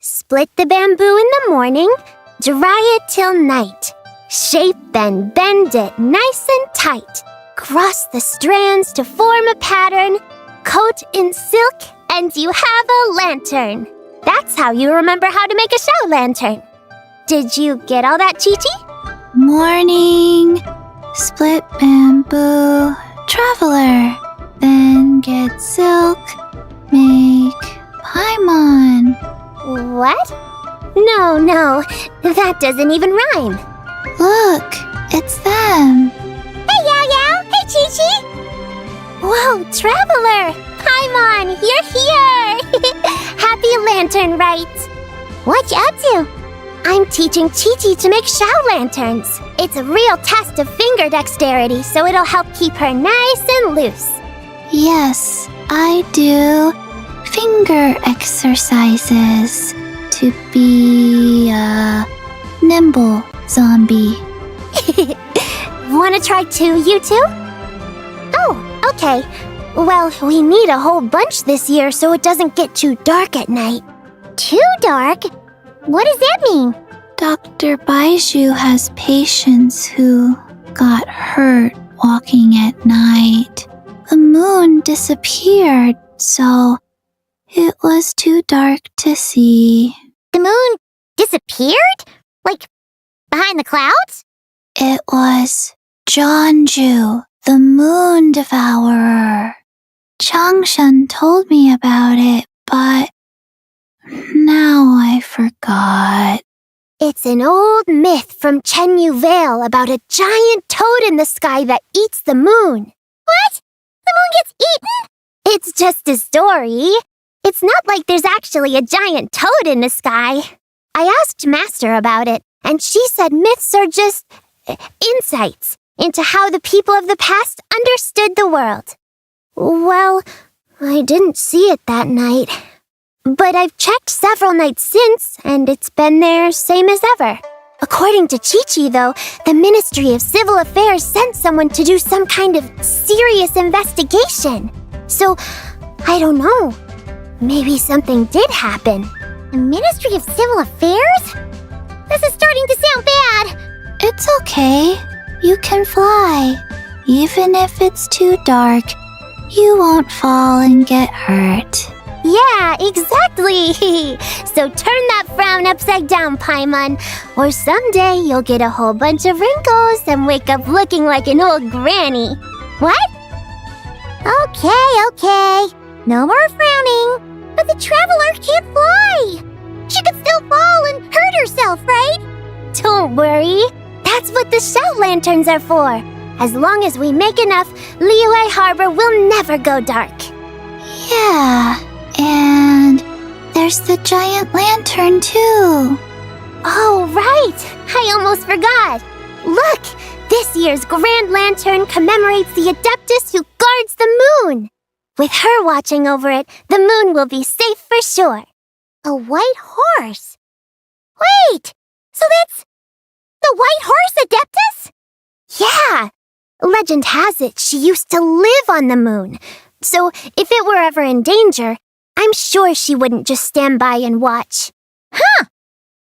Split the bamboo in the morning, dry it till night. Shape and bend it nice and tight. Cross the strands to form a pattern. Coat in silk and you have a lantern. That's how you remember how to make a show lantern. Did you get all that, Chi-Chi? Morning, split bamboo, traveler, then get silk, make paimon. What? No, that doesn't even rhyme. Look, it's them. Hey, Yao Yao! Hey, Chi-Chi! Whoa, Traveler! Paimon, you're here! Happy Lantern Rites! What you up to? I'm teaching Chi-Chi to make Shao lanterns. It's a real test of finger dexterity, so it'll help keep her nice and loose. Yes, I do finger exercises to be a nimble zombie. Wanna try too, you two? Oh, okay. Well, we need a whole bunch this year so it doesn't get too dark at night. Too dark? What does that mean? Dr. Baiju has patients who got hurt walking at night. The moon disappeared, so it was too dark to see. The moon disappeared? Like, behind the clouds? It was Jeonju, the moon devourer. Changshan told me about it, but now I forgot. It's an old myth from Chenyu Vale about a giant toad in the sky that eats the moon. What? The moon gets eaten? It's just a story. It's not like there's actually a giant toad in the sky. I asked Master about it, and she said myths are just insights into how the people of the past understood the world. Well, I didn't see it that night. But I've checked several nights since, and it's been there same as ever. According to Chi-Chi, though, the Ministry of Civil Affairs sent someone to do some kind of serious investigation. So, I don't know. Maybe something did happen. The Ministry of Civil Affairs? This is starting to sound bad. It's okay. You can fly. Even if it's too dark, you won't fall and get hurt. Yeah, exactly. So turn that frown upside down, Paimon, or someday you'll get a whole bunch of wrinkles and wake up looking like an old granny. What? Okay. No more frowning. But the Traveler can't fly. She could still fall and hurt herself, right? Don't worry. That's what the Shao lanterns are for. As long as we make enough, Liyue Harbor will never go dark. Yeah, and there's the giant lantern too. Oh, right! I almost forgot. Look! This year's Grand Lantern commemorates the Adeptus who guards the moon. With her watching over it, the moon will be safe for sure. A white horse? Wait! So that's the White Horse Adeptus? Yeah! Legend has it she used to live on the moon. So if it were ever in danger, I'm sure she wouldn't just stand by and watch. Huh!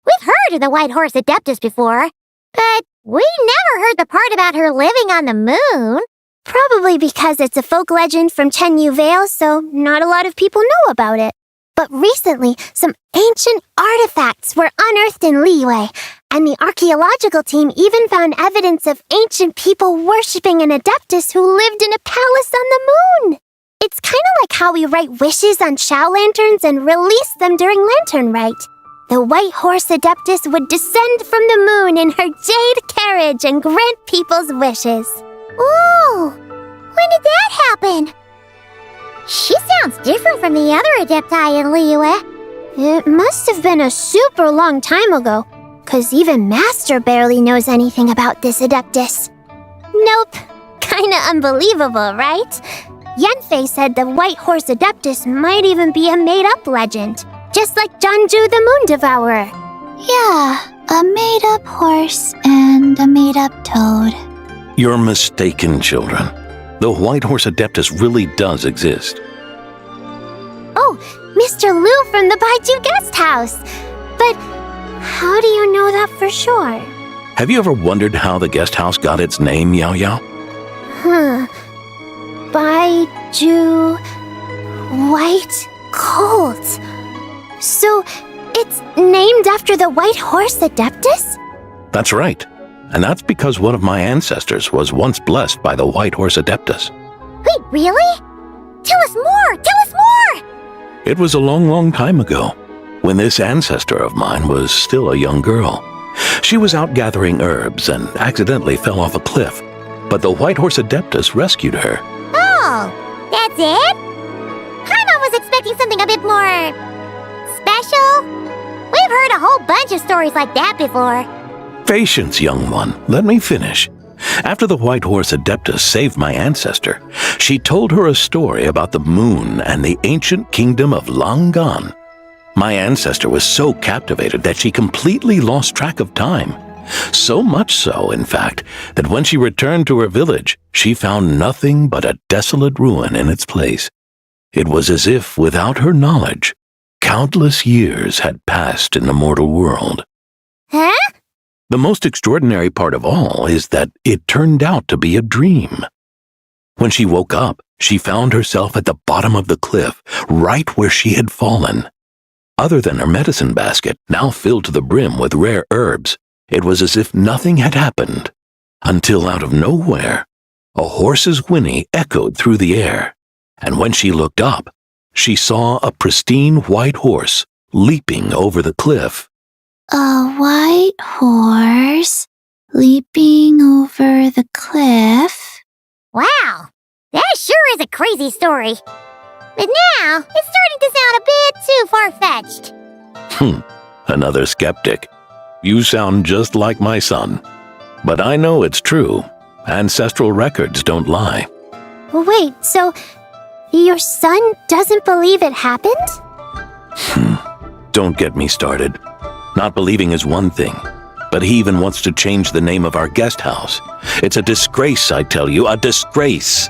We've heard of the White Horse Adeptus before, but we never heard the part about her living on the moon. Probably because it's a folk legend from Chenyu Vale, so not a lot of people know about it. But recently, some ancient artifacts were unearthed in Liyue, and the archaeological team even found evidence of ancient people worshipping an Adeptus who lived in a palace on the moon. It's kind of like how we write wishes on Shao lanterns and release them during Lantern Rite. The White Horse Adeptus would descend from the moon in her jade carriage and grant people's wishes. Ooh! When did that happen? She sounds different from the other Adepti in Liyue. It must have been a super long time ago, 'cause even Master barely knows anything about this Adeptus. Nope. Kinda unbelievable, right? Yanfei said the White Horse Adeptus might even be a made-up legend, just like Jeonju the Moon Devourer. Yeah, a made-up horse and a made-up toad. You're mistaken, children. The White Horse Adeptus really does exist. Oh, Mr. Liu from the Baiju Guest House. But how do you know that for sure? Have you ever wondered how the guest house got its name, Yao Yao? Baiju White Colt. So it's named after the White Horse Adeptus? That's right. And that's because one of my ancestors was once blessed by the White Horse Adeptus. Wait, really? Tell us more! Tell us more! It was a long, long time ago, when this ancestor of mine was still a young girl. She was out gathering herbs and accidentally fell off a cliff, but the White Horse Adeptus rescued her. Oh, that's it? Paimon was expecting something a bit more special. We've heard a whole bunch of stories like that before. Patience, young one. Let me finish. After the White Horse Adeptus saved my ancestor, she told her a story about the moon and the ancient kingdom of Langan. My ancestor was so captivated that she completely lost track of time. So much so, in fact, that when she returned to her village, she found nothing but a desolate ruin in its place. It was as if, without her knowledge, countless years had passed in the mortal world. Huh? The most extraordinary part of all is that it turned out to be a dream. When she woke up, she found herself at the bottom of the cliff, right where she had fallen. Other than her medicine basket, now filled to the brim with rare herbs, it was as if nothing had happened. Until out of nowhere, a horse's whinny echoed through the air, and when she looked up, she saw a pristine white horse leaping over the cliff. A white horse leaping over the cliff? Wow, that sure is a crazy story. But now, it's starting to sound a bit too far-fetched. Another skeptic. You sound just like my son. But I know it's true. Ancestral records don't lie. Wait, so your son doesn't believe it happened? Don't get me started. Not believing is one thing, but he even wants to change the name of our guest house. It's a disgrace, I tell you, a disgrace.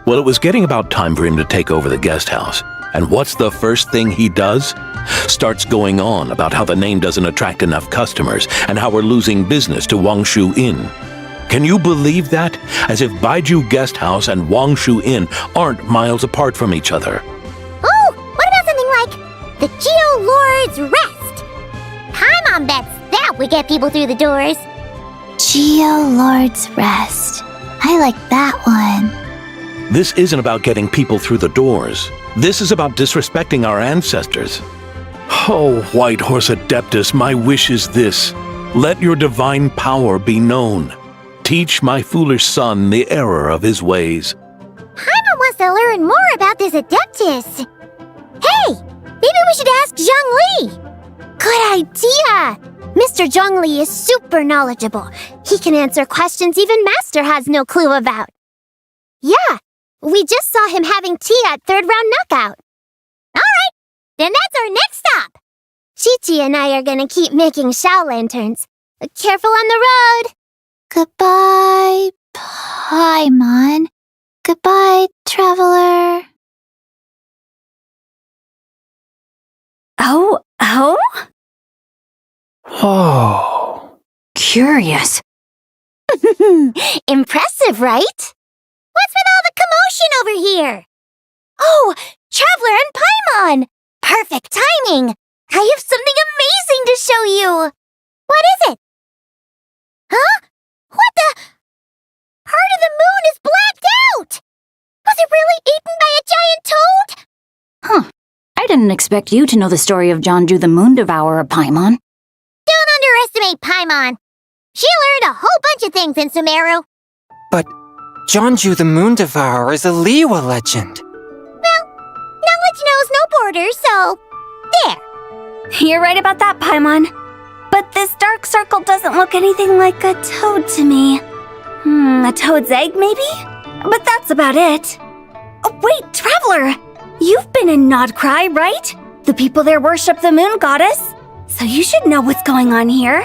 Well, it was getting about time for him to take over the guest house. And what's the first thing he does? Starts going on about how the name doesn't attract enough customers and how we're losing business to Wangshu Inn. Can you believe that? As if Baiju Guest House and Wangshu Inn aren't miles apart from each other. Oh, what about something like the Geo Lord's Rest? Paimon bets that we get people through the doors. Geo Lord's Rest. I like that one. This isn't about getting people through the doors. This is about disrespecting our ancestors. Oh, White Horse Adeptus, my wish is this. Let your divine power be known. Teach my foolish son the error of his ways. Paimon wants to learn more about this Adeptus. Hey, maybe we should ask Zhongli. Good idea. Mr. Zhongli is super knowledgeable. He can answer questions even Master has no clue about. Yeah, we just saw him having tea at third round knockout. All right, then that's our next stop. Chi-Chi and I are gonna keep making Shao lanterns. Careful on the road. Goodbye, Paimon. Goodbye, traveler. Oh? Oh. Curious. Impressive, right? What's with all the commotion over here? Oh, Traveler and Paimon! Perfect timing! I have something amazing to show you! What is it? Huh? What the? Part of the moon is blacked out! Was it really eaten by a giant toad? Huh. I didn't expect you to know the story of Jonju the Moon Devourer, Paimon. Don't underestimate Paimon. She learned a whole bunch of things in Sumeru. But Jonju the Moon Devourer is a Liyue legend. Well, knowledge knows no borders, so there. You're right about that, Paimon. But this dark circle doesn't look anything like a toad to me. A toad's egg, maybe? But that's about it. Oh, wait, Traveler! You've been in Nodcry, right? The people there worship the moon goddess. So you should know what's going on here.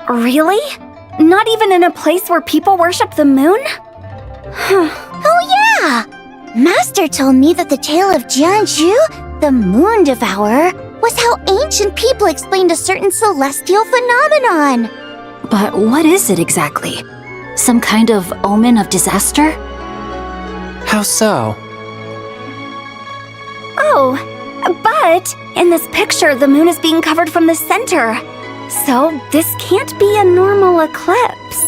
Really? Not even in a place where people worship the moon? Oh yeah! Master told me that the tale of Jianzhu, the moon devourer, was how ancient people explained a certain celestial phenomenon. But what is it exactly? Some kind of omen of disaster? How so? Oh, but in this picture, the moon is being covered from the center. So this can't be a normal eclipse.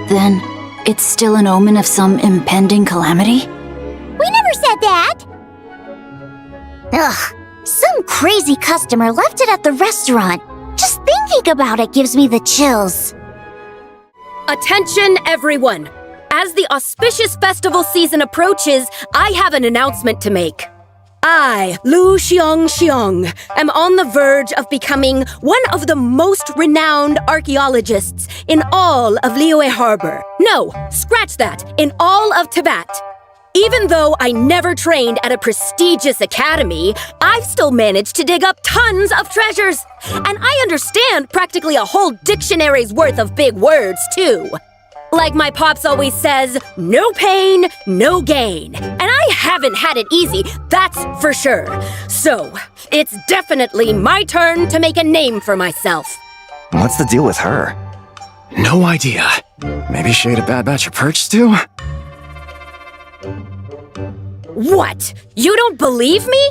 Then it's still an omen of some impending calamity? We never said that! Ugh, some crazy customer left it at the restaurant. Just thinking about it gives me the chills. Attention, everyone! As the auspicious festival season approaches, I have an announcement to make. I, Lu Xiong, am on the verge of becoming one of the most renowned archaeologists in all of Liyue Harbor. No, scratch that, in all of Tibet. Even though I never trained at a prestigious academy, I've still managed to dig up tons of treasures. And I understand practically a whole dictionary's worth of big words, too. Like my pops always says, no pain, no gain. And I haven't had it easy, that's for sure. So, it's definitely my turn to make a name for myself. What's the deal with her? No idea. Maybe she ate a bad batch of perch stew? What? You don't believe me?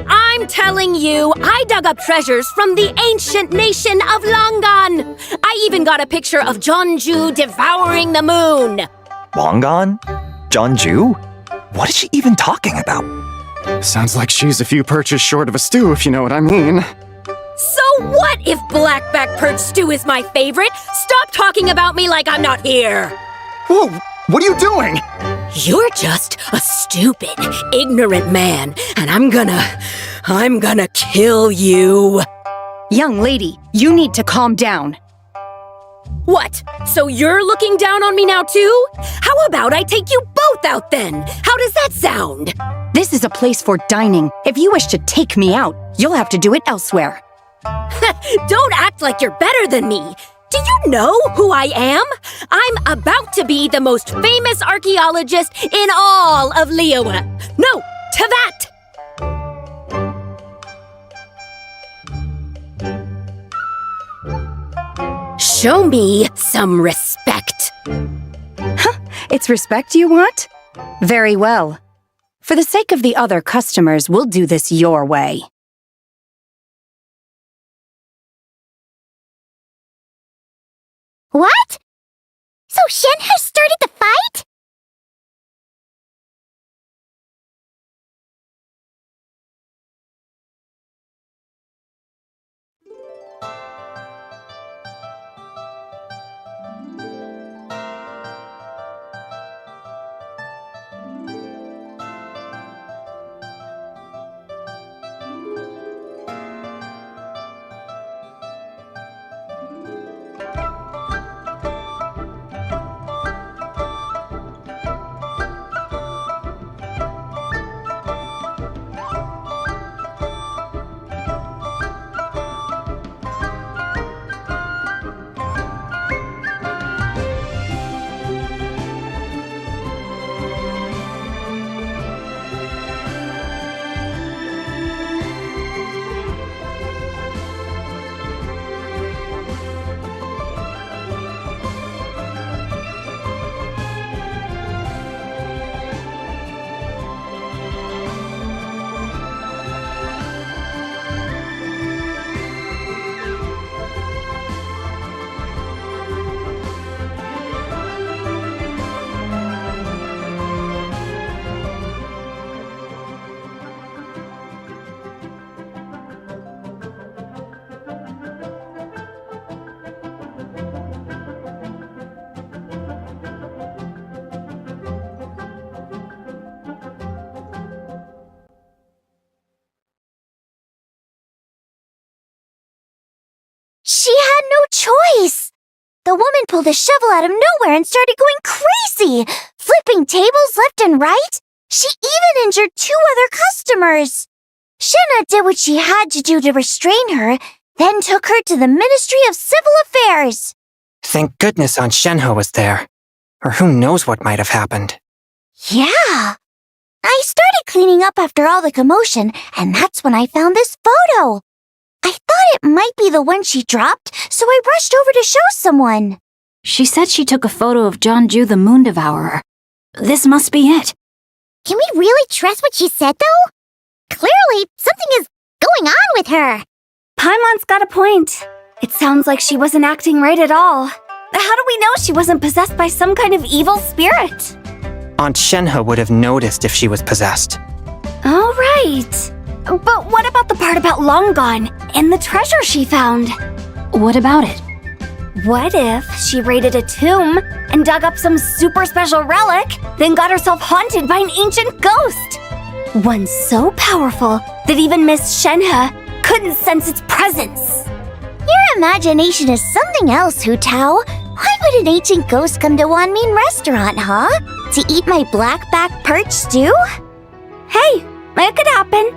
I'm telling you, I dug up treasures from the ancient nation of Longan. I even got a picture of Jeonju devouring the moon. Longan? Jeonju? What is she even talking about? Sounds like she's a few perches short of a stew, if you know what I mean. So what if blackback perch stew is my favorite? Stop talking about me like I'm not here. Whoa, what are you doing? You're just a stupid, ignorant man, and I'm gonna kill you. Young lady, you need to calm down. What? So you're looking down on me now too? How about I take you both out then? How does that sound? This is a place for dining. If you wish to take me out, you'll have to do it elsewhere. Don't act like you're better than me. Do you know who I am? I'm about to be the most famous archaeologist in all of Liyue. No, Tibet! Show me some respect. It's respect you want? Very well. For the sake of the other customers, we'll do this your way. What? So Shen has started the fight? She had no choice. The woman pulled a shovel out of nowhere and started going crazy, flipping tables left and right. She even injured 2 other customers. Shenna did what she had to do to restrain her, then took her to the Ministry of Civil Affairs. Thank goodness Aunt Shenhe was there. Or who knows what might have happened. Yeah. I started cleaning up after all the commotion, and that's when I found this photo. I thought it might be the one she dropped, so I rushed over to show someone. She said she took a photo of Jeonju the Moon Devourer. This must be it. Can we really trust what she said, though? Clearly, something is going on with her. Paimon's got a point. It sounds like she wasn't acting right at all. How do we know she wasn't possessed by some kind of evil spirit? Aunt Shenhe would have noticed if she was possessed. All right. But what about the part about Long Gone and the treasure she found? What about it? What if she raided a tomb and dug up some super special relic, then got herself haunted by an ancient ghost? One so powerful that even Miss Shenhe couldn't sense its presence. Your imagination is something else, Hu Tao. Why would an ancient ghost come to Wanmin restaurant, huh? To eat my blackback perch stew? Hey, it could happen.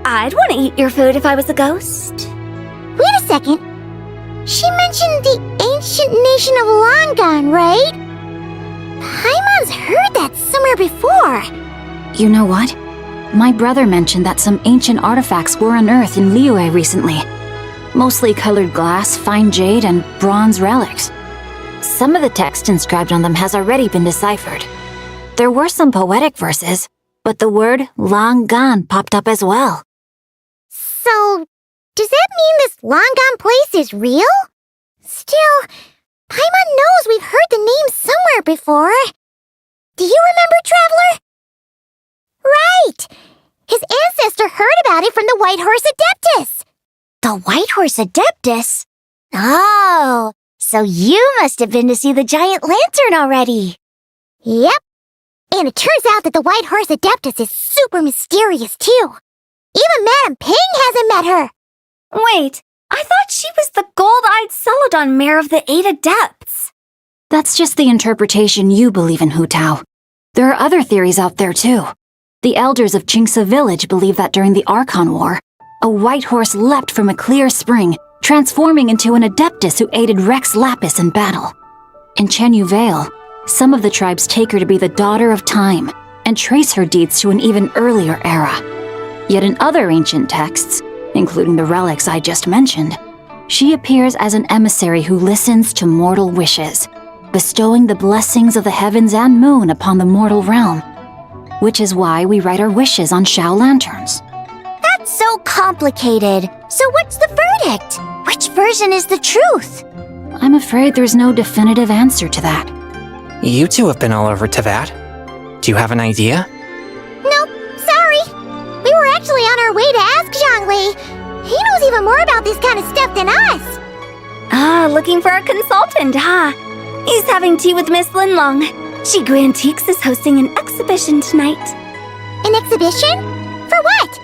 I'd want to eat your food if I was a ghost. Wait a second. She mentioned the ancient nation of Longon, right? Paimon's heard that somewhere before. You know what? My brother mentioned that some ancient artifacts were unearthed in Liyue recently. Mostly colored glass, fine jade, and bronze relics. Some of the text inscribed on them has already been deciphered. There were some poetic verses, but the word Long Gone popped up as well. So, does that mean this Longon place is real? Still, Paimon knows we've heard the name somewhere before. Do you remember, Traveler? Right! His ancestor heard about it from the White Horse Adeptus. The White Horse Adeptus? Oh, so you must have been to see the giant lantern already. Yep. And it turns out that the White Horse Adeptus is super mysterious, too. Even Madame Ping hasn't met her. Wait, I thought she was the gold-eyed Celadon mare of the 8 Adepts. That's just the interpretation you believe in, Hu Tao. There are other theories out there, too. The elders of Qingse village believe that during the Archon War, a white horse leapt from a clear spring, transforming into an Adeptus who aided Rex Lapis in battle. In Chenyu Vale, some of the tribes take her to be the daughter of time and trace her deeds to an even earlier era. Yet in other ancient texts, including the relics I just mentioned, she appears as an emissary who listens to mortal wishes, bestowing the blessings of the heavens and moon upon the mortal realm, which is why we write our wishes on Shao lanterns. That's so complicated. So what's the verdict? Which version is the truth? I'm afraid there's no definitive answer to that. You two have been all over Teyvat. Do you have an idea? Nope, sorry. We were actually on our way to ask Zhongli. He knows even more about this kind of stuff than us. Ah, looking for a consultant, huh? He's having tea with Miss Linlong. Shigu Antiques is hosting an exhibition tonight. An exhibition? For what?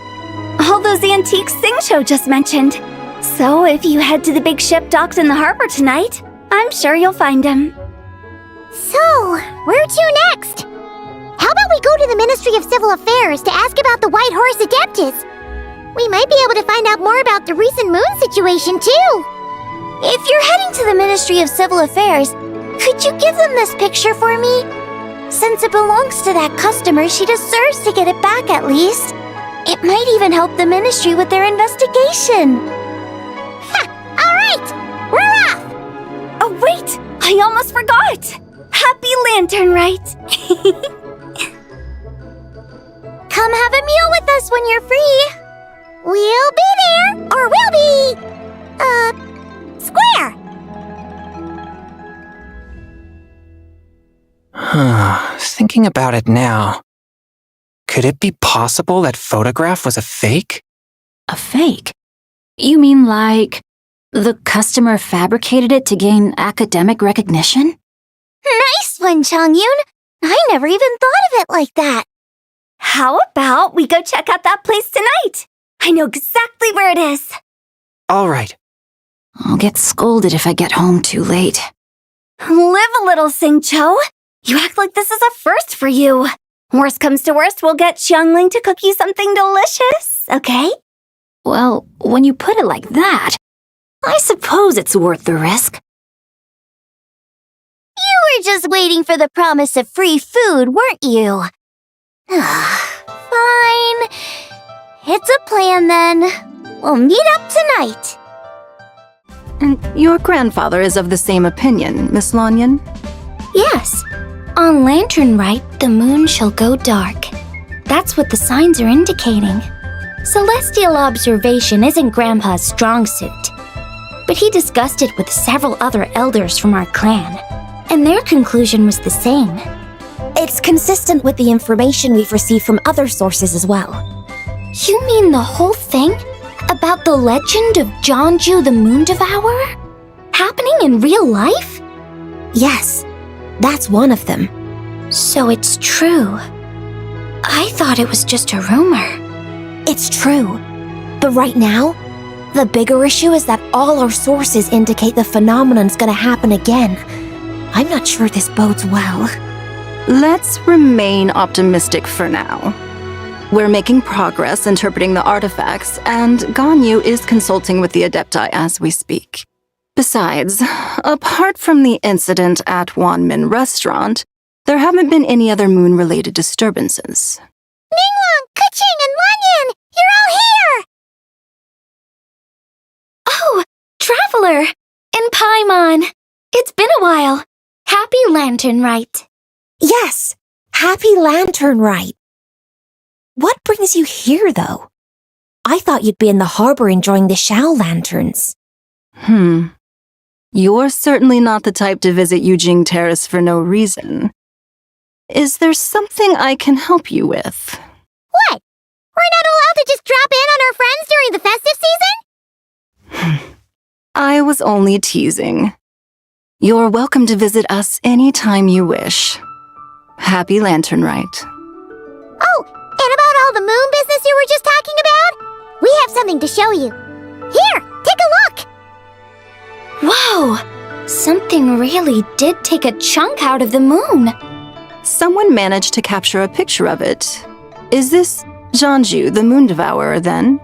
All those antiques Sing-Cho just mentioned. So if you head to the big ship docked in the harbor tonight, I'm sure you'll find him. So, where to next? How about we go to the Ministry of Civil Affairs to ask about the White Horse Adeptus? We might be able to find out more about the recent moon situation, too. If you're heading to the Ministry of Civil Affairs, could you give them this picture for me? Since it belongs to that customer, she deserves to get it back at least. It might even help the ministry with their investigation. Ha! All right! We're off! Oh, wait! I almost forgot! Happy Lanternlit! Come have a meal with us when you're free. We'll be there, or we'll be... square. Thinking about it now, could it be possible that photograph was a fake? A fake? You mean like the customer fabricated it to gain academic recognition? Nice one, Chongyun. I never even thought of it like that. How about we go check out that place tonight? I know exactly where it is. All right. I'll get scolded if I get home too late. Live a little, Sing-Cho. You act like this is a first for you. Worst comes to worst, we'll get Xiangling to cook you something delicious, okay? Well, when you put it like that, I suppose it's worth the risk. You were just waiting for the promise of free food, weren't you? Fine. It's a plan then. We'll meet up tonight. And your grandfather is of the same opinion, Miss Lanyan? Yes. On Lanternlit, the moon shall go dark. That's what the signs are indicating. Celestial observation isn't Grandpa's strong suit. But he discussed it with several other elders from our clan, and their conclusion was the same. It's consistent with the information we've received from other sources as well. You mean the whole thing? About the legend of Jeonju the Moon Devourer? Happening in real life? Yes, that's one of them. So it's true. I thought it was just a rumor. It's true. But right now, the bigger issue is that all our sources indicate the phenomenon's gonna happen again. I'm not sure this bodes well. Let's remain optimistic for now. We're making progress interpreting the artifacts, and Ganyu is consulting with the Adepti as we speak. Besides, apart from the incident at Wanmin Restaurant, there haven't been any other moon-related disturbances. Ningguang, Keqing, and Lanyan! You're all here! Oh, Traveler! And Paimon! It's been a while. Happy Lanternlit. Yes, happy Lanternlit. What brings you here, though? I thought you'd be in the harbor enjoying the Shao lanterns. You're certainly not the type to visit Yujing Terrace for no reason. Is there something I can help you with? What? We're not allowed to just drop in on our friends during the festive season? I was only teasing. You're welcome to visit us anytime you wish. Happy Lanternlit. Oh, and about all the moon business you were just talking about? We have something to show you. Here, take a look! Whoa! Something really did take a chunk out of the moon. Someone managed to capture a picture of it. Is this Jeonju, the Moon Devourer, then?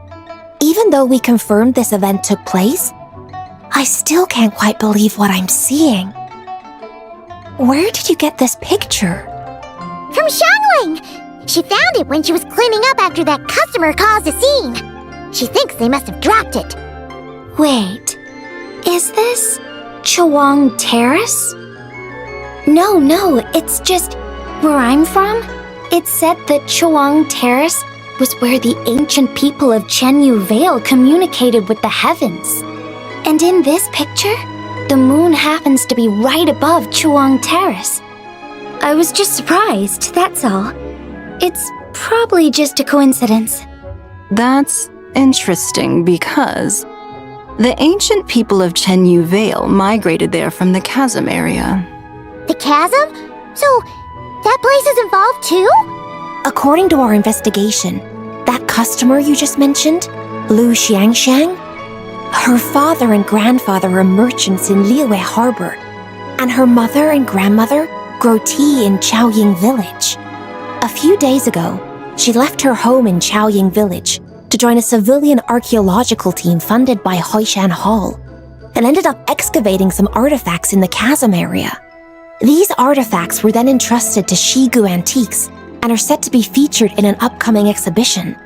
Even though we confirmed this event took place, I still can't quite believe what I'm seeing. Where did you get this picture? From Xiangling! She found it when she was cleaning up after that customer caused a scene. She thinks they must have dropped it. Wait, is this Chawang Terrace? No, it's just where I'm from. It said that Chawang Terrace was where the ancient people of Chenyu Vale communicated with the heavens. And in this picture, the moon happens to be right above Chawang Terrace. I was just surprised, that's all. It's probably just a coincidence. That's interesting because the ancient people of Chenyu Vale migrated there from the chasm area. The chasm? So, that place is involved too? According to our investigation, that customer you just mentioned, Lu Xiangxiang, her father and grandfather are merchants in Liyue Harbor, and her mother and grandmother grow tea in Chaoying Village. A few days ago, she left her home in Chaoying Village to join a civilian archaeological team funded by Hoishan Hall, and ended up excavating some artifacts in the chasm area. These artifacts were then entrusted to Shigu Antiques and are set to be featured in an upcoming exhibition.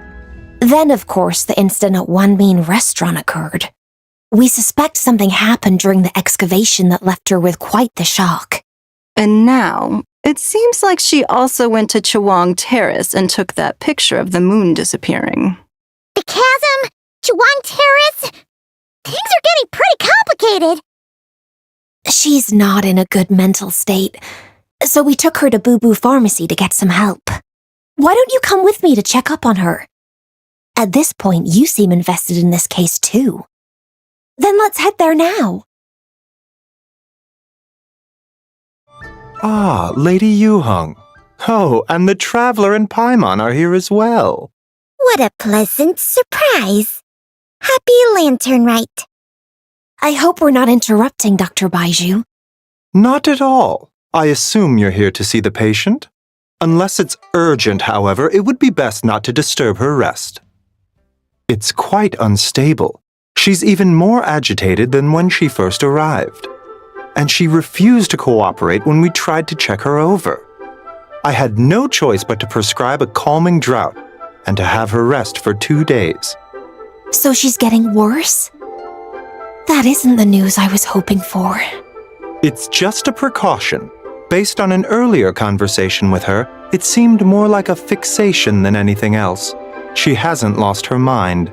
Then, of course, the incident at Wanmin Restaurant occurred. We suspect something happened during the excavation that left her with quite the shock. And now, it seems like she also went to Chawang Terrace and took that picture of the moon disappearing. The chasm? Chawang Terrace? Things are getting pretty complicated. She's not in a good mental state, so we took her to Boo Boo Pharmacy to get some help. Why don't you come with me to check up on her? At this point, you seem invested in this case too. Then let's head there now. Ah, Lady Yuheng. Oh, and the Traveler and Paimon are here as well. What a pleasant surprise. Happy Lanternlit. I hope we're not interrupting, Dr. Baizhu. Not at all. I assume you're here to see the patient? Unless it's urgent, however, it would be best not to disturb her rest. It's quite unstable. She's even more agitated than when she first arrived. And she refused to cooperate when we tried to check her over. I had no choice but to prescribe a calming draught, and to have her rest for 2 days. So she's getting worse? That isn't the news I was hoping for. It's just a precaution. Based on an earlier conversation with her, it seemed more like a fixation than anything else. She hasn't lost her mind.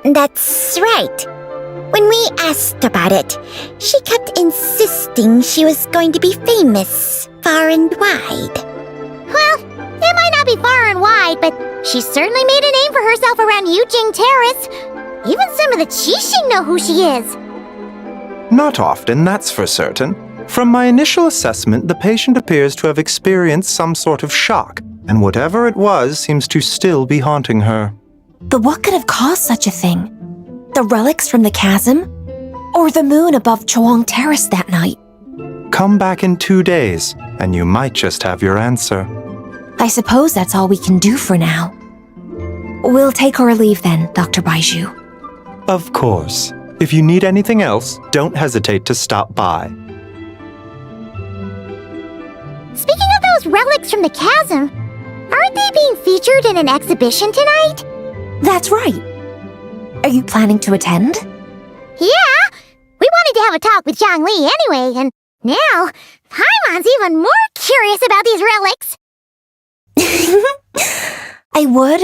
That's right. When we asked about it, she kept insisting she was going to be famous far and wide. Well, it might not be far and wide, but she certainly made a name for herself around Yujing Terrace. Even some of the Qixing know who she is. Not often, that's for certain. From my initial assessment, the patient appears to have experienced some sort of shock, and whatever it was seems to still be haunting her. But what could have caused such a thing? The relics from the chasm? Or the moon above Chuang Terrace that night? Come back in 2 days, and you might just have your answer. I suppose that's all we can do for now. We'll take our leave then, Dr. Baiju. Of course. If you need anything else, don't hesitate to stop by. Speaking of those relics from the chasm, aren't they being featured in an exhibition tonight? That's right. Are you planning to attend? Yeah! We wanted to have a talk with Zhang Li anyway, and now Paimon's even more curious about these relics. I would,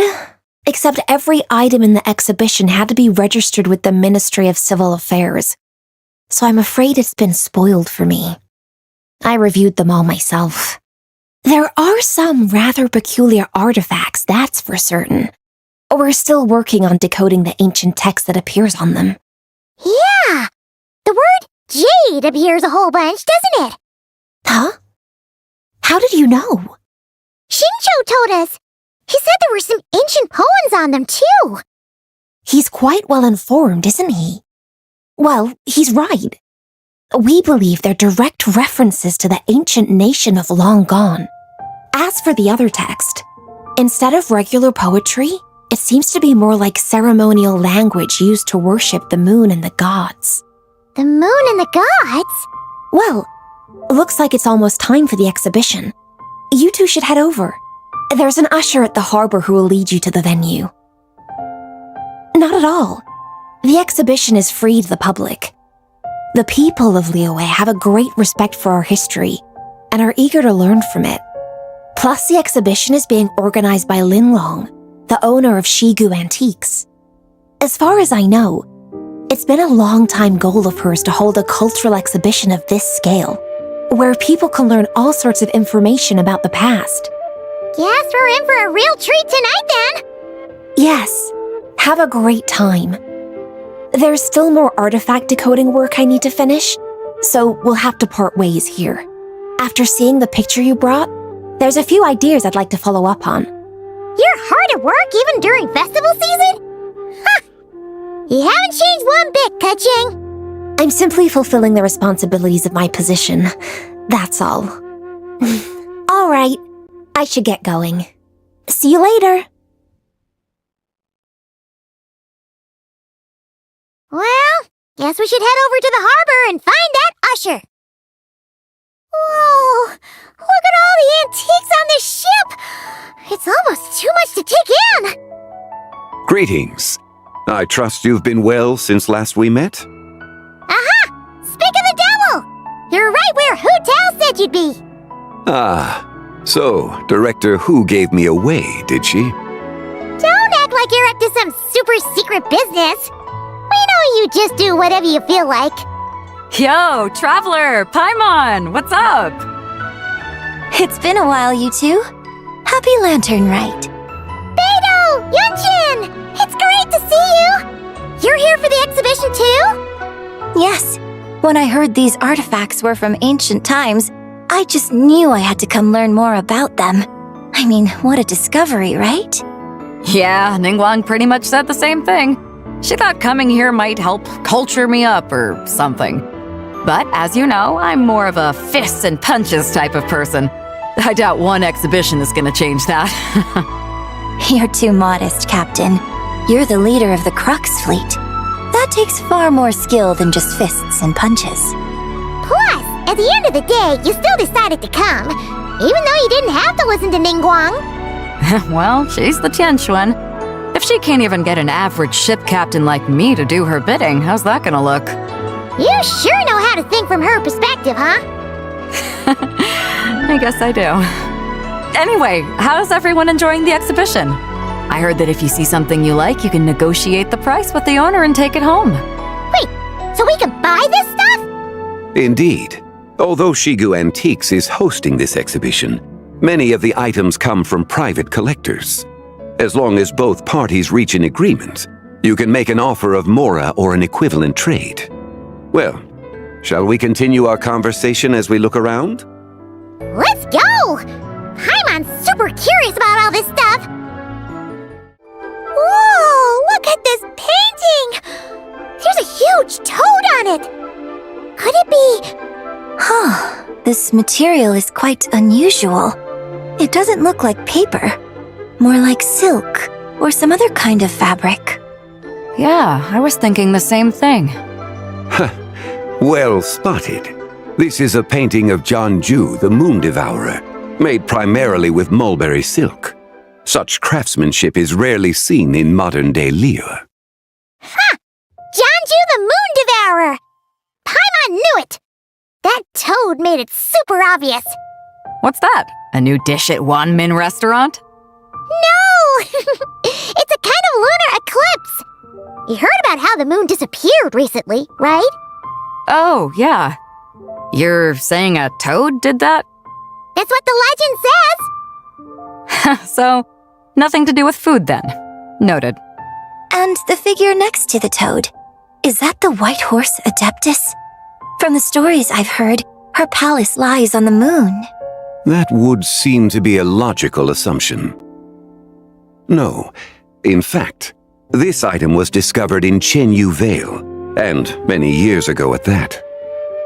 except every item in the exhibition had to be registered with the Ministry of Civil Affairs, so I'm afraid it's been spoiled for me. I reviewed them all myself. There are some rather peculiar artifacts, that's for certain. We're still working on decoding the ancient text that appears on them. Yeah! The word jade appears a whole bunch, doesn't it? Huh? How did you know? Xingqiu told us. He said there were some ancient poems on them, too. He's quite well informed, isn't he? Well, he's right. We believe they're direct references to the ancient nation of long gone. As for the other text, instead of regular poetry, it seems to be more like ceremonial language used to worship the moon and the gods. The moon and the gods? Well, looks like it's almost time for the exhibition. You two should head over. There's an usher at the harbor who will lead you to the venue. Not at all. The exhibition is free to the public. The people of Liyue have a great respect for our history and are eager to learn from it. Plus, the exhibition is being organized by Lin Long, the owner of Shigu Antiques. As far as I know, it's been a long-time goal of hers to hold a cultural exhibition of this scale, where people can learn all sorts of information about the past. Guess we're in for a real treat tonight, then. Yes, have a great time. There's still more artifact decoding work I need to finish, so we'll have to part ways here. After seeing the picture you brought, there's a few ideas I'd like to follow up on. You're hard at work even during festival season? Ha! You haven't changed one bit, Keqing. I'm simply fulfilling the responsibilities of my position. That's all. All right, I should get going. See you later. Well, guess we should head over to the harbor and find that usher. Whoa! Look at all the antiques on this ship! It's almost too much to take in! Greetings. I trust you've been well since last we met? Aha! Speak of the devil! You're right where Hu Tao said you'd be! Ah, so Director Hu gave me away, did she? Don't act like you're up to some super secret business! We know you just do whatever you feel like. Yo, Traveler! Paimon! What's up? It's been a while, you two. Happy Lanternlit. Beidou! Yunshin! It's great to see you! You're here for the exhibition too? Yes. When I heard these artifacts were from ancient times, I just knew I had to come learn more about them. I mean, what a discovery, right? Yeah, Ningguang pretty much said the same thing. She thought coming here might help culture me up or something. But as you know, I'm more of a fists and punches type of person. I doubt one exhibition is gonna change that. You're too modest, Captain. You're the leader of the Crux fleet. That takes far more skill than just fists and punches. Plus, at the end of the day, you still decided to come, even though you didn't have to listen to Ningguang. Well, she's the Tianquan. If she can't even get an average ship captain like me to do her bidding, how's that gonna look? You sure know how to think from her perspective, huh? I guess I do. Anyway, how's everyone enjoying the exhibition? I heard that if you see something you like, you can negotiate the price with the owner and take it home. Wait, so we can buy this stuff? Indeed. Although Shigu Antiques is hosting this exhibition, many of the items come from private collectors. As long as both parties reach an agreement, you can make an offer of mora or an equivalent trade. Well, shall we continue our conversation as we look around? Let's go! Paimon's super curious about all this stuff. Whoa, look at this painting! There's a huge toad on it. Could it be... Huh, this material is quite unusual. It doesn't look like paper, more like silk or some other kind of fabric. Yeah, I was thinking the same thing. Well spotted. This is a painting of Jianju, the Moon Devourer, made primarily with mulberry silk. Such craftsmanship is rarely seen in modern-day Liyue. Ha! Jianju the Moon Devourer! Paimon knew it! That toad made it super obvious. What's that? A new dish at Wanmin restaurant? No! It's a kind of lunar eclipse. You heard about how the moon disappeared recently, right? Oh, yeah. You're saying a toad did that? That's what the legend says. So, nothing to do with food then. Noted. And the figure next to the toad, is that the white horse Adeptus? From the stories I've heard, her palace lies on the moon. That would seem to be a logical assumption. No, in fact, this item was discovered in Chenyu Vale, and many years ago at that.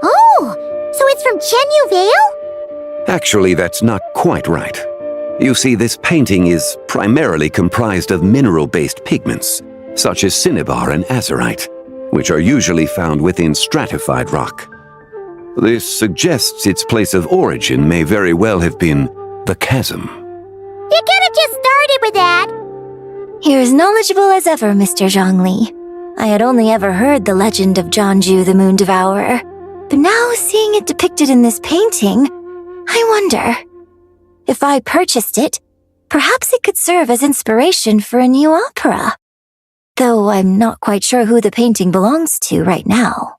Oh, so it's from Chenyu Vale? Actually, that's not quite right. You see, this painting is primarily comprised of mineral-based pigments, such as cinnabar and azurite, which are usually found within stratified rock. This suggests its place of origin may very well have been the chasm. You could have just started with that. You're as knowledgeable as ever, Mr. Zhongli. I had only ever heard the legend of Jianju the Moon Devourer, but now seeing it depicted in this painting, I wonder. If I purchased it, perhaps it could serve as inspiration for a new opera. Though I'm not quite sure who the painting belongs to right now.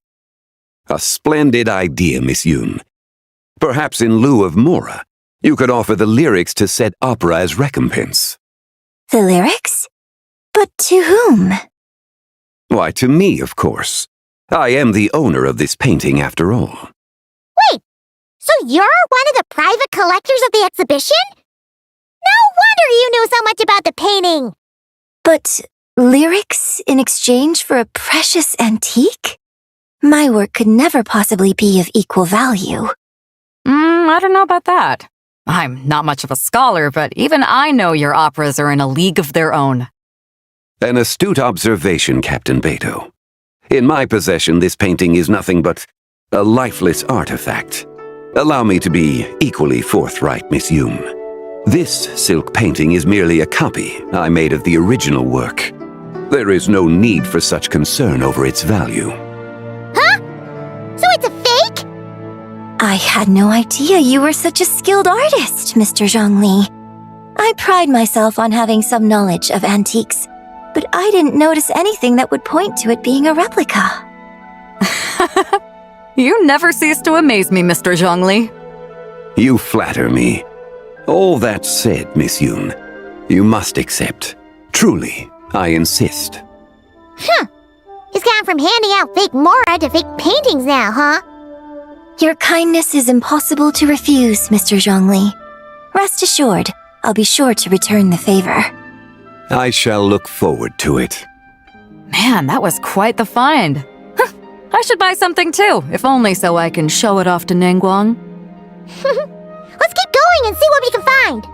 A splendid idea, Miss Yoon. Perhaps in lieu of mora, you could offer the lyrics to said opera as recompense. The lyrics? But to whom? Why, to me, of course. I am the owner of this painting, after all. Wait, so you're one of the private collectors of the exhibition? No wonder you knew so much about the painting. But lyrics in exchange for a precious antique? My work could never possibly be of equal value. I don't know about that. I'm not much of a scholar, but even I know your operas are in a league of their own. An astute observation, Captain Beto. In my possession, this painting is nothing but a lifeless artifact. Allow me to be equally forthright, Miss Yoon. This silk painting is merely a copy I made of the original work. There is no need for such concern over its value. Huh? So it's a fake? I had no idea you were such a skilled artist, Mr. Zhongli. I pride myself on having some knowledge of antiques, but I didn't notice anything that would point to it being a replica. You never cease to amaze me, Mr. Zhongli. You flatter me. All that said, Miss Yoon, you must accept. Truly, I insist. He's gone from handing out fake mora to fake paintings now, huh? Your kindness is impossible to refuse, Mr. Zhongli. Rest assured, I'll be sure to return the favor. I shall look forward to it. Man, that was quite the find. I should buy something too, if only so I can show it off to Ningguang. Let's keep going and see what we can find.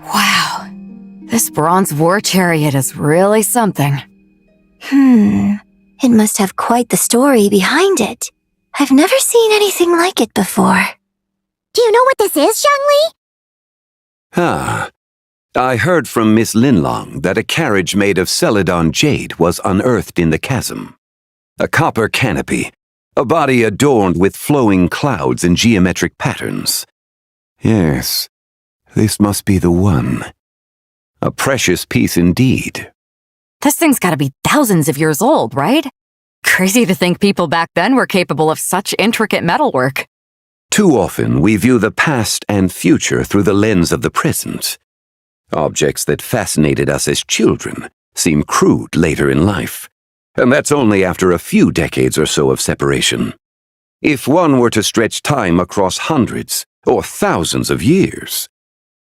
Wow, this bronze war chariot is really something. It must have quite the story behind it. I've never seen anything like it before. Do you know what this is, Zhongli? Ah. I heard from Miss Linlong that a carriage made of Celadon jade was unearthed in the chasm. A copper canopy, a body adorned with flowing clouds and geometric patterns. Yes, this must be the one. A precious piece indeed. This thing's gotta be thousands of years old, right? Crazy to think people back then were capable of such intricate metalwork. Too often we view the past and future through the lens of the present. Objects that fascinated us as children seem crude later in life, and that's only after a few decades or so of separation. If one were to stretch time across hundreds or thousands of years,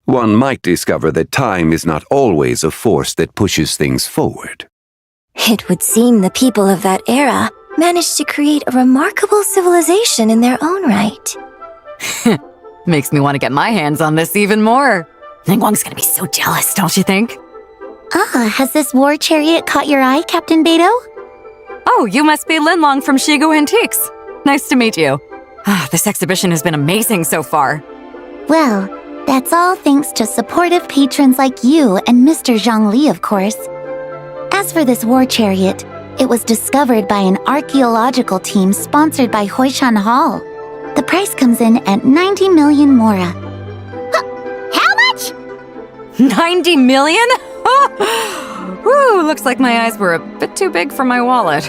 one might discover that time is not always a force that pushes things forward. It would seem the people of that era managed to create a remarkable civilization in their own right. Makes me want to get my hands on this even more. Ningguang's gonna be so jealous, don't you think? Has this war chariot caught your eye, Captain Beidou? Oh, you must be Linlong from Shigu Antiques. Nice to meet you. This exhibition has been amazing so far. Well, that's all thanks to supportive patrons like you and Mr. Zhongli, of course. As for this war chariot, it was discovered by an archaeological team sponsored by Huishan Hall. The price comes in at 90 million mora. How much? 90 million? Woo, looks like my eyes were a bit too big for my wallet.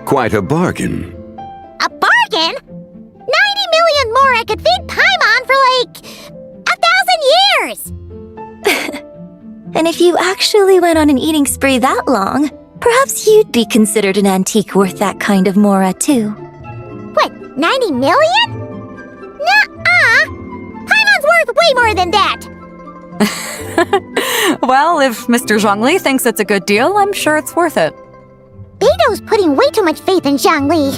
Quite a bargain. A bargain? 90 million mora could feed Paimon for like 1,000 years! And if you actually went on an eating spree that long, perhaps you'd be considered an antique worth that kind of mora too. What, 90 million? Nuh-uh! Paimon's worth way more than that! Well, if Mr. Zhongli thinks it's a good deal, I'm sure it's worth it. Beidou's putting way too much faith in Zhongli.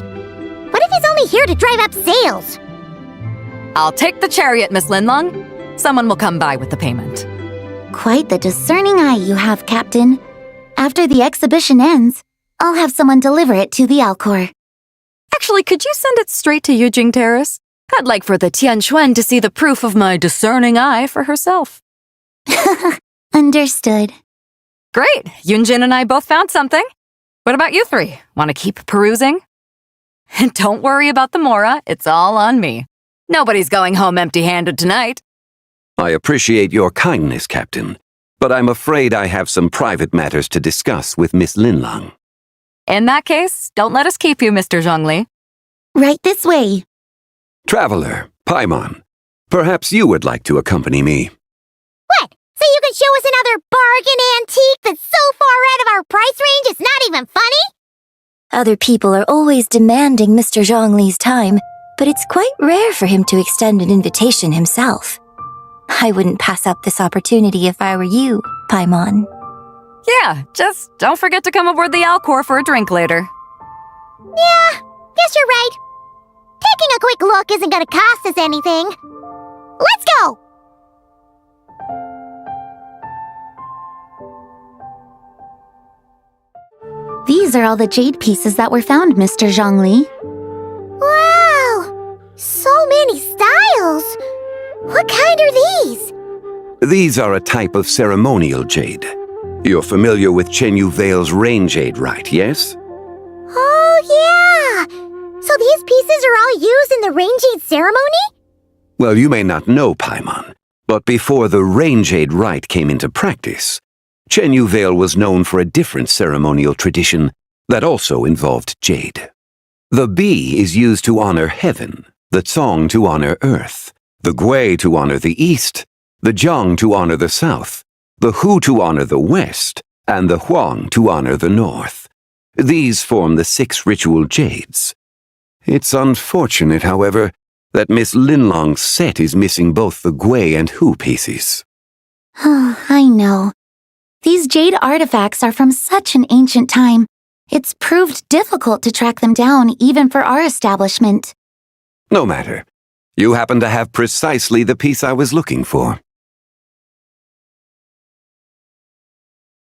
What if he's only here to drive up sales? I'll take the chariot, Miss Linlong. Someone will come by with the payment. Quite the discerning eye you have, Captain. After the exhibition ends, I'll have someone deliver it to the Alcor. Actually, could you send it straight to Yujing Terrace? I'd like for the Tianquan to see the proof of my discerning eye for herself. Understood. Great! Yunjin and I both found something. What about you three? Want to keep perusing? And don't worry about the mora, it's all on me. Nobody's going home empty-handed tonight. I appreciate your kindness, Captain, but I'm afraid I have some private matters to discuss with Miss Linlong. In that case, don't let us keep you, Mr. Zhongli. Right this way. Traveler, Paimon, perhaps you would like to accompany me. What? So you can show us another bargain antique that's so far out of our price range it's not even funny? Other people are always demanding Mr. Zhongli's time, but it's quite rare for him to extend an invitation himself. I wouldn't pass up this opportunity if I were you, Paimon. Yeah, just don't forget to come aboard the Alcor for a drink later. Yeah, guess you're right. Taking a quick look isn't gonna cost us anything. Let's go! These are all the jade pieces that were found, Mr. Zhongli. Wow! So many styles! What kind are these? These are a type of ceremonial jade. You're familiar with Chenyu Vale's rain jade, right, yes? Oh, yeah! So these pieces are all used in the rain jade ceremony? Well, you may not know, Paimon, but before the rain jade rite came into practice, Chenyu Vale was known for a different ceremonial tradition that also involved jade. The bee is used to honor heaven, the Tsong to honor earth, the Gui to honor the east, the Jiang to honor the south, the Hu to honor the west, and the Huang to honor the north. These form the 6 ritual jades. It's unfortunate, however, that Miss Linlong's set is missing both the Gui and Hu pieces. Oh, I know. These jade artifacts are from such an ancient time. It's proved difficult to track them down even for our establishment. No matter. You happen to have precisely the piece I was looking for.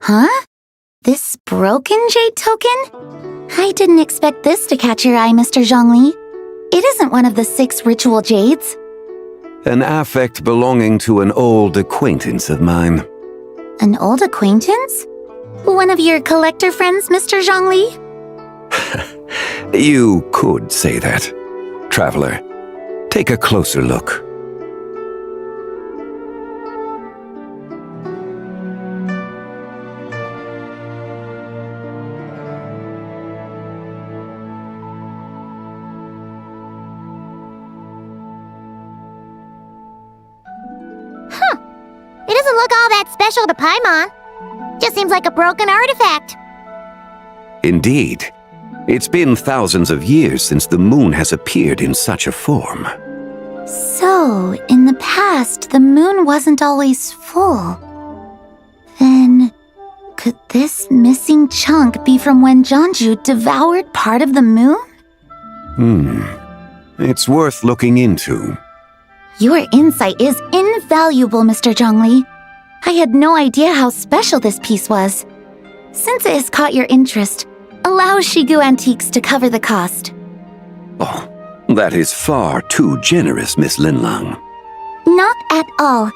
Huh? This broken jade token? I didn't expect this to catch your eye, Mr. Zhongli. It isn't one of the 6 ritual jades. An affect belonging to an old acquaintance of mine. An old acquaintance? One of your collector friends, Mr. Zhongli? You could say that. Traveler, take a closer look. It doesn't look all that special to Paimon. Just seems like a broken artifact. Indeed. It's been thousands of years since the moon has appeared in such a form. So, in the past, the moon wasn't always full. Then, could this missing chunk be from when Jeonju devoured part of the moon? It's worth looking into. Your insight is invaluable, Mr. Zhongli. I had no idea how special this piece was. Since it has caught your interest, allow Shigu Antiques to cover the cost. Oh, that is far too generous, Miss Linlang. Not at all.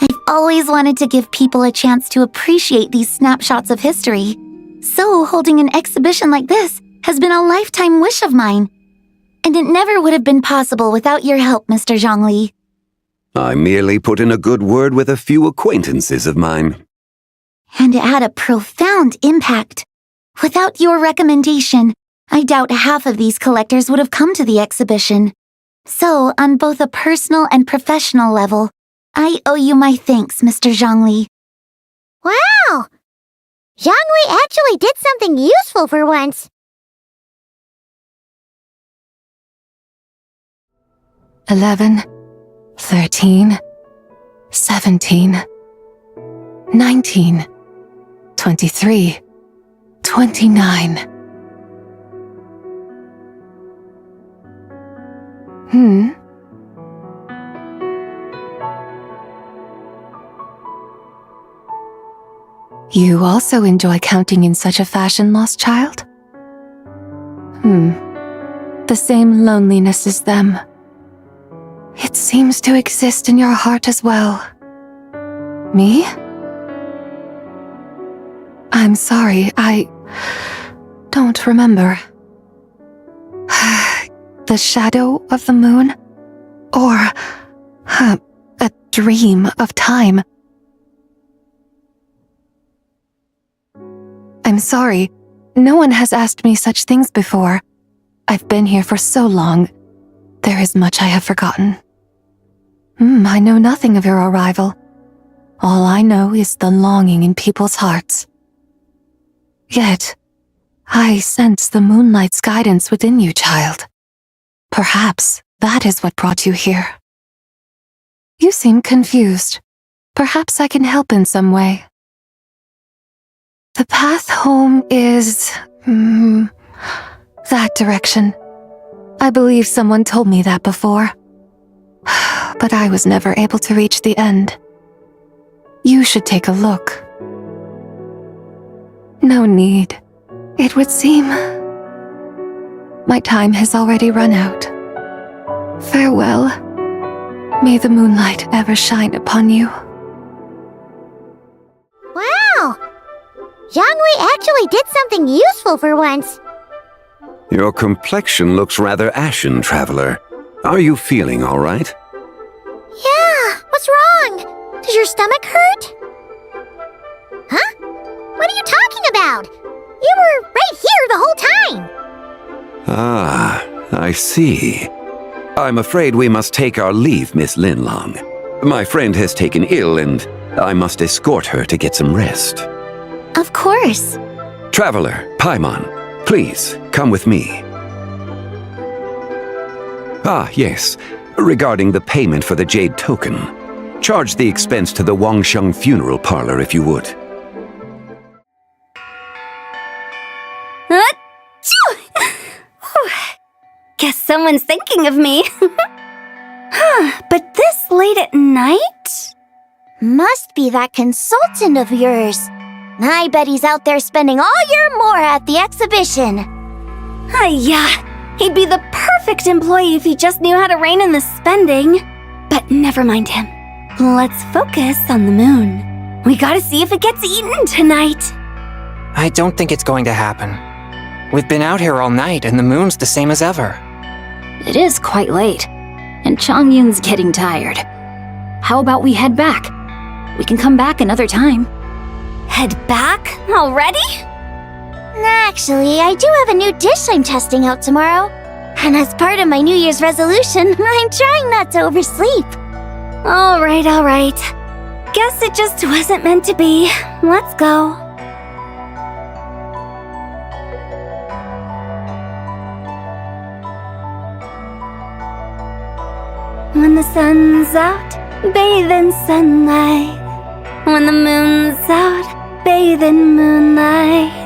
I've always wanted to give people a chance to appreciate these snapshots of history. So holding an exhibition like this has been a lifetime wish of mine. And it never would have been possible without your help, Mr. Zhongli. I merely put in a good word with a few acquaintances of mine. And it had a profound impact. Without your recommendation, I doubt half of these collectors would have come to the exhibition. So, on both a personal and professional level, I owe you my thanks, Mr. Zhongli. Wow! Zhongli actually did something useful for once. 11, 13, 17, 19, 23, 29. You also enjoy counting in such a fashion, lost child? The same loneliness as them. It seems to exist in your heart as well. Me? I'm sorry, I don't remember. The shadow of the moon? Or a dream of time? I'm sorry, no one has asked me such things before. I've been here for so long. There is much I have forgotten. I know nothing of your arrival. All I know is the longing in people's hearts. Yet, I sense the moonlight's guidance within you, child. Perhaps that is what brought you here. You seem confused. Perhaps I can help in some way. The path home is... that direction. I believe someone told me that before. But I was never able to reach the end. You should take a look. No need. It would seem... my time has already run out. Farewell. May the moonlight ever shine upon you. Wow! Zhongli actually did something useful for once. Your complexion looks rather ashen, Traveler. Are you feeling all right? Yeah, what's wrong? Does your stomach hurt? Huh? What are you talking about? You were right here the whole time. Ah, I see. I'm afraid we must take our leave, Miss Linlang. My friend has taken ill and I must escort her to get some rest. Of course. Traveler, Paimon, please come with me. Ah, yes. Regarding the payment for the jade token, charge the expense to the Wangsheng funeral parlor if you would. Guess someone's thinking of me. But this late at night? Must be that consultant of yours. I bet he's out there spending all year more at the exhibition. Yeah, he'd be the perfect employee if he just knew how to rein in the spending. But never mind him. Let's focus on the moon. We gotta see if it gets eaten tonight. I don't think it's going to happen. We've been out here all night and the moon's the same as ever. It is quite late, and Chongyun's getting tired. How about we head back? We can come back another time. Head back? Already? Actually, I do have a new dish I'm testing out tomorrow. And as part of my New Year's resolution, I'm trying not to oversleep. All right. Guess it just wasn't meant to be. Let's go. When the sun's out, bathe in sunlight. When the moon's out, bathe in moonlight.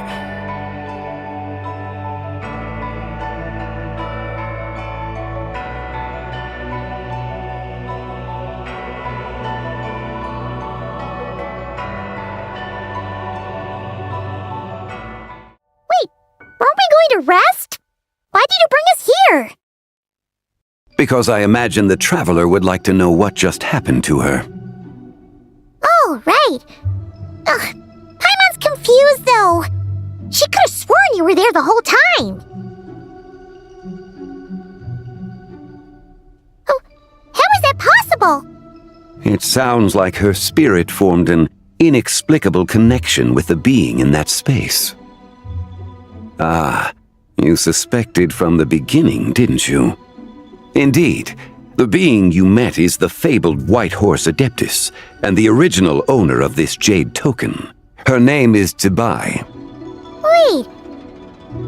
Wait, aren't we going to rest? Why did you bring us here? Because I imagine the traveler would like to know what just happened to her. Oh, right. Ugh, Paimon's confused, though. She could have sworn you were there the whole time. Oh, how is that possible? It sounds like her spirit formed an inexplicable connection with the being in that space. Ah, you suspected from the beginning, didn't you? Indeed, the being you met is the fabled White Horse Adeptus, and the original owner of this jade token. Her name is Zibai. Wait,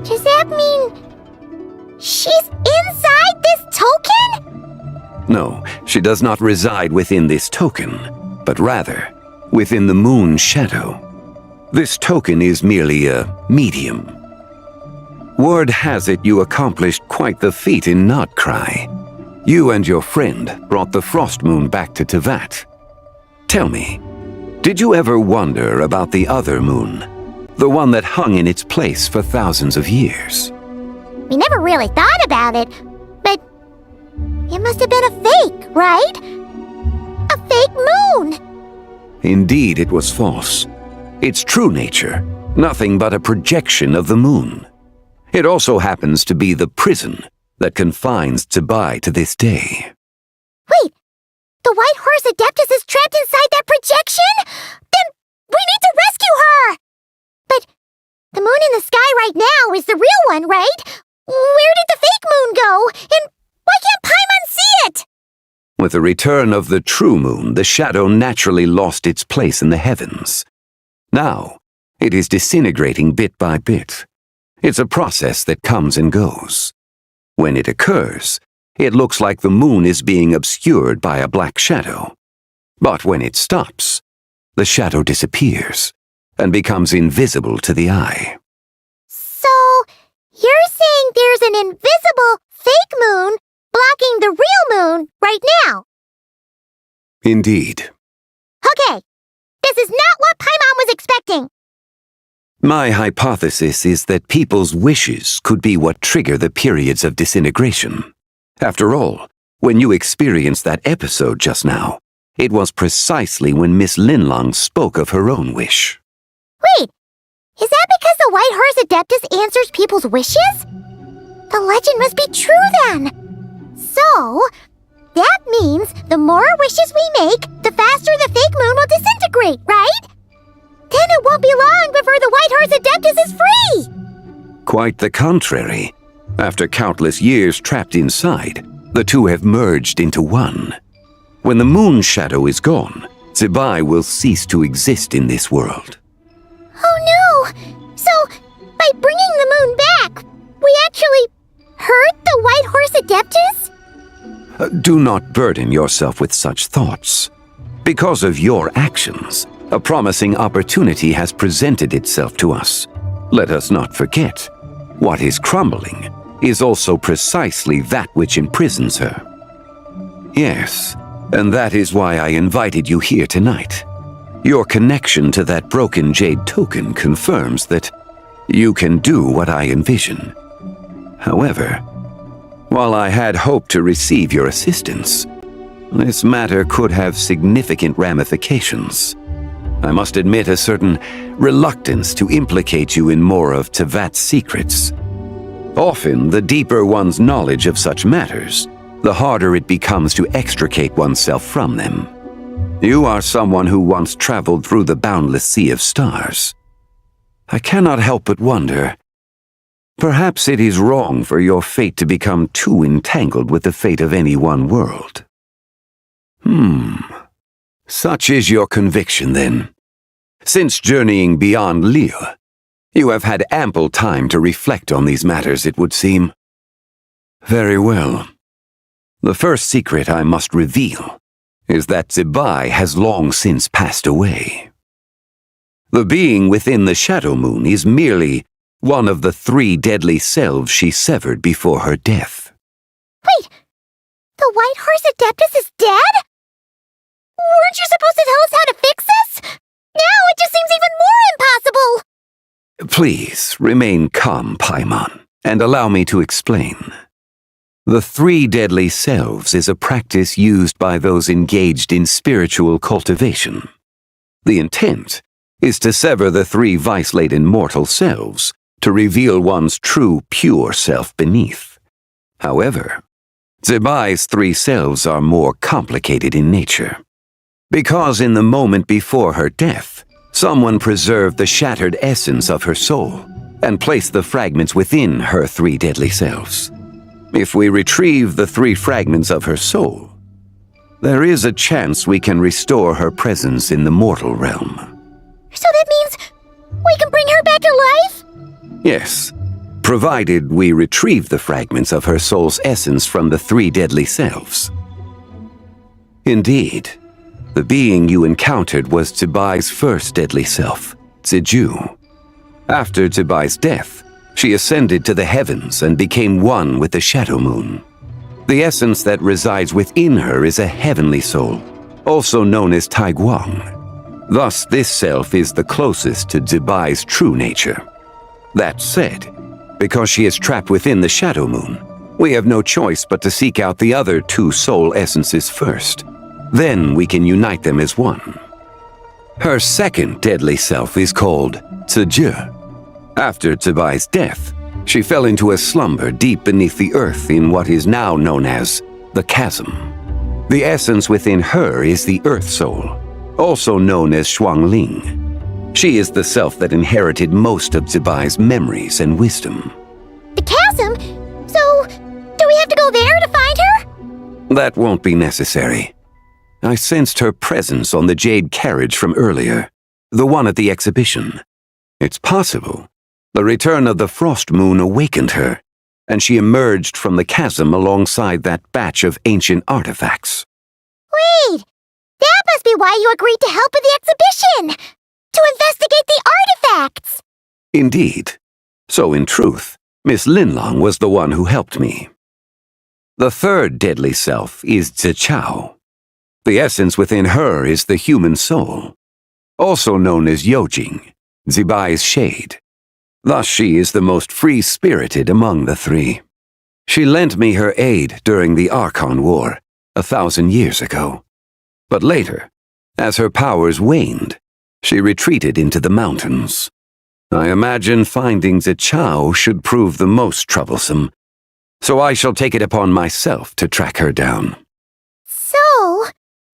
does that mean she's inside this token? No, she does not reside within this token, but rather within the moon's shadow. This token is merely a medium. Word has it you accomplished quite the feat in Notcry. You and your friend brought the Frost Moon back to Tevat. Tell me, did you ever wonder about the other moon? The one that hung in its place for thousands of years? We never really thought about it, but it must have been a fake, right? A fake moon! Indeed, it was false. Its true nature, nothing but a projection of the moon. It also happens to be the prison that confines Zibai to this day. Wait, the White Horse Adeptus is trapped inside that projection? Then we need to rescue her! But the moon in the sky right now is the real one, right? Where did the fake moon go? And why can't Paimon see it? With the return of the true moon, the shadow naturally lost its place in the heavens. Now, it is disintegrating bit by bit. It's a process that comes and goes. When it occurs, it looks like the moon is being obscured by a black shadow. But when it stops, the shadow disappears and becomes invisible to the eye. So, you're saying there's an invisible fake moon blocking the real moon right now? Indeed. Okay, this is not what Paimon was expecting. My hypothesis is that people's wishes could be what trigger the periods of disintegration. After all, when you experienced that episode just now, it was precisely when Miss Linlong spoke of her own wish. Wait, is that because the White Horse Adeptus answers people's wishes? The legend must be true then. So, that means the more wishes we make, the faster the fake moon will disintegrate, right? Then it won't be long before the White Horse Adeptus is free! Quite the contrary. After countless years trapped inside, the two have merged into one. When the moon shadow is gone, Zibai will cease to exist in this world. Oh no! So, by bringing the moon back, we actually hurt the White Horse Adeptus? Do not burden yourself with such thoughts. Because of your actions, a promising opportunity has presented itself to us. Let us not forget, what is crumbling is also precisely that which imprisons her. Yes, and that is why I invited you here tonight. Your connection to that broken jade token confirms that you can do what I envision. However, while I had hoped to receive your assistance, this matter could have significant ramifications. I must admit a certain reluctance to implicate you in more of Tevat's secrets. Often, the deeper one's knowledge of such matters, the harder it becomes to extricate oneself from them. You are someone who once traveled through the boundless sea of stars. I cannot help but wonder, perhaps it is wrong for your fate to become too entangled with the fate of any one world. Such is your conviction, then. Since journeying beyond Liyue, you have had ample time to reflect on these matters, it would seem. Very well. The first secret I must reveal is that Zebai has long since passed away. The being within the Shadow Moon is merely one of the 3 deadly selves she severed before her death. Wait, the White Horse Adeptus is dead? Weren't you supposed to tell us how to fix this? Now it just seems even more impossible! Please remain calm, Paimon, and allow me to explain. The 3 deadly selves is a practice used by those engaged in spiritual cultivation. The intent is to sever the 3 vice-laden mortal selves to reveal one's true, pure self beneath. However, Zebai's 3 selves are more complicated in nature. Because in the moment before her death, someone preserved the shattered essence of her soul and placed the fragments within her 3 deadly selves. If we retrieve the 3 fragments of her soul, there is a chance we can restore her presence in the mortal realm. So that means we can bring her back to life? Yes, provided we retrieve the fragments of her soul's essence from the 3 deadly selves. Indeed, the being you encountered was Tebai's first deadly self, Ziju. After Tebai's death, she ascended to the heavens and became one with the Shadow Moon. The essence that resides within her is a heavenly soul, also known as Taiguang. Thus, this self is the closest to Zebai's true nature. That said, because she is trapped within the Shadow Moon, we have no choice but to seek out the other 2 soul essences first. Then we can unite them as one. Her second deadly self is called Tzu. After Tebai's death, she fell into a slumber deep beneath the earth in what is now known as the Chasm. The essence within her is the Earth Soul, also known as Shuangling. She is the self that inherited most of Tebai's memories and wisdom. The Chasm? So, do we have to go there to find her? That won't be necessary. I sensed her presence on the jade carriage from earlier, the one at the exhibition. It's possible the return of the Frost Moon awakened her, and she emerged from the chasm alongside that batch of ancient artifacts. Wait! That must be why you agreed to help with the exhibition! To investigate the artifacts! Indeed. So in truth, Miss Linlong was the one who helped me. The third deadly self is Zichao. The essence within her is the human soul, also known as Yojing, Zebai's shade. Thus she is the most free-spirited among the 3. She lent me her aid during the Archon War 1,000 years ago. But later, as her powers waned, she retreated into the mountains. I imagine finding Zichao should prove the most troublesome, so I shall take it upon myself to track her down. So,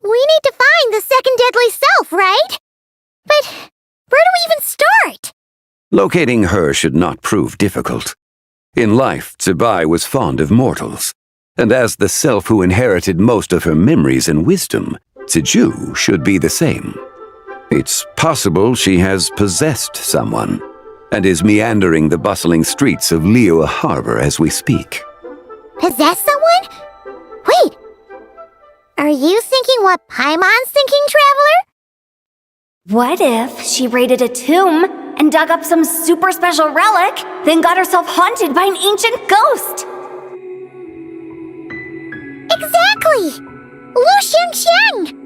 we need to find the second deadly self, right? But where do we even start? Locating her should not prove difficult. In life, Zebai was fond of mortals, and as the self who inherited most of her memories and wisdom, Ziju should be the same. It's possible she has possessed someone, and is meandering the bustling streets of Liyue Harbor as we speak. Possess someone? Wait! Are you thinking what Paimon's thinking, Traveler? What if she raided a tomb and dug up some super special relic, then got herself haunted by an ancient ghost? Exactly! Lu Xiangxiang!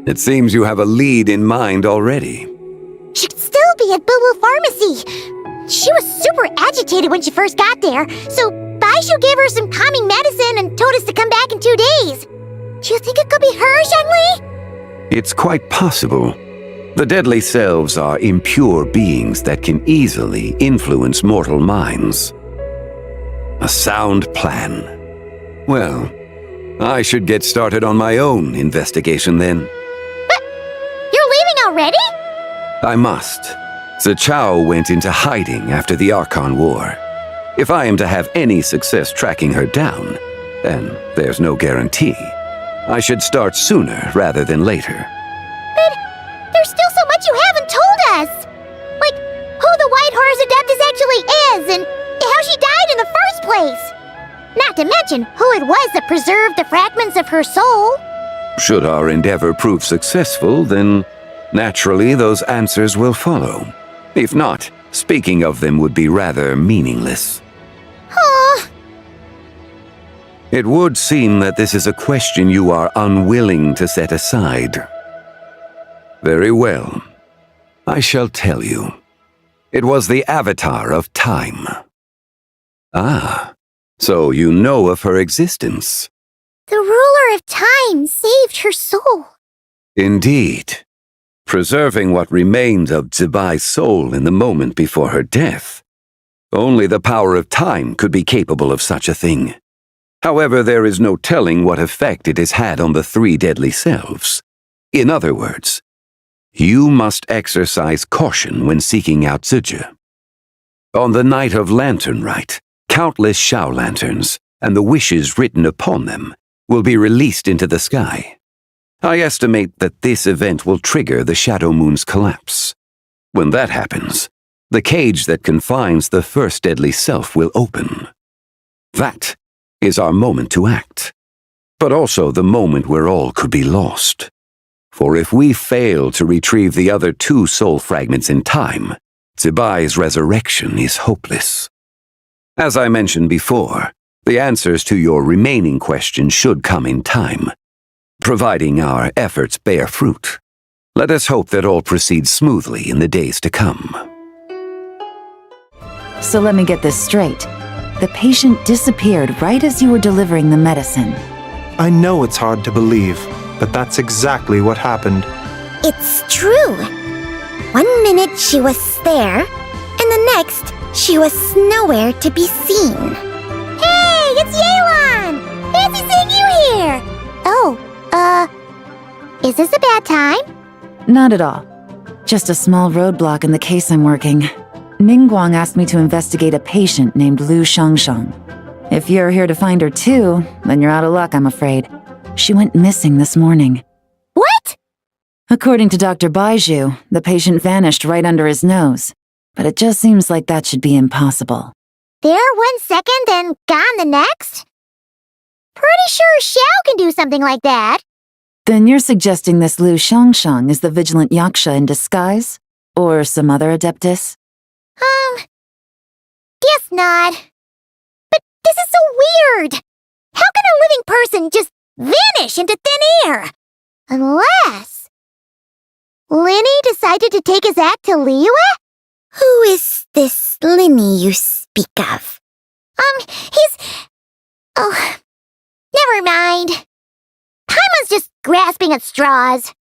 It seems you have a lead in mind already. She'd still be at Boo Boo Pharmacy. She was super agitated when she first got there, so Baishu gave her some calming medicine and told us to come back in 2 days. Do you think it could be her, Zhengli? It's quite possible. The deadly selves are impure beings that can easily influence mortal minds. A sound plan. Well, I should get started on my own investigation then. But you're leaving already? I must. Zichao went into hiding after the Archon War. If I am to have any success tracking her down, and there's no guarantee, I should start sooner rather than later. But there's still so much you haven't told us! Like, who the White Horse Adeptus actually is, and how she died in the first place! Not to mention who it was that preserved the fragments of her soul. Should our endeavor prove successful, then naturally those answers will follow. If not, speaking of them would be rather meaningless. Huh. It would seem that this is a question you are unwilling to set aside. Very well. I shall tell you. It was the Avatar of Time. Ah, so you know of her existence. The ruler of time saved her soul. Indeed. Preserving what remained of Zibai's soul in the moment before her death. Only the power of time could be capable of such a thing. However, there is no telling what effect it has had on the 3 deadly selves. In other words, you must exercise caution when seeking out Zizhi. On the night of Lanternlit, countless Shao lanterns, and the wishes written upon them, will be released into the sky. I estimate that this event will trigger the Shadow Moon's collapse. When that happens, the cage that confines the first deadly self will open. That is our moment to act, but also the moment where all could be lost. For if we fail to retrieve the other 2 soul fragments in time, Zibai's resurrection is hopeless. As I mentioned before, the answers to your remaining questions should come in time, providing our efforts bear fruit. Let us hope that all proceeds smoothly in the days to come. So let me get this straight. The patient disappeared right as you were delivering the medicine. I know it's hard to believe, but that's exactly what happened. It's true. 1 minute she was there, and the next she was nowhere to be seen. Hey, it's Yelan! Fancy seeing you here! Oh, is this a bad time? Not at all. Just a small roadblock in the case I'm working. Ningguang asked me to investigate a patient named Lu Shangshang. If you're here to find her too, then you're out of luck, I'm afraid. She went missing this morning. What? According to Dr. Baizhu, the patient vanished right under his nose. But it just seems like that should be impossible. There 1 second and gone the next? Pretty sure Xiao can do something like that. Then you're suggesting this Lu Shangshang is the vigilant Yaksha in disguise? Or some other adeptus? Guess not. But this is so weird. How can a living person just vanish into thin air? Unless Linny decided to take his act to Liyue? Who is this Linny you speak of? Oh, never mind. Paimon's just grasping at straws.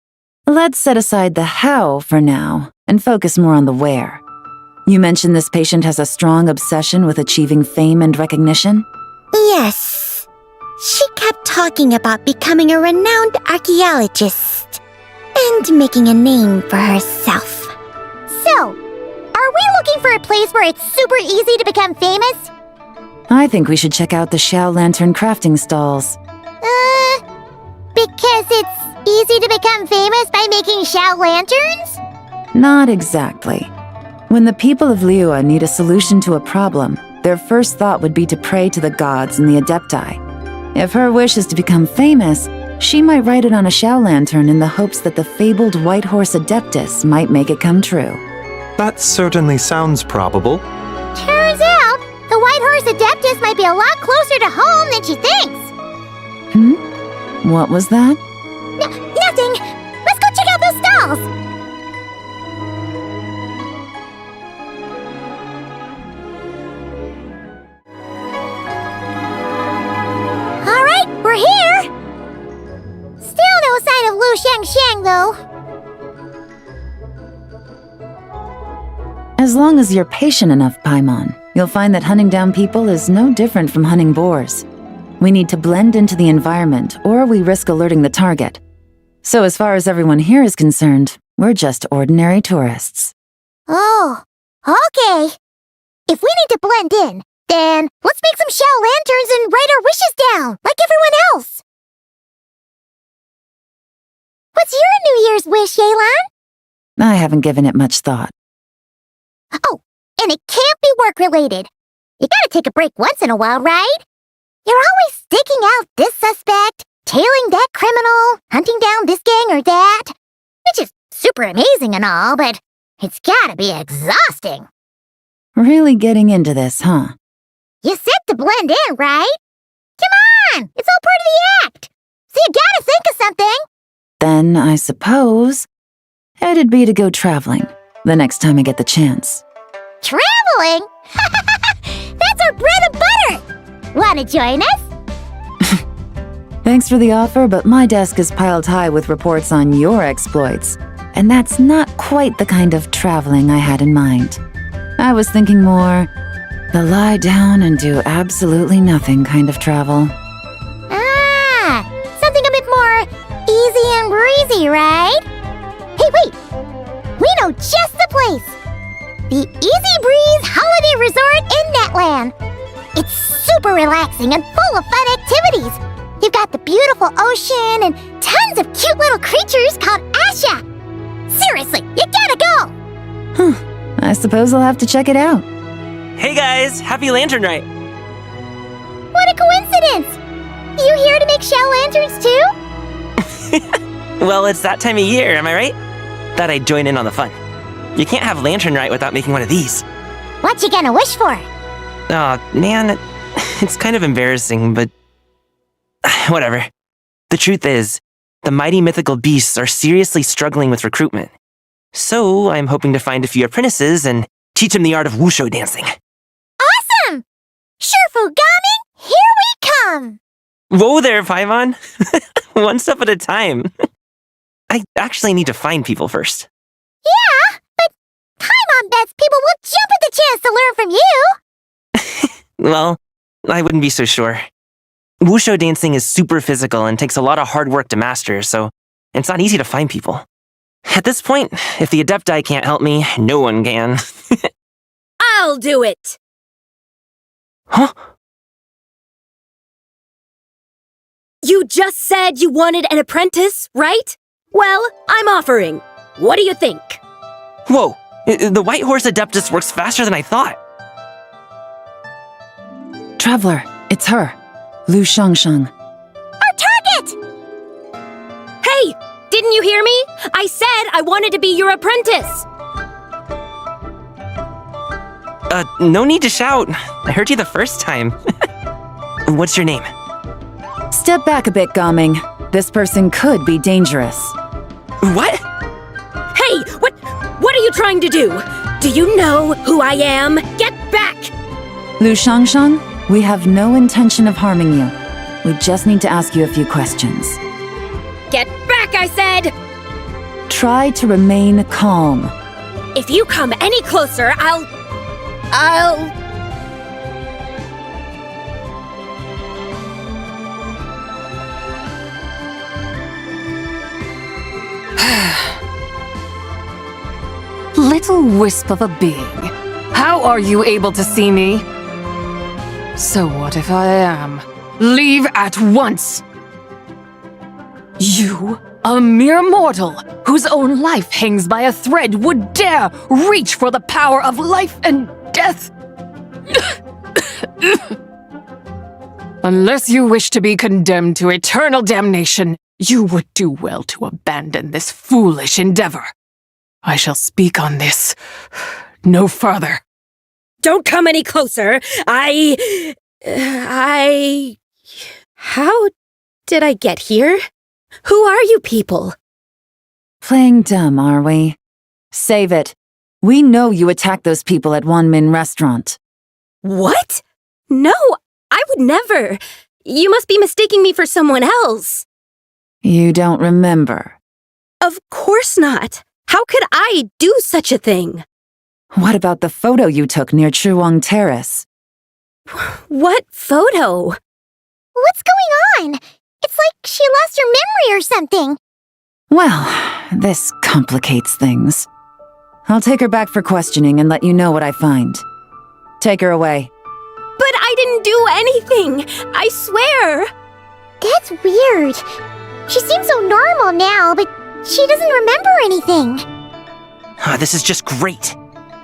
Let's set aside the how for now and focus more on the where. You mentioned this patient has a strong obsession with achieving fame and recognition? Yes. She kept talking about becoming a renowned archaeologist and making a name for herself. So, are we looking for a place where it's super easy to become famous? I think we should check out the Shao Lantern crafting stalls. Because it's easy to become famous by making Shao lanterns? Not exactly. When the people of Liyue need a solution to a problem, their first thought would be to pray to the gods and the Adepti. If her wish is to become famous, she might write it on a Shao lantern in the hopes that the fabled White Horse Adeptus might make it come true. That certainly sounds probable. Turns out, the White Horse Adeptus might be a lot closer to home than she thinks. What was that? Nothing! Let's go check out those stalls! As long as you're patient enough, Paimon, you'll find that hunting down people is no different from hunting boars. We need to blend into the environment, or we risk alerting the target. So as far as everyone here is concerned, we're just ordinary tourists. Oh, okay. If we need to blend in, then let's make some shell lanterns and write our wishes down, like everyone else. What's your New Year's wish, Yelan? I haven't given it much thought. Oh, and it can't be work-related. You gotta take a break once in a while, right? You're always sticking out this suspect, tailing that criminal, hunting down this gang or that. Which is super amazing and all, but it's gotta be exhausting. Really getting into this, huh? You said to blend in, right? Come on! It's all part of the act! So you gotta think of something! Then, I suppose, it'd be to go traveling, the next time I get the chance. Traveling? That's our bread and butter! Wanna join us? Thanks for the offer, but my desk is piled high with reports on your exploits, and that's not quite the kind of traveling I had in mind. I was thinking more the lie down and do absolutely nothing kind of travel. Ah, something a bit more easy and breezy, right? Hey, wait! We know just the place! The Easy Breeze Holiday Resort in Netland! It's super relaxing and full of fun activities! You've got the beautiful ocean and tons of cute little creatures called Asha! Seriously, you gotta go! I suppose I'll have to check it out. Hey guys, happy Lanternlit! What a coincidence! You here to make shell lanterns too? Well, it's that time of year, am I right? Thought I'd join in on the fun. You can't have Lanternlit without making one of these. What you gonna wish for? Aw, man, it's kind of embarrassing, but whatever. The truth is, the mighty mythical beasts are seriously struggling with recruitment. So I'm hoping to find a few apprentices and teach them the art of wushu dancing. Awesome! Shurfugami, here we come! Whoa there, Paimon! One step at a time. I actually need to find people first. Yeah, but Paimon bets people will jump at the chance to learn from you! Well, I wouldn't be so sure. Wushu dancing is super physical and takes a lot of hard work to master, so it's not easy to find people. At this point, if the Adepti can't help me, no one can. I'll do it! Huh? You just said you wanted an apprentice, right? Well, I'm offering. What do you think? Whoa, the White Horse Adeptus works faster than I thought. Traveler, it's her. Lu Shangshang. Our target! Hey, didn't you hear me? I said I wanted to be your apprentice. No need to shout. I heard you the first time. What's your name? Step back a bit, Gaming. This person could be dangerous. What? Hey, what are you trying to do? Do you know who I am? Get back! Lu Shangshang, we have no intention of harming you. We just need to ask you a few questions. Get back, I said! Try to remain calm. If you come any closer, I'll... Little wisp of a being. How are you able to see me? So what if I am? Leave at once! You, a mere mortal, whose own life hangs by a thread, would dare reach for the power of life and death? Unless you wish to be condemned to eternal damnation, you would do well to abandon this foolish endeavor. I shall speak on this no further. Don't come any closer. How did I get here? Who are you people? Playing dumb, are we? Save it. We know you attacked those people at Wanmin Restaurant. What? No, I would never. You must be mistaking me for someone else. You don't remember? Of course not. How could I do such a thing? What about the photo you took near Chuang Terrace? What photo? What's going on? It's like she lost her memory or something. Well, this complicates things. I'll take her back for questioning and let you know what I find. Take her away. But I didn't do anything! I swear! That's weird. She seems so normal now, but she doesn't remember anything. This is just great.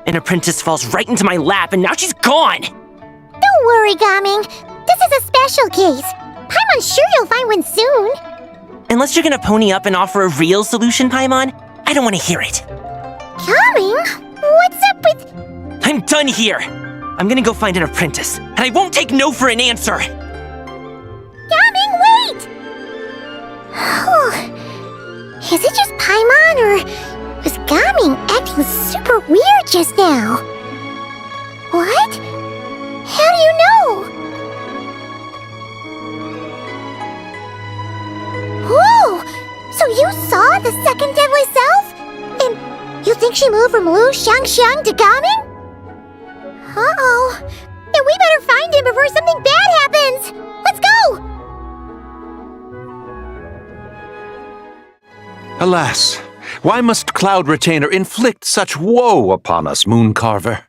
An apprentice falls right into my lap and now she's gone! Don't worry, Gaming. This is a special case. I'm sure you'll find one soon. Unless you're gonna pony up and offer a real solution, Paimon, I don't want to hear it. Gaming? What's up with... I'm done here! I'm gonna go find an apprentice, and I won't take no for an answer! Gaming, wait! Is it just Paimon, or was Gaming acting super weird just now? What? How do you know? Whoa! So you saw the second deadly self? And you think she moved from Lu Xiangxiang to Gaming? Uh-oh. Then we better find him before something bad happens! Let's go! Alas, why must Cloud Retainer inflict such woe upon us, Mooncarver?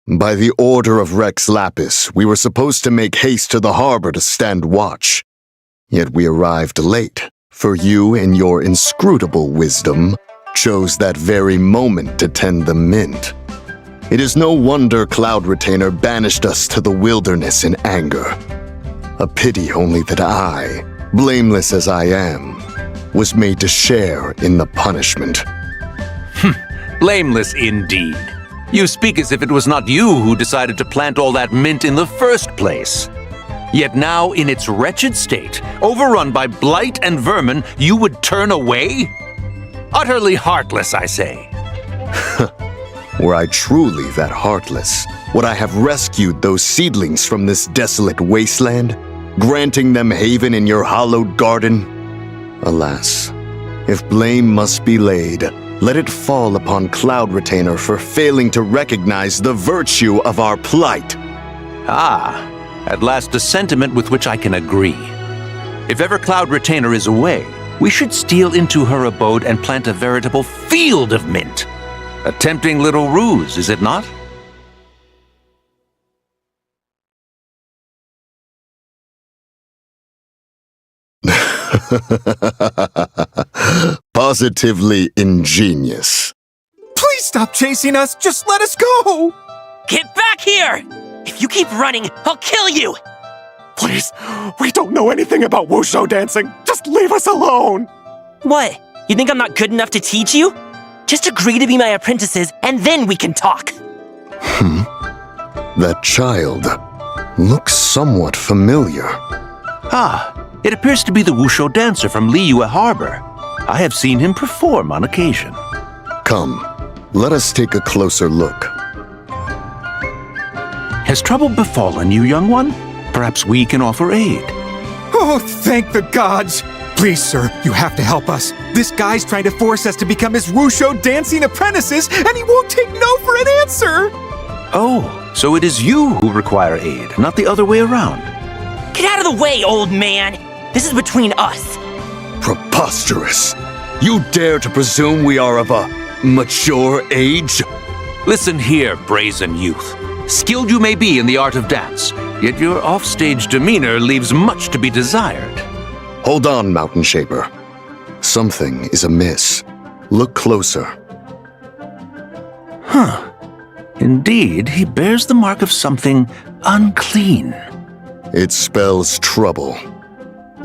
By the order of Rex Lapis, we were supposed to make haste to the harbor to stand watch. Yet we arrived late, for you, in your inscrutable wisdom, chose that very moment to tend the mint. It is no wonder Cloud Retainer banished us to the wilderness in anger. A pity only that I, blameless as I am, was made to share in the punishment. Blameless indeed. You speak as if it was not you who decided to plant all that mint in the first place. Yet now, in its wretched state, overrun by blight and vermin, you would turn away? Utterly heartless, I say. Were I truly that heartless, would I have rescued those seedlings from this desolate wasteland, granting them haven in your hallowed garden? Alas, if blame must be laid, let it fall upon Cloud Retainer for failing to recognize the virtue of our plight. Ah, at last a sentiment with which I can agree. If ever Cloud Retainer is away, we should steal into her abode and plant a veritable field of mint. A tempting little ruse, is it not? Positively ingenious. Please stop chasing us! Just let us go! Get back here! If you keep running, I'll kill you! Please, we don't know anything about wushu dancing. Just leave us alone! What? You think I'm not good enough to teach you? Just agree to be my apprentices, and then we can talk. That child looks somewhat familiar. Ah, it appears to be the wushu dancer from Liyue Harbor. I have seen him perform on occasion. Come, let us take a closer look. Has trouble befallen you, young one? Perhaps we can offer aid. Oh, thank the gods! Please, sir, you have to help us. This guy's trying to force us to become his wushu dancing apprentices, and he won't take no for an answer! Oh, so it is you who require aid, not the other way around. Get out of the way, old man! This is between us. Preposterous! You dare to presume we are of a mature age? Listen here, brazen youth. Skilled you may be in the art of dance, yet your offstage demeanor leaves much to be desired. Hold on, Mountain Shaper. Something is amiss. Look closer. Huh. Indeed, he bears the mark of something unclean. It spells trouble.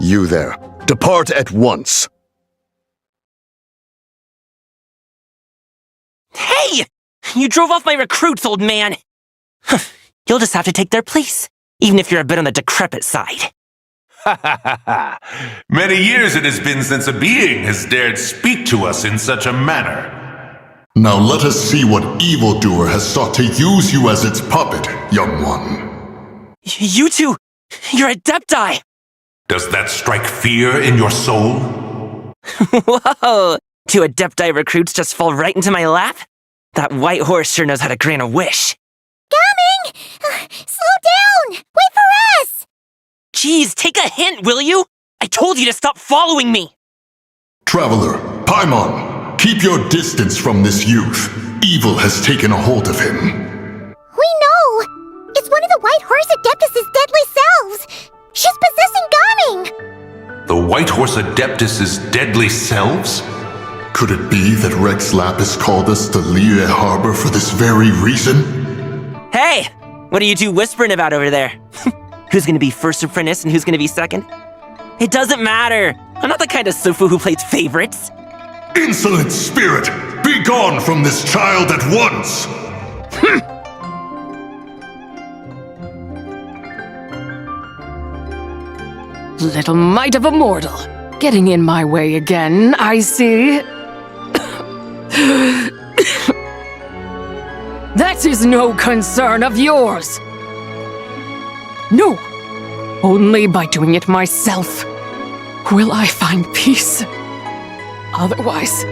You there, depart at once. Hey! You drove off my recruits, old man! You'll just have to take their place, even if you're a bit on the decrepit side. Ha ha ha ha! Many years it has been since a being has dared speak to us in such a manner. Now let us see what evildoer has sought to use you as its puppet, young one. You two, you're Adepti! Does that strike fear in your soul? Whoa! 2 Adepti recruits just fall right into my lap? That white horse sure knows how to grant a wish. Coming! Slow down! Wait for us! Jeez, take a hint, will you? I told you to stop following me! Traveler, Paimon, keep your distance from this youth. Evil has taken a hold of him. We know! It's one of the White Horse Adeptus' deadly selves! She's possessing Gaming! The White Horse Adeptus' deadly selves? Could it be that Rex Lapis called us to Liyue Harbor for this very reason? Hey! What are you two whispering about over there? Who's gonna be first apprentice and who's gonna be second? It doesn't matter! I'm not the kind of Sufu who plays favorites. Insolent spirit! Be gone from this child at once! Little mite of a mortal. Getting in my way again, I see. That is no concern of yours. No, only by doing it myself will I find peace. Otherwise,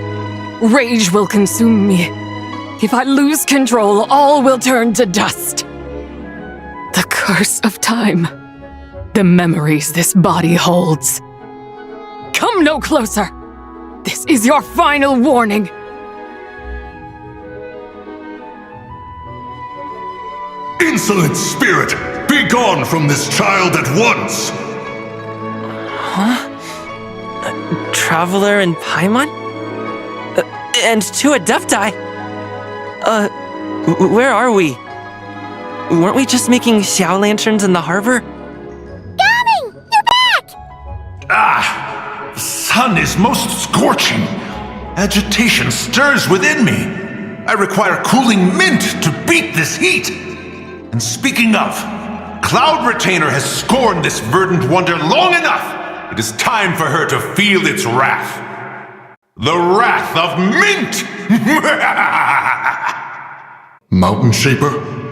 rage will consume me. If I lose control, all will turn to dust. The curse of time. The memories this body holds. Come no closer! This is your final warning! Insolent spirit! Be gone from this child at once! Huh? Traveler and Paimon? And two Adepti? Where are we? Weren't we just making Xiao lanterns in the harbor? Gaming! You're back! Ah! The sun is most scorching. Agitation stirs within me. I require cooling mint to beat this heat. And speaking of, Cloud Retainer has scorned this verdant wonder long enough. It is time for her to feel its wrath. The wrath of mint! Mountain Shaper,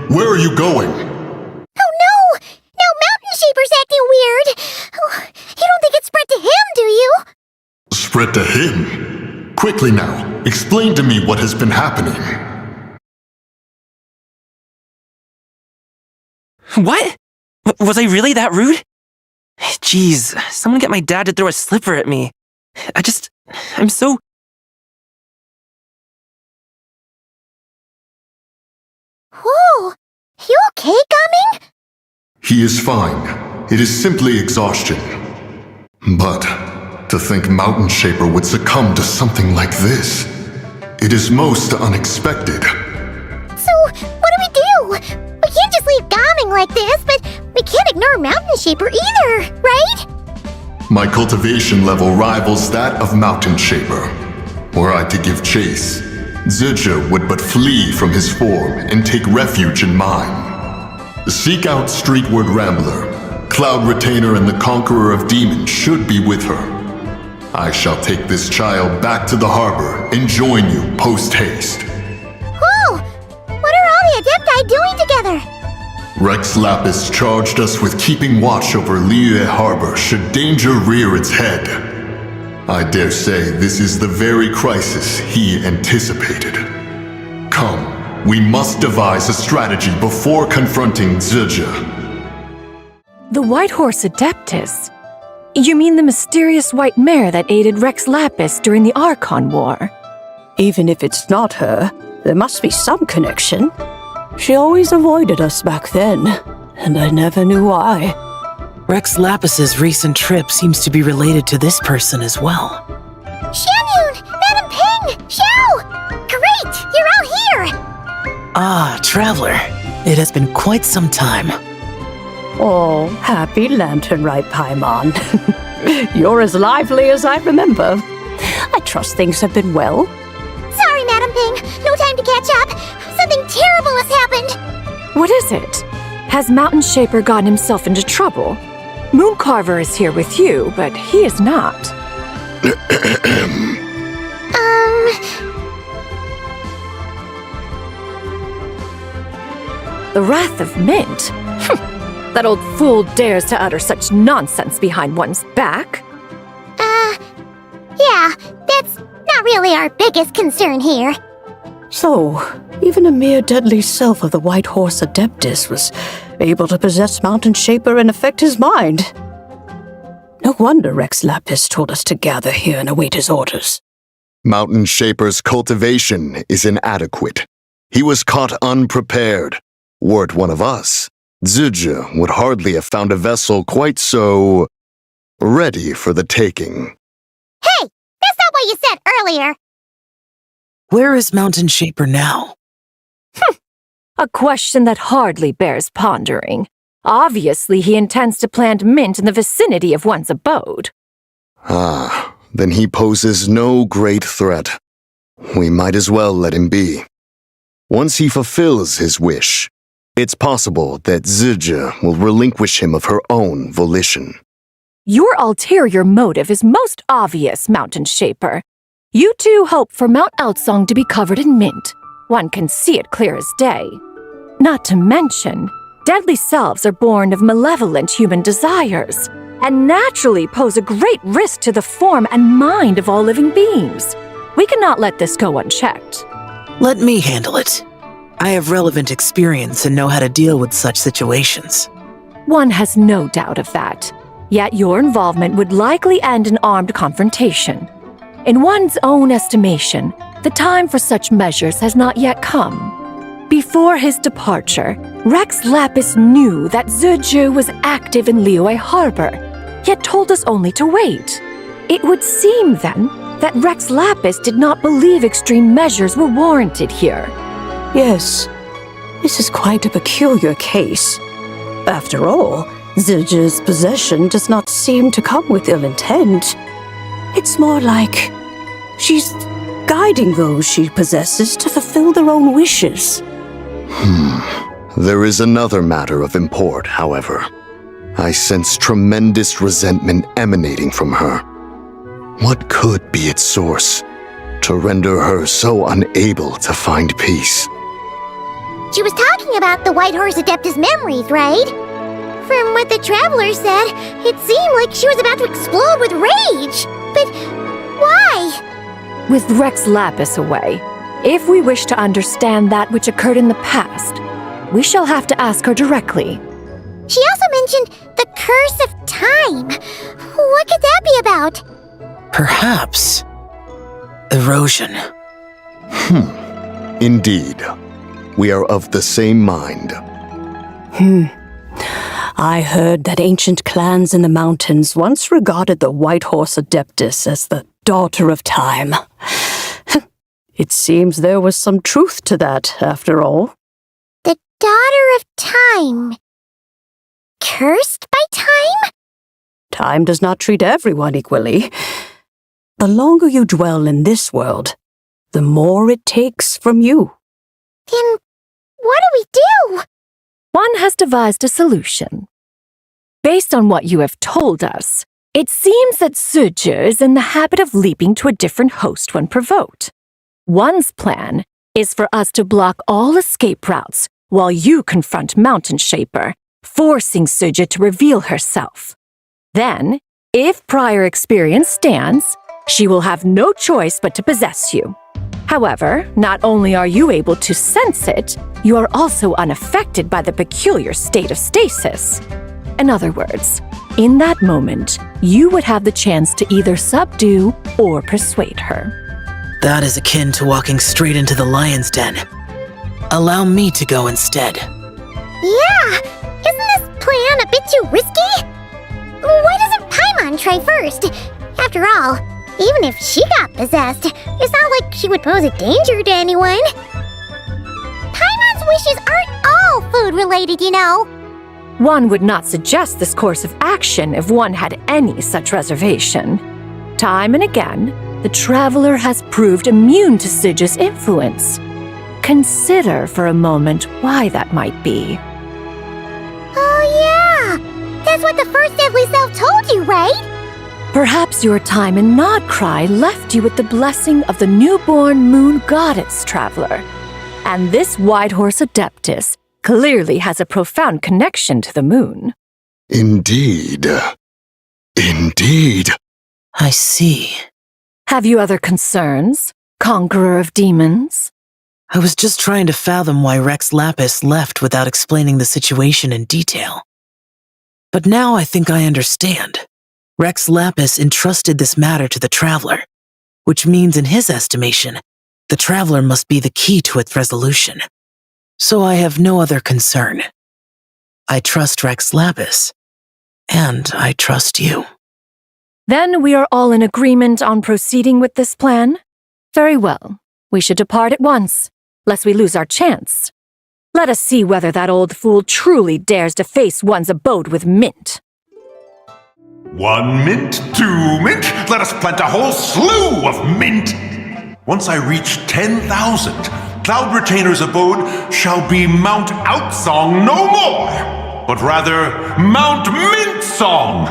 where are you going? Oh no! Now Mountain Shaper's acting weird! Oh, you don't think it spread to him, do you? Spread to him? Quickly now, explain to me what has been happening. What? Was I really that rude? Jeez, someone get my dad to throw a slipper at me. I'm so... Whoa! You okay, Gaming? He is fine. It is simply exhaustion. But to think Mountain Shaper would succumb to something like this, it is most unexpected. So, what do? We can't just leave Gaming like this, but we can't ignore Mountain Shaper either, right? My cultivation level rivals that of Mountain Shaper. Were I to give chase, Zizha would but flee from his form and take refuge in mine. Seek out Streetward Rambler. Cloud Retainer and the Conqueror of Demons should be with her. I shall take this child back to the harbor and join you post-haste. Whoa! What are all the Adepti doing together? Rex Lapis charged us with keeping watch over Liyue Harbor should danger rear its head. I dare say this is the very crisis he anticipated. Come, we must devise a strategy before confronting Zizha. The White Horse Adeptus? You mean the mysterious white mare that aided Rex Lapis during the Archon War? Even if it's not her, there must be some connection. She always avoided us back then, and I never knew why. Rex Lapis's recent trip seems to be related to this person as well. Xianyun! Madam Ping! Xiao! Great! You're all here! Ah, Traveler. It has been quite some time. Oh, happy Lanternlit, Paimon. You're as lively as I remember. I trust things have been well. Sorry, Madam Ping. No time to catch up. Something terrible has happened. What is it? Has Mountain Shaper gotten himself into trouble? Mooncarver is here with you, but he is not. The Wrath of Mint? That old fool dares to utter such nonsense behind one's back. Yeah, that's not really our biggest concern here. So, even a mere deadly self of the White Horse Adeptus was able to possess Mountain Shaper and affect his mind. No wonder Rex Lapis told us to gather here and await his orders. Mountain Shaper's cultivation is inadequate. He was caught unprepared. Were it one of us, Zizhi would hardly have found a vessel quite so ready for the taking. Hey, that's not what you said earlier. Where is Mountain Shaper now? A question that hardly bears pondering. Obviously, he intends to plant mint in the vicinity of one's abode. Ah, then he poses no great threat. We might as well let him be. Once he fulfills his wish, it's possible that Zizhi will relinquish him of her own volition. Your ulterior motive is most obvious, Mountain Shaper. You two hope for Mount Outsong to be covered in mint. One can see it clear as day. Not to mention, deadly selves are born of malevolent human desires, and naturally pose a great risk to the form and mind of all living beings. We cannot let this go unchecked. Let me handle it. I have relevant experience and know how to deal with such situations. One has no doubt of that. Yet your involvement would likely end in armed confrontation. In one's own estimation, the time for such measures has not yet come. Before his departure, Rex Lapis knew that Zizhi was active in Liyue Harbor, yet told us only to wait. It would seem, then, that Rex Lapis did not believe extreme measures were warranted here. Yes, this is quite a peculiar case. After all, Zizhi's possession does not seem to come with ill intent. It's more like she's guiding those she possesses to fulfill their own wishes. There is another matter of import, however. I sense tremendous resentment emanating from her. What could be its source to render her so unable to find peace? She was talking about the White Horse Adeptus memories, right? From what the Traveler said, it seemed like she was about to explode with rage. But why? With Rex Lapis away, if we wish to understand that which occurred in the past, we shall have to ask her directly. She also mentioned the Curse of Time. What could that be about? Perhaps erosion. Indeed. We are of the same mind. I heard that ancient clans in the mountains once regarded the White Horse Adeptus as the daughter of time. It seems there was some truth to that, after all. The daughter of time. Cursed by time? Time does not treat everyone equally. The longer you dwell in this world, the more it takes from you. Then what do we do? One has devised a solution. Based on what you have told us, it seems that Zizhi is in the habit of leaping to a different host when provoked. One's plan is for us to block all escape routes while you confront Mountain Shaper, forcing Zizhi to reveal herself. Then, if prior experience stands, she will have no choice but to possess you. However, not only are you able to sense it, you are also unaffected by the peculiar state of stasis. In other words, in that moment, you would have the chance to either subdue or persuade her. That is akin to walking straight into the lion's den. Allow me to go instead. Yeah! Isn't this plan a bit too risky? Why doesn't Paimon try first? After all, even if she got possessed, it's not like she would pose a danger to anyone. Paimon's wishes aren't all food-related, you know. One would not suggest this course of action if one had any such reservation. Time and again, the Traveler has proved immune to Zizhi's influence. Consider for a moment why that might be. Oh yeah! That's what the first deadly self told you, right? Perhaps your time in Nodcry left you with the blessing of the newborn moon goddess, Traveler. And this White Horse Adeptus clearly has a profound connection to the moon. Indeed. Indeed. I see. Have you other concerns, Conqueror of Demons? I was just trying to fathom why Rex Lapis left without explaining the situation in detail. But now I think I understand. Rex Lapis entrusted this matter to the Traveler, which means in his estimation, the Traveler must be the key to its resolution. So I have no other concern. I trust Rex Lapis, and I trust you. Then we are all in agreement on proceeding with this plan? Very well. We should depart at once, lest we lose our chance. Let us see whether that old fool truly dares to face one's abode with mint. 1 mint, 2 mint, let us plant a whole slew of mint. Once I reach 10,000, Cloud Retainer's abode shall be Mount Outsong no more, but rather Mount Mint Song.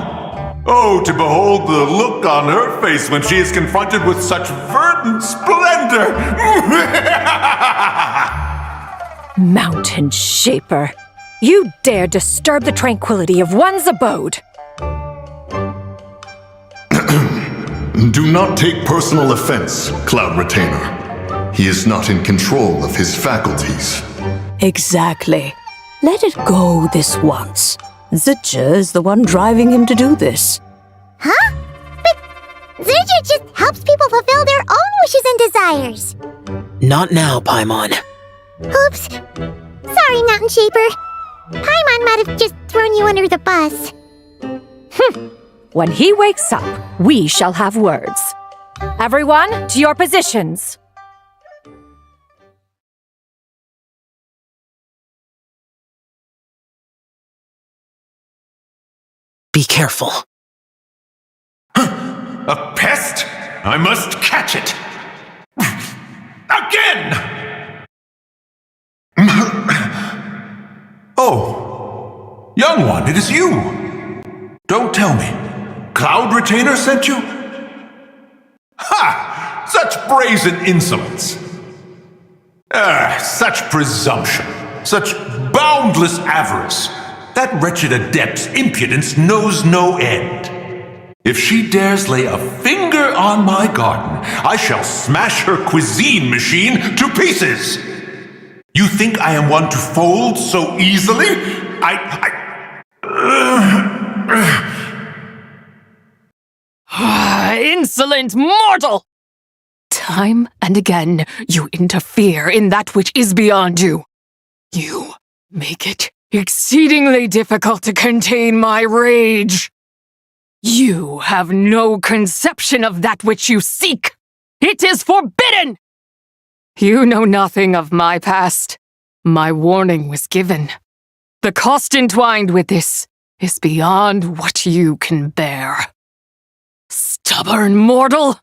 Oh, to behold the look on her face when she is confronted with such verdant splendor! Mountain Shaper, you dare disturb the tranquility of one's abode! Do not take personal offense, Cloud Retainer. He is not in control of his faculties. Exactly. Let it go this once. Zidja is the one driving him to do this. Huh? But Zidja just helps people fulfill their own wishes and desires. Not now, Paimon. Oops. Sorry, Mountain Shaper. Paimon might have just thrown you under the bus. When he wakes up, we shall have words. Everyone, to your positions. Be careful. A pest? I must catch it! Again! Oh, young one, it is you! Don't tell me. Cloud Retainer sent you? Ha! Such brazen insolence! Such presumption! Such boundless avarice! That wretched adept's impudence knows no end. If she dares lay a finger on my garden, I shall smash her cuisine machine to pieces! You think I am one to fold so easily? Insolent mortal! Time and again, you interfere in that which is beyond you. You make it exceedingly difficult to contain my rage. You have no conception of that which you seek. It is forbidden! You know nothing of my past. My warning was given. The cost entwined with this is beyond what you can bear. Stubborn mortal!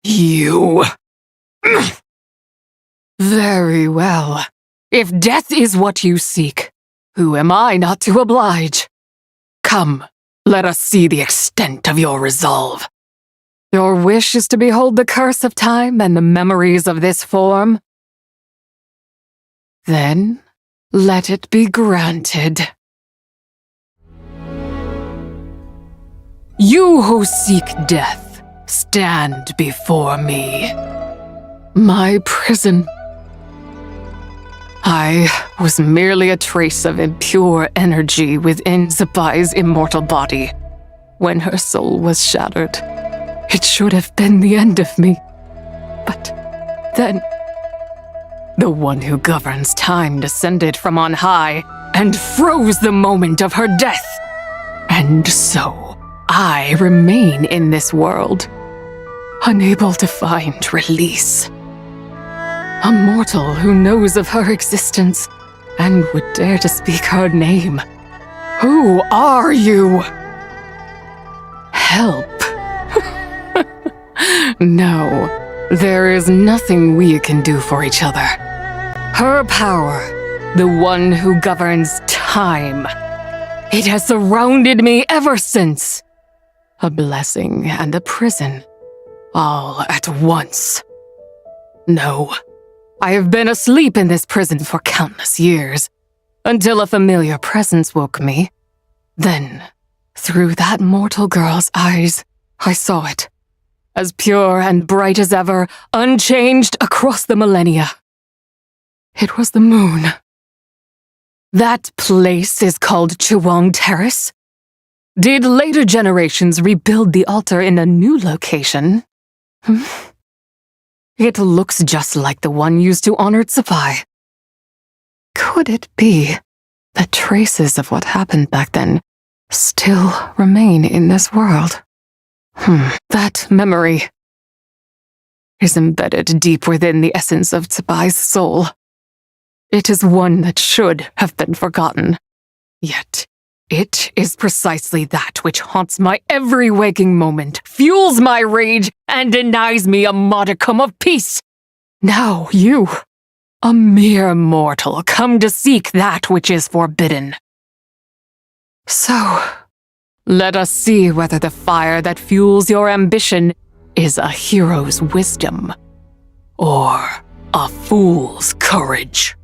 You... Very well. If death is what you seek, who am I not to oblige? Come, let us see the extent of your resolve. Your wish is to behold the curse of time and the memories of this form? Then, let it be granted. You who seek death, stand before me. My prison. I was merely a trace of impure energy within Zapai's immortal body. When her soul was shattered, it should have been the end of me. But then, the one who governs time descended from on high and froze the moment of her death. And so, I remain in this world, unable to find release. A mortal who knows of her existence and would dare to speak her name. Who are you? Help. No, there is nothing we can do for each other. Her power, the one who governs time, it has surrounded me ever since. A blessing and a prison, all at once. No. I have been asleep in this prison for countless years, until a familiar presence woke me. Then, through that mortal girl's eyes, I saw it, as pure and bright as ever, unchanged across the millennia. It was the moon. That place is called Chiwang Terrace. Did later generations rebuild the altar in a new location? It looks just like the one used to honor Tsupai. Could it be that traces of what happened back then still remain in this world? That memory is embedded deep within the essence of Tsubai's soul. It is one that should have been forgotten. Yet, it is precisely that which haunts my every waking moment, fuels my rage, and denies me a modicum of peace. Now you, a mere mortal, come to seek that which is forbidden. So, let us see whether the fire that fuels your ambition is a hero's wisdom or a fool's courage.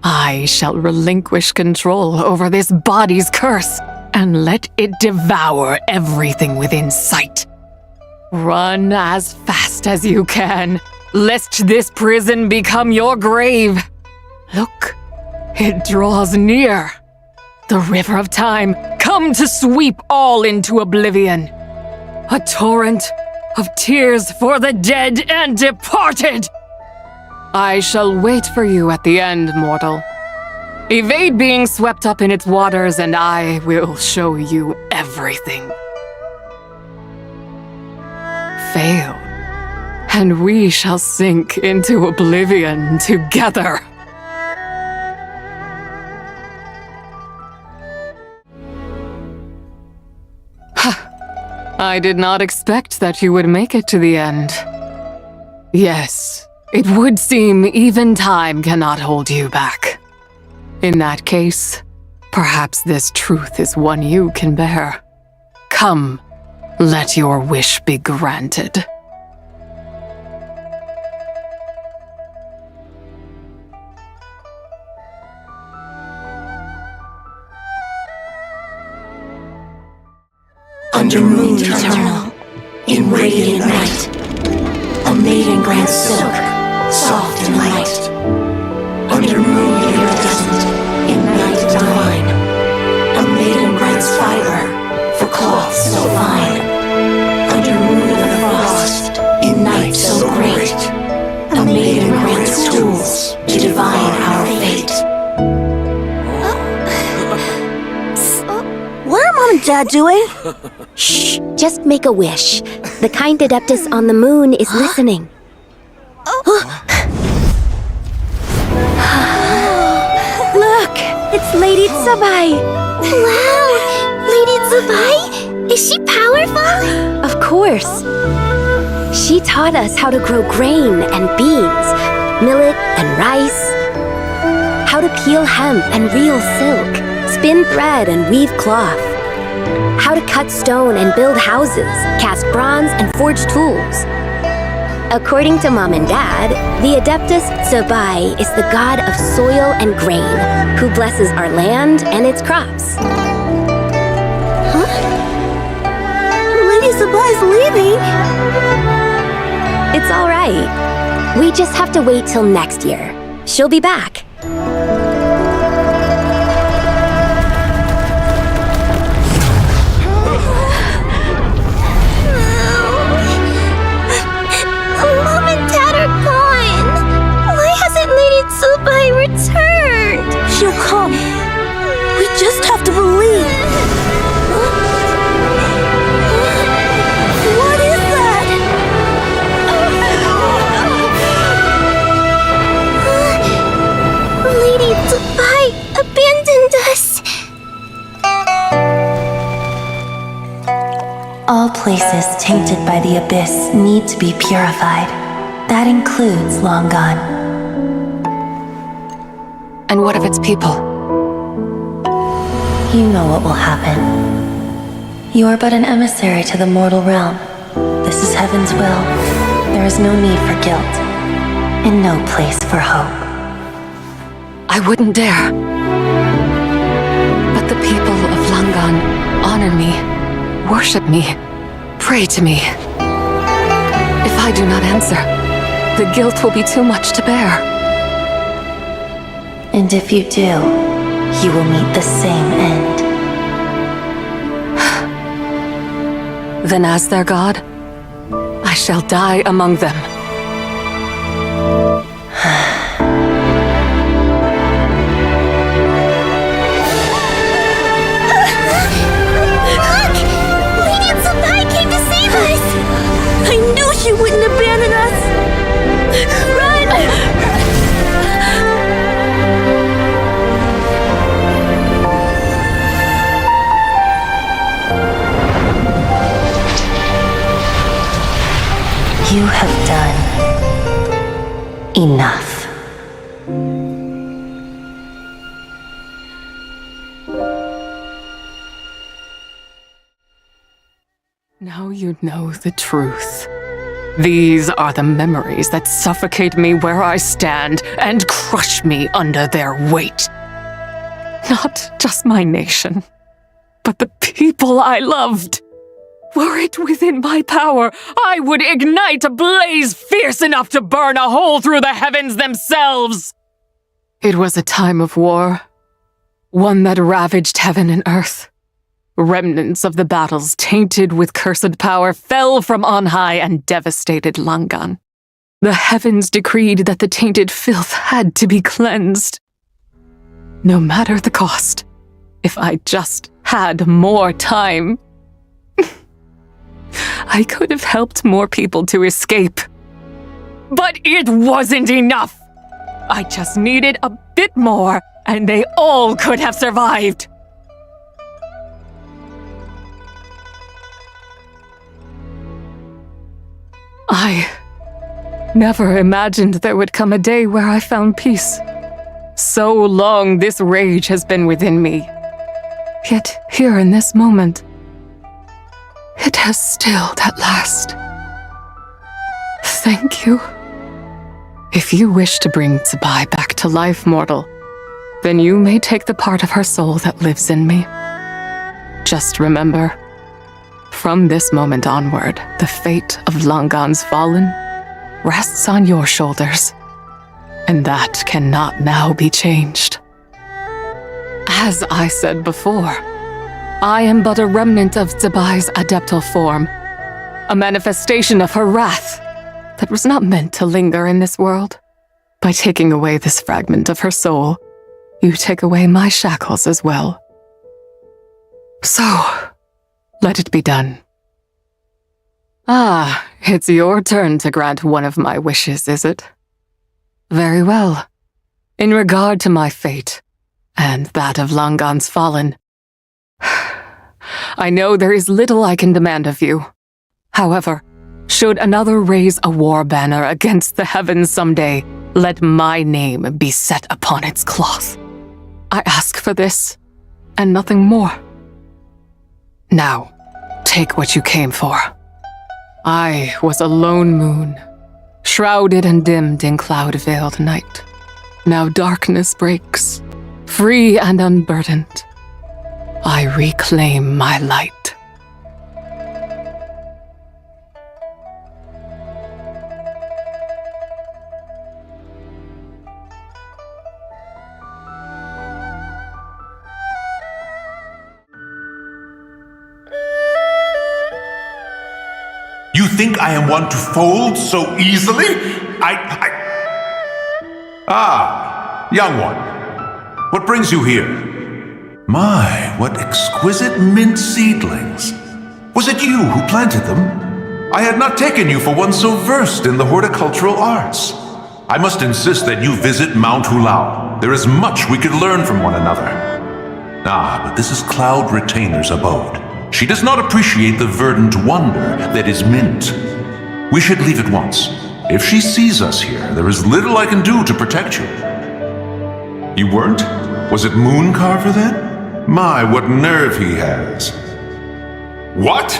I shall relinquish control over this body's curse and let it devour everything within sight. Run as fast as you can, lest this prison become your grave. Look, it draws near. The river of time, come to sweep all into oblivion. A torrent of tears for the dead and departed. I shall wait for you at the end, mortal. Evade being swept up in its waters, and I will show you everything. Fail, and we shall sink into oblivion together. I did not expect that you would make it to the end. Yes, it would seem even time cannot hold you back. In that case, perhaps this truth is one you can bear. Come, let your wish be granted. Under moon eternal, in radiant night, a maiden grants silk, soft and light. Under moon iridescent, in night divine, a maiden grants fiber, for cloth so fine. Under moon of frost, in night so great, a maiden grants tools to divine our fate. What are Mom and Dad doing? Shh, just make a wish. The kind Adeptus on the moon is listening. Look, it's Lady Tsubai. Wow, Lady Tsubai? Is she powerful? Of course. She taught us how to grow grain and beans, millet and rice, how to peel hemp and reel silk, spin thread and weave cloth, how to cut stone and build houses, cast bronze and forge tools. According to Mom and Dad, the Adeptus Tsubai is the god of soil and grain, who blesses our land and its crops. Huh? Lady Tsubai's leaving. It's all right. We just have to wait till next year. She'll be back. Mom and Dad are gone. Why hasn't Lady Tsubai returned? She'll come. We just have to believe. What is that? Lady Tsubai abandoned us. All places tainted by the abyss need to be purified. That includes Long Gone. And what of its people? You know what will happen. You are but an emissary to the mortal realm. This is Heaven's will. There is no need for guilt, and no place for hope. I wouldn't dare. But the people of Langan honor me, worship me, pray to me. If I do not answer, the guilt will be too much to bear. And if you do, you will meet the same end. Then as their god, I shall die among them. She wouldn't abandon us! Run! You have done enough. Now you know the truth. These are the memories that suffocate me where I stand and crush me under their weight. Not just my nation, but the people I loved. Were it within my power, I would ignite a blaze fierce enough to burn a hole through the heavens themselves. It was a time of war, one that ravaged heaven and earth. Remnants of the battles tainted with cursed power fell from on high and devastated Langan. The heavens decreed that the tainted filth had to be cleansed. No matter the cost, if I just had more time, I could have helped more people to escape. But it wasn't enough! I just needed a bit more, and they all could have survived. I never imagined there would come a day where I found peace. So long this rage has been within me. Yet here in this moment, it has stilled at last. Thank you. If you wish to bring Tsubai back to life, mortal, then you may take the part of her soul that lives in me. Just remember, from this moment onward, the fate of Langan's fallen rests on your shoulders, and that cannot now be changed. As I said before, I am but a remnant of Tsubai's adeptal form, a manifestation of her wrath that was not meant to linger in this world. By taking away this fragment of her soul, you take away my shackles as well. So, let it be done. Ah, it's your turn to grant one of my wishes, is it? Very well. In regard to my fate, and that of Langan's fallen, I know there is little I can demand of you. However, should another raise a war banner against the heavens someday, let my name be set upon its cloth. I ask for this, and nothing more. Now, take what you came for. I was a lone moon, shrouded and dimmed in cloud-veiled night. Now darkness breaks, free and unburdened. I reclaim my light. You think I am one to fold so easily? Ah, young one. What brings you here? My, what exquisite mint seedlings. Was it you who planted them? I had not taken you for one so versed in the horticultural arts. I must insist that you visit Mount Hulao. There is much we could learn from one another. Ah, but this is Cloud Retainer's abode. She does not appreciate the verdant wonder that is mint. We should leave at once. If she sees us here, there is little I can do to protect you. You weren't? Was it Mooncarver then? My, what nerve he has. What?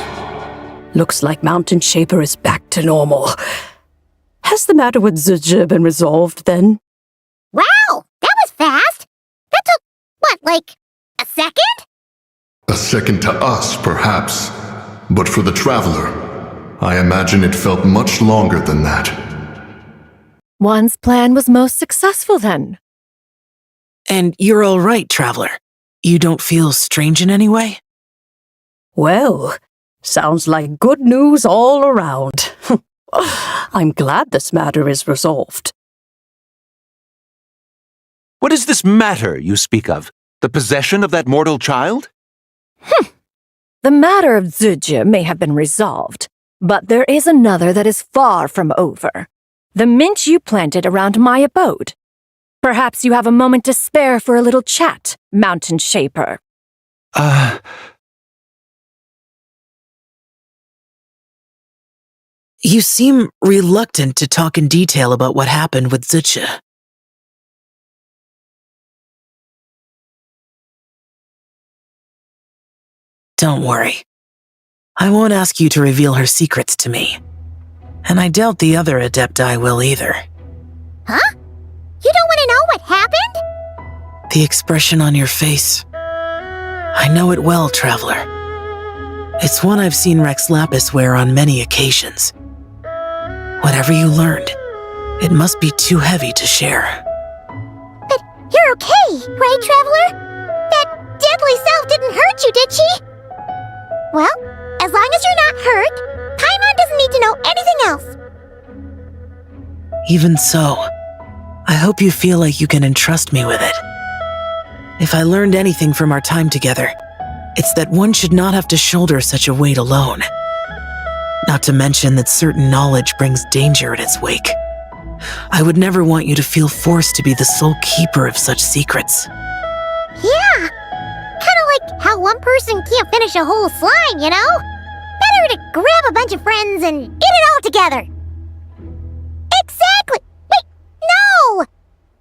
Looks like Mountain Shaper is back to normal. Has the matter with Zizhi been resolved then? Wow, that was fast. That took, what, like a second? A second to us, perhaps. But for the traveler, I imagine it felt much longer than that. One's plan was most successful then. And you're all right, Traveler. You don't feel strange in any way? Well, sounds like good news all around. I'm glad this matter is resolved. What is this matter you speak of? The possession of that mortal child? The matter of Zuje may have been resolved, but there is another that is far from over. The mint you planted around my abode. Perhaps you have a moment to spare for a little chat, Mountain Shaper. You seem reluctant to talk in detail about what happened with Zucha. Don't worry. I won't ask you to reveal her secrets to me. And I doubt the other Adepti will either. Huh? You don't want to know what happened? The expression on your face. I know it well, Traveler. It's one I've seen Rex Lapis wear on many occasions. Whatever you learned, it must be too heavy to share. But you're okay, right, Traveler? That deadly self didn't hurt you, did she? Well, as long as you're not hurt, Paimon doesn't need to know anything else. Even so, I hope you feel like you can entrust me with it. If I learned anything from our time together, it's that one should not have to shoulder such a weight alone. Not to mention that certain knowledge brings danger in its wake. I would never want you to feel forced to be the sole keeper of such secrets. Yeah, kinda like how one person can't finish a whole slime, you know? Better to grab a bunch of friends and eat it all together. Exactly! Wait, no!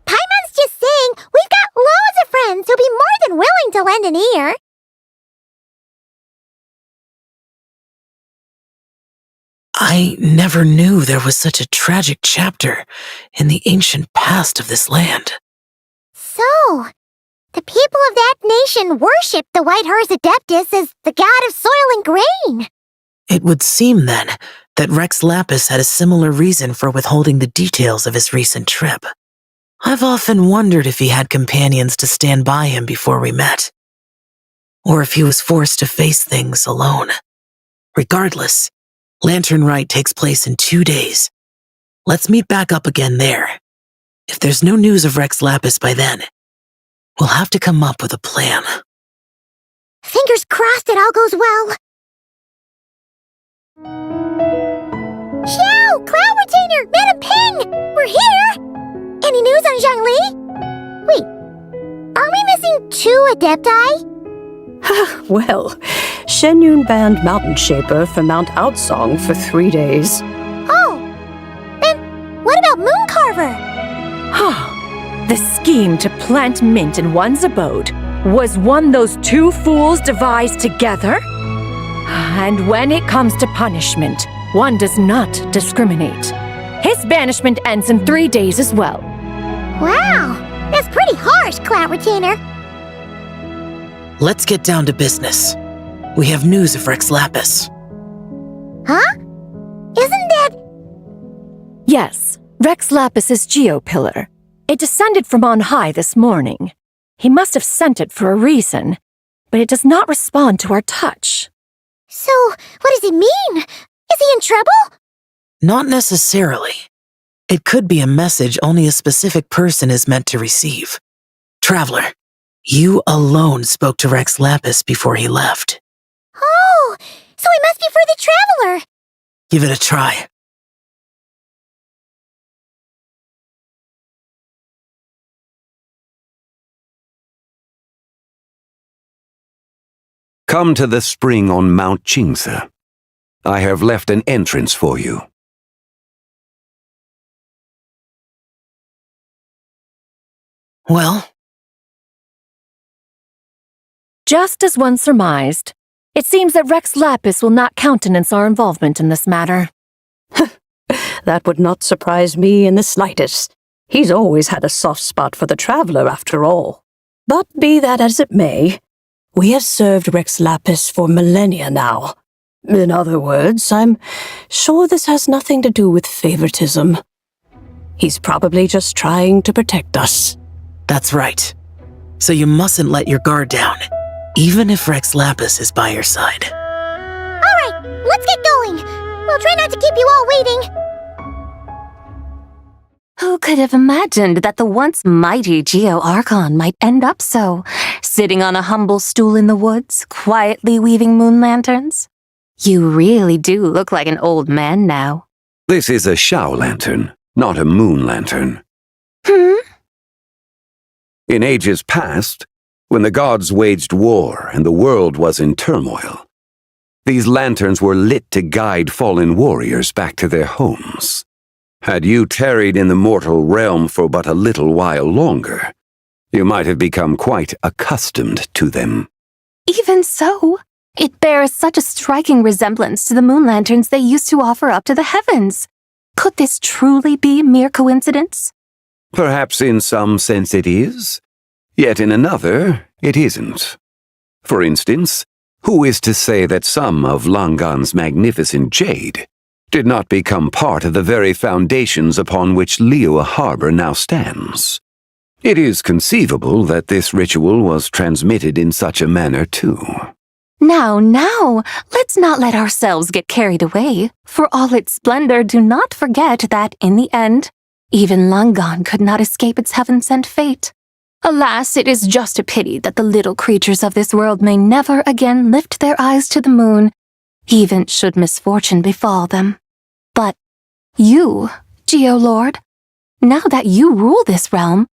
Paimon's just saying we've got loads of friends who'll be more than willing to lend an ear. I never knew there was such a tragic chapter in the ancient past of this land. So, the people of that nation worship the White Horse Adeptus as the god of soil and grain. It would seem, then, that Rex Lapis had a similar reason for withholding the details of his recent trip. I've often wondered if he had companions to stand by him before we met, or if he was forced to face things alone. Regardless, Lanternlit takes place in 2 days. Let's meet back up again there. If there's no news of Rex Lapis by then, we'll have to come up with a plan. Fingers crossed it all goes well. Xiao! Cloud Retainer! Madam Ping! We're here! Any news on Zhongli? Wait, are we missing 2 Adepti? Well, Shenyun banned Mountain Shaper from Mount Outsong for 3 days. Oh, then what about Mooncarver? The scheme to plant mint in one's abode was one those 2 fools devised together? And when it comes to punishment, one does not discriminate. His banishment ends in 3 days as well. Wow, that's pretty harsh, Cloud Retainer. Let's get down to business. We have news of Rex Lapis. Huh? Isn't that... Yes, Rex Lapis's geopillar. It descended from on high this morning. He must have sent it for a reason, but it does not respond to our touch. So, what does it mean? Is he in trouble? Not necessarily. It could be a message only a specific person is meant to receive. Traveler, you alone spoke to Rex Lapis before he left. Oh, so it must be for the Traveler. Give it a try. Come to the spring on Mount Qingse. I have left an entrance for you. Well? Just as one surmised, it seems that Rex Lapis will not countenance our involvement in this matter. That would not surprise me in the slightest. He's always had a soft spot for the Traveler, after all. But be that as it may, we have served Rex Lapis for millennia now. In other words, I'm sure this has nothing to do with favoritism. He's probably just trying to protect us. That's right. So you mustn't let your guard down, even if Rex Lapis is by your side. Alright, let's get going. We'll try not to keep you all waiting. Who could have imagined that the once mighty Geo Archon might end up so, sitting on a humble stool in the woods, quietly weaving moon lanterns? You really do look like an old man now. This is a Shao lantern, not a moon lantern. In ages past, when the gods waged war and the world was in turmoil, these lanterns were lit to guide fallen warriors back to their homes. Had you tarried in the mortal realm for but a little while longer, you might have become quite accustomed to them. Even so, it bears such a striking resemblance to the moon lanterns they used to offer up to the heavens. Could this truly be mere coincidence? Perhaps in some sense it is, yet in another it isn't. For instance, who is to say that some of Langan's magnificent jade did not become part of the very foundations upon which Liyue Harbor now stands? It is conceivable that this ritual was transmitted in such a manner too. Now, let's not let ourselves get carried away. For all its splendor, do not forget that, in the end, even Langan could not escape its heaven-sent fate. Alas, it is just a pity that the little creatures of this world may never again lift their eyes to the moon, even should misfortune befall them. But you, Geo-Lord, now that you rule this realm,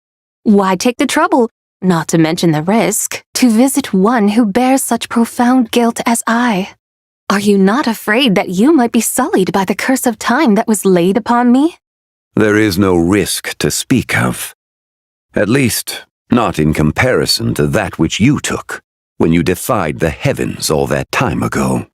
why take the trouble, not to mention the risk, to visit one who bears such profound guilt as I? Are you not afraid that you might be sullied by the curse of time that was laid upon me? There is no risk to speak of. At least, not in comparison to that which you took when you defied the heavens all that time ago.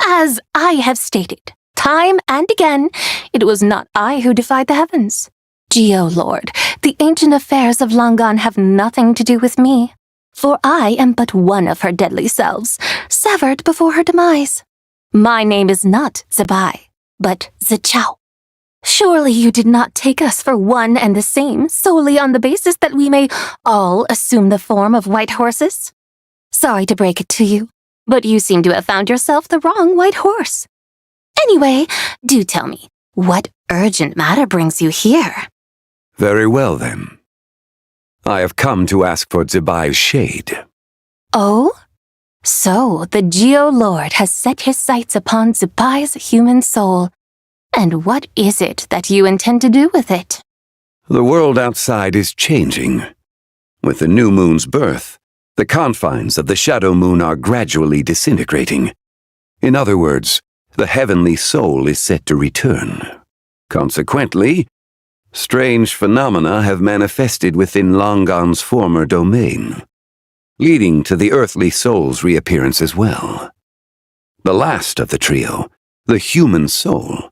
As I have stated, time and again, it was not I who defied the heavens. Geo-Lord, the ancient affairs of Langan have nothing to do with me, for I am but one of her deadly selves, severed before her demise. My name is not Zebai, but Zichao. Surely you did not take us for one and the same solely on the basis that we may all assume the form of white horses? Sorry to break it to you, but you seem to have found yourself the wrong white horse. Anyway, do tell me, what urgent matter brings you here? Very well then. I have come to ask for Zebai's shade. Oh? So the Geo-Lord has set his sights upon Zebai's human soul. And what is it that you intend to do with it? The world outside is changing. With the new moon's birth, the confines of the shadow moon are gradually disintegrating. In other words, the heavenly soul is set to return. Consequently, strange phenomena have manifested within Langan's former domain, leading to the earthly soul's reappearance as well. The last of the trio, the human soul,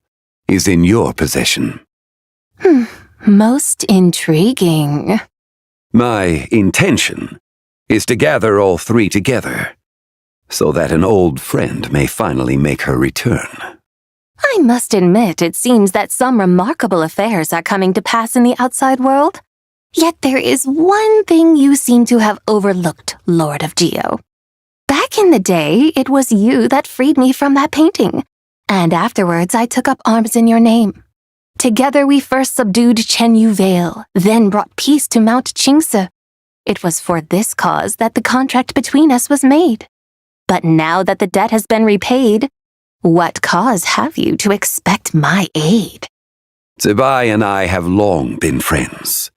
is in your possession. Most intriguing. My intention is to gather all three together, so that an old friend may finally make her return. I must admit, it seems that some remarkable affairs are coming to pass in the outside world. Yet there is one thing you seem to have overlooked, Lord of Geo. Back in the day, it was you that freed me from that painting, and afterwards I took up arms in your name. Together we first subdued Chenyu Vale, then brought peace to Mount Qingse. It was for this cause that the contract between us was made. But now that the debt has been repaid, what cause have you to expect my aid? Zebai and I have long been friends.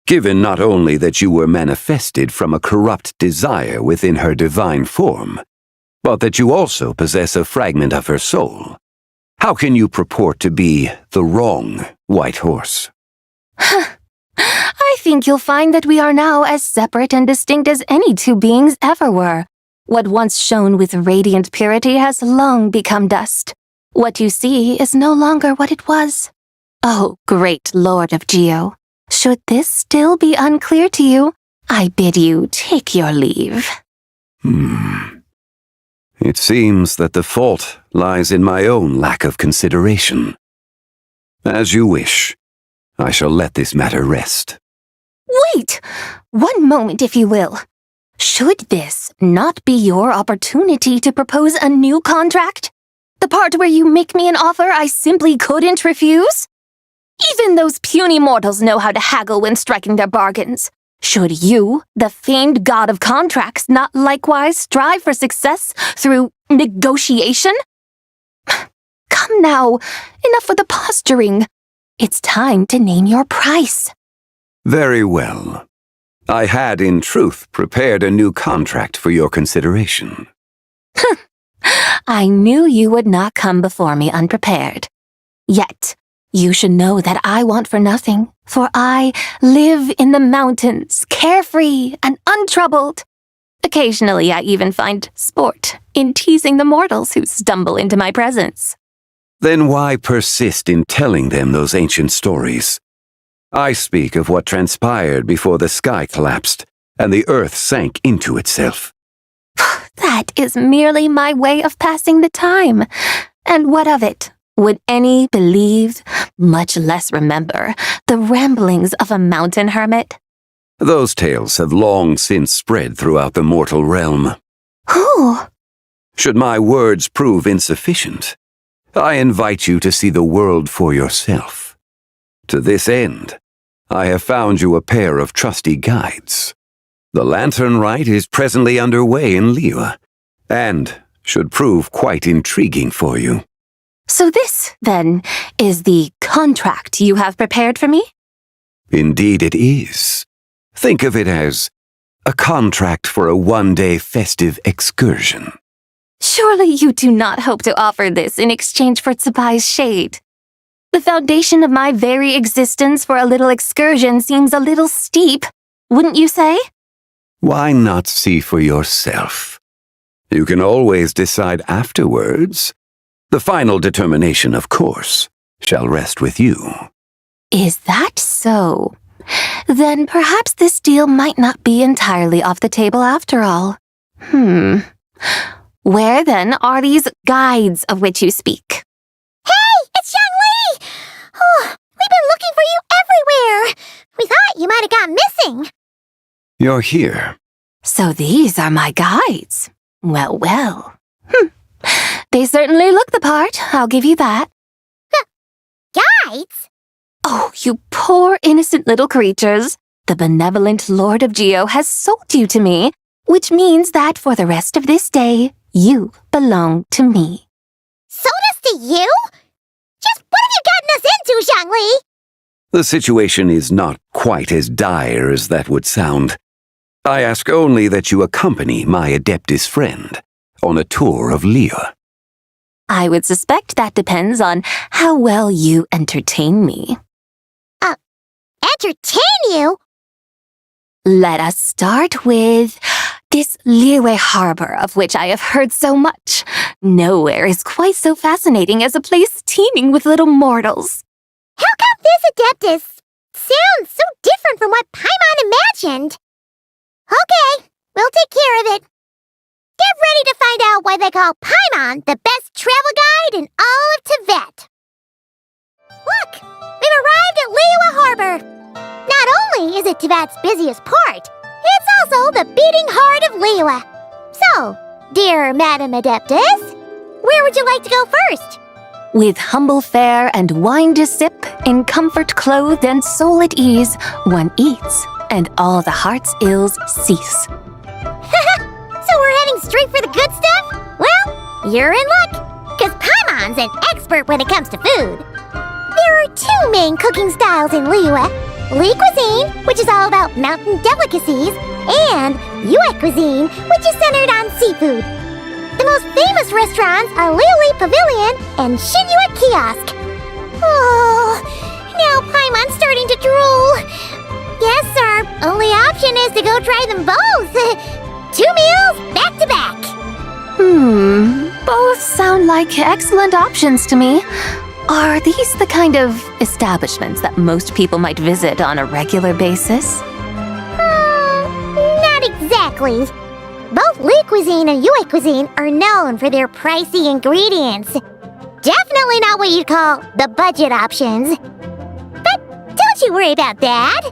Given not only that you were manifested from a corrupt desire within her divine form, but that you also possess a fragment of her soul, how can you purport to be the wrong white horse? I think you'll find that we are now as separate and distinct as any two beings ever were. What once shone with radiant purity has long become dust. What you see is no longer what it was. Oh, great Lord of Geo, should this still be unclear to you, I bid you take your leave. It seems that the fault lies in my own lack of consideration. As you wish. I shall let this matter rest. Wait! One moment, if you will. Should this not be your opportunity to propose a new contract? The part where you make me an offer I simply couldn't refuse? Even those puny mortals know how to haggle when striking their bargains. Should you, the famed god of contracts, not likewise strive for success through negotiation? Come now, enough with the posturing. It's time to name your price. Very well. I had, in truth, prepared a new contract for your consideration. I knew you would not come before me unprepared. Yet, you should know that I want for nothing, for I live in the mountains, carefree and untroubled. Occasionally, I even find sport in teasing the mortals who stumble into my presence. Then why persist in telling them those ancient stories? I speak of what transpired before the sky collapsed and the earth sank into itself. That is merely my way of passing the time. And what of it? Would any believe, much less remember, the ramblings of a mountain hermit? Those tales have long since spread throughout the mortal realm. Who? Should my words prove insufficient, I invite you to see the world for yourself. To this end, I have found you a pair of trusty guides. The Lanternlit is presently underway in Liyue, and should prove quite intriguing for you. So this, then, is the contract you have prepared for me? Indeed it is. Think of it as a contract for a one-day festive excursion. Surely you do not hope to offer this in exchange for Tsubai's shade. The foundation of my very existence for a little excursion seems a little steep, wouldn't you say? Why not see for yourself? You can always decide afterwards. The final determination, of course, shall rest with you. Is that so? Then perhaps this deal might not be entirely off the table after all. Where then are these guides of which you speak? Hey, it's Xiangli! Oh, we've been looking for you everywhere. We thought you might have gone missing. You're here. So these are my guides. Well, well. They certainly look the part, I'll give you that. Guides? Oh, you poor innocent little creatures. The benevolent Lord of Geo has sold you to me, which means that for the rest of this day, you belong to me. Sold us to you? Just what have you gotten us into, Xiangli? The situation is not quite as dire as that would sound. I ask only that you accompany my Adeptus friend on a tour of Liyue. I would suspect that depends on how well you entertain me. Entertain you? Let us start with this Liyue harbor of which I have heard so much. Nowhere is quite so fascinating as a place teeming with little mortals. How come this Adeptus sounds so different from what Paimon imagined? Okay, we'll take care of it. Get ready to find out why they call Paimon the best travel guide in all of Tibet. Look, we've arrived at Liyue Harbor. Not only is it Tibet's busiest port, it's also the beating heart of Liyue. So, dear Madam Adeptus, where would you like to go first? With humble fare and wine to sip, in comfort clothed and soul at ease, one eats, and all the heart's ills cease. So we're heading straight for the good stuff? Well, you're in luck, because Paimon's an expert when it comes to food. There are two main cooking styles in Liyue. Li cuisine, which is all about mountain delicacies, and Yue cuisine, which is centered on seafood. The most famous restaurants are Liuli Pavilion and Shinyue Kiosk. Oh, now Paimon's starting to drool. Yes, our only option is to go try them both. 2 meals, back to back. Both sound like excellent options to me. Are these the kind of establishments that most people might visit on a regular basis? Not exactly. Both Li cuisine and Yue cuisine are known for their pricey ingredients. Definitely not what you'd call the budget options. But don't you worry about that.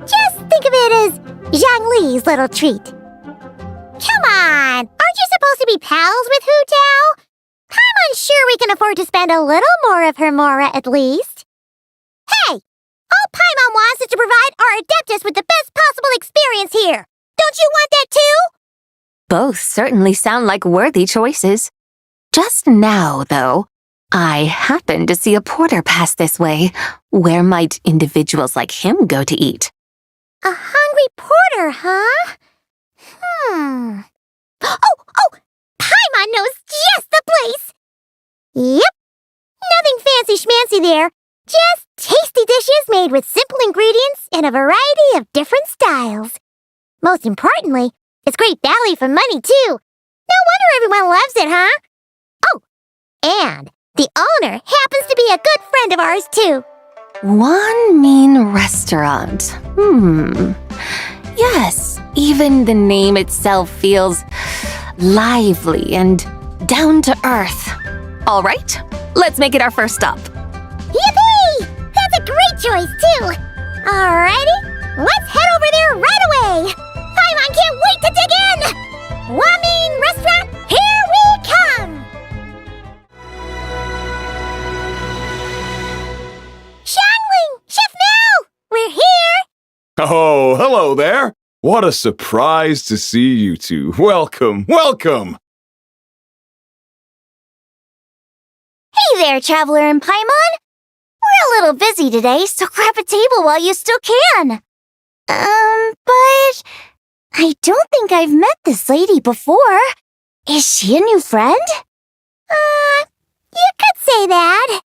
Just think of it as Zhang Li's little treat. Come on, aren't you supposed to be pals with Hu Tao? I'm unsure we can afford to spend a little more of her mora at least. Hey, all Paimon wants is to provide our Adeptus with the best possible experience here. Don't you want that too? Both certainly sound like worthy choices. Just now, though, I happened to see a porter pass this way. Where might individuals like him go to eat? A hungry porter, huh? Oh! Paimon knows just the place! Yep. Nothing fancy schmancy there. Just tasty dishes made with simple ingredients in a variety of different styles. Most importantly, it's great value for money, too. No wonder everyone loves it, huh? Oh, and the owner happens to be a good friend of ours, too. One mean restaurant. Yes, even the name itself feels lively and down to earth. All right, let's make it our first stop. Yippee! That's a great choice, too. Alrighty, let's head over there right away. Paimon can't wait to dig in. Wamin Restaurant, here we come. Xiangling, Chef Mao, we're here. Oh, hello there. What a surprise to see you two. Welcome. Hey there, Traveler and Paimon. We're a little busy today, so grab a table while you still can. But I don't think I've met this lady before. Is she a new friend? You could say that.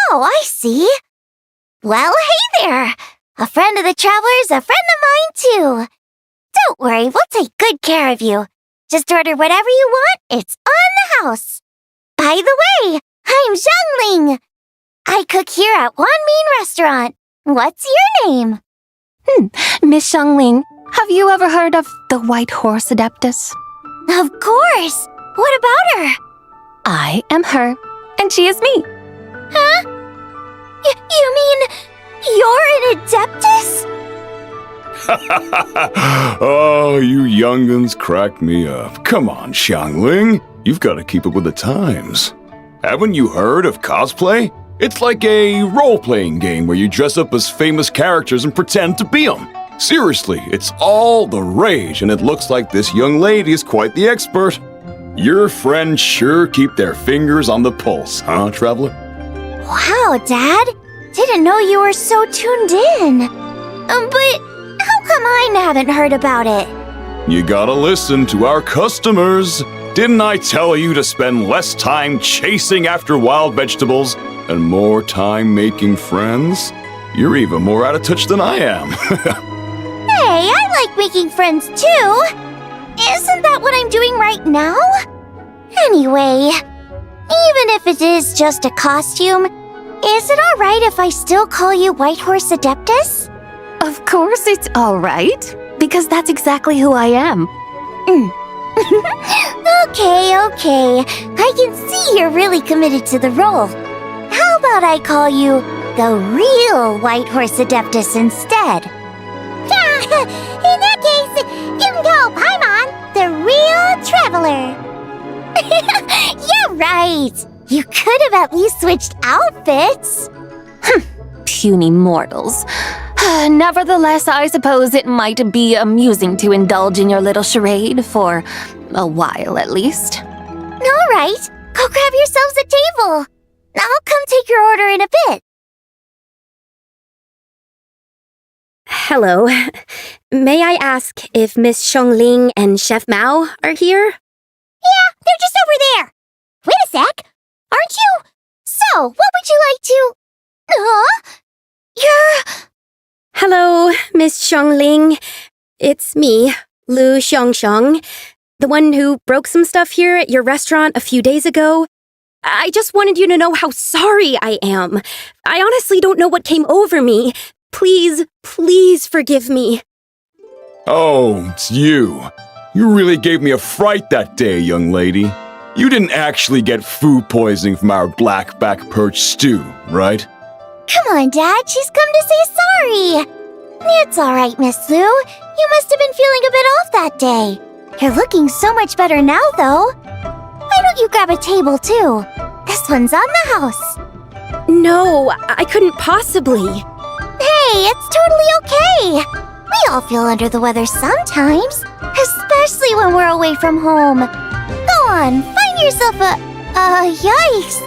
Oh, I see. Well, hey there. A friend of the Traveler's a friend of mine, too. Don't worry, we'll take good care of you. Just order whatever you want, it's on the house. By the way, I'm Zhangling. I cook here at Wanmin Restaurant. What's your name? Miss Xiangling, have you ever heard of the White Horse Adeptus? Of course. What about her? I am her, and she is me. Huh? You mean you're an Adeptus? Oh, you young'uns crack me up. Come on, Xiangling. You've got to keep up with the times. Haven't you heard of cosplay? It's like a role-playing game where you dress up as famous characters and pretend to be them. Seriously, it's all the rage, and it looks like this young lady is quite the expert. Your friends sure keep their fingers on the pulse, huh, Traveler? Wow, Dad. Didn't know you were so tuned in. But how come I haven't heard about it? You gotta listen to our customers. Didn't I tell you to spend less time chasing after wild vegetables and more time making friends? You're even more out of touch than I am. Hey, I like making friends too. Isn't that what I'm doing right now? Anyway, even if it is just a costume, is it alright if I still call you White Horse Adeptus? Of course it's all right, because that's exactly who I am. Okay. I can see you're really committed to the role. How about I call you the real White Horse Adeptus instead? In that case, you can call Paimon the real Traveler. You're right. You could have at least switched outfits. Puny mortals. Nevertheless, I suppose it might be amusing to indulge in your little charade for a while at least. All right, go grab yourselves a table. I'll come take your order in a bit. Hello. May I ask if Miss Xiangling and Chef Mao are here? Yeah, they're just over there. Wait a sec. Aren't you? So, what would you like to... You're... Hello, Miss Xiangling. It's me, Lu Xiangxiang, the one who broke some stuff here at your restaurant a few days ago. I just wanted you to know how sorry I am. I honestly don't know what came over me. Please forgive me. Oh, it's you. You really gave me a fright that day, young lady. You didn't actually get food poisoning from our blackback perch stew, right? Come on, Dad. She's come to say sorry. It's all right, Miss Lou. You must have been feeling a bit off that day. You're looking so much better now, though. Why don't you grab a table, too? This one's on the house. No, I couldn't possibly. Hey, it's totally okay. We all feel under the weather sometimes, especially when we're away from home. Go on, find yourself yikes.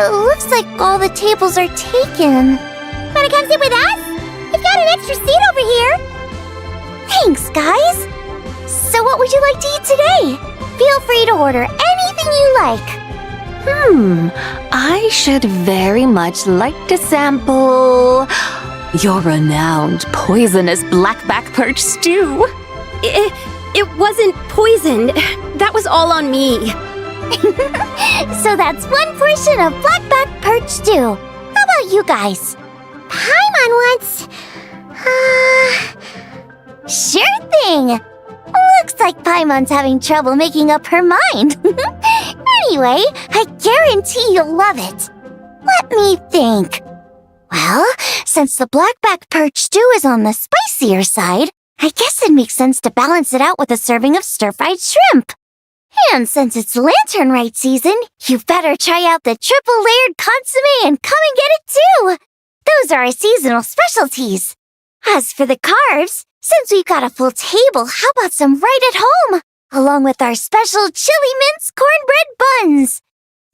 Looks like all the tables are taken. Wanna come sit with us? We've got an extra seat over here. Thanks, guys. So what would you like to eat today? Feel free to order anything you like. I should very much like to sample your renowned poisonous blackback perch stew. It wasn't poisoned. That was all on me. So that's one portion of blackback perch stew. How about you guys? Paimon wants... Sure thing. Looks like Paimon's having trouble making up her mind. Anyway, I guarantee you'll love it. Let me think. Well, since the blackback perch stew is on the spicier side, I guess it makes sense to balance it out with a serving of stir-fried shrimp. And since it's Lanternlit season, you better try out the triple-layered consommé and come and get it too. Those are our seasonal specialties. As for the carbs, since we've got a full table, how about some right at home? Along with our special chili mince cornbread buns.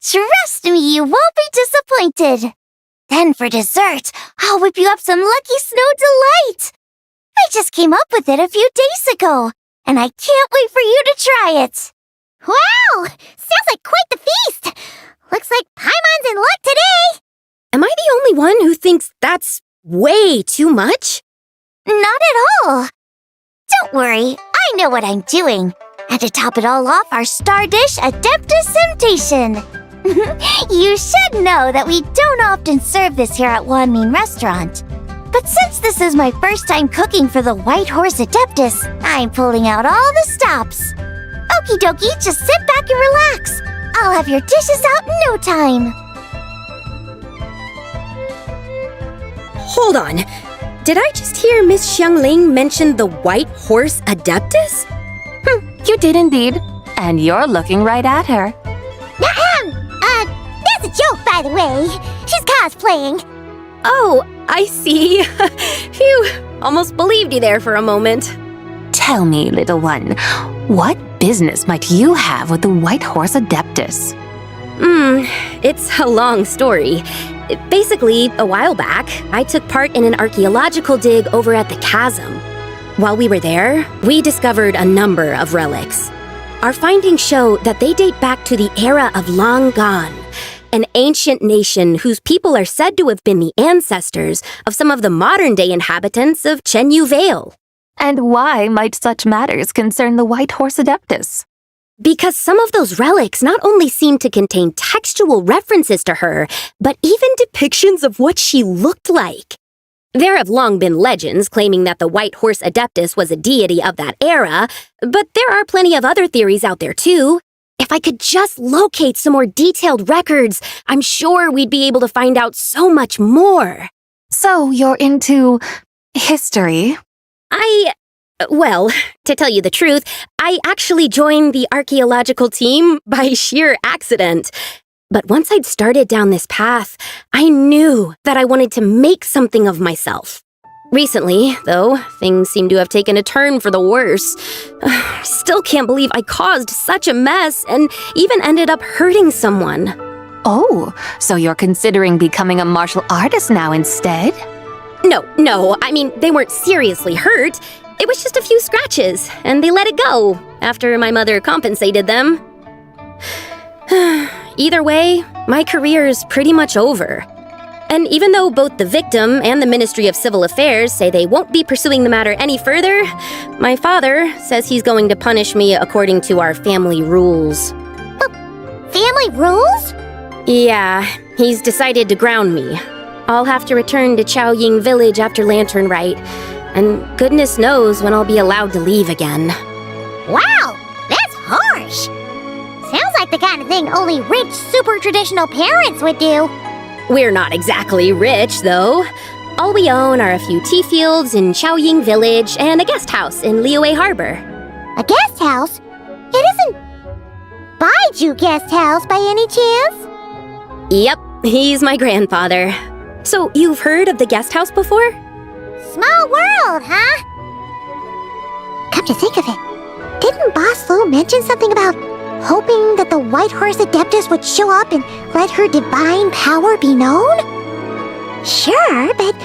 Trust me, you won't be disappointed. Then for dessert, I'll whip you up some Lucky Snow Delight. I just came up with it a few days ago, and I can't wait for you to try it. Wow! Sounds like quite the feast. Looks like Paimon's in luck today. Am I the only one who thinks that's way too much? Not at all. Don't worry, I know what I'm doing. And to top it all off, our star dish, Adeptus Temptation. You should know that we don't often serve this here at Wanmin Restaurant. But since this is my first time cooking for the White Horse Adeptus, I'm pulling out all the stops. Okie dokie, just sit back and relax. I'll have your dishes out in no time. Hold on. Did I just hear Miss Xiangling mention the White Horse Adeptus? You did indeed. And you're looking right at her. That's a joke, by the way. She's cosplaying. Oh, I see. Phew, almost believed you there for a moment. Tell me, little one, what business might you have with the White Horse Adeptus? It's a long story. Basically, a while back, I took part in an archaeological dig over at the chasm. While we were there, we discovered a number of relics. Our findings show that they date back to the era of Long Gone, an ancient nation whose people are said to have been the ancestors of some of the modern-day inhabitants of Chenyu Vale. And why might such matters concern the White Horse Adeptus? Because some of those relics not only seem to contain textual references to her, but even depictions of what she looked like. There have long been legends claiming that the White Horse Adeptus was a deity of that era, but there are plenty of other theories out there too. If I could just locate some more detailed records, I'm sure we'd be able to find out so much more. So you're into history? Well, to tell you the truth, I actually joined the archaeological team by sheer accident. But once I'd started down this path, I knew that I wanted to make something of myself. Recently, though, things seem to have taken a turn for the worse. Still can't believe I caused such a mess and even ended up hurting someone. Oh, so you're considering becoming a martial artist now instead? No, I mean, they weren't seriously hurt. It was just a few scratches, and they let it go after my mother compensated them. Either way, my career is pretty much over. And even though both the victim and the Ministry of Civil Affairs say they won't be pursuing the matter any further, my father says he's going to punish me according to our family rules. Family rules? Yeah, he's decided to ground me. I'll have to return to Chaoying Village after Lanternlit, and goodness knows when I'll be allowed to leave again. Wow, like the kind of thing only rich, super traditional parents would do. We're not exactly rich, though. All we own are a few tea fields in Chaoying Village and a guest house in Liyue Harbor. A guest house? It isn't Baiju Guest House by any chance? Yep, he's my grandfather. So, you've heard of the guest house before? Small world, huh? Come to think of it, didn't Boss Lu mention something about hoping that the White Horse Adeptus would show up and let her divine power be known? Sure, but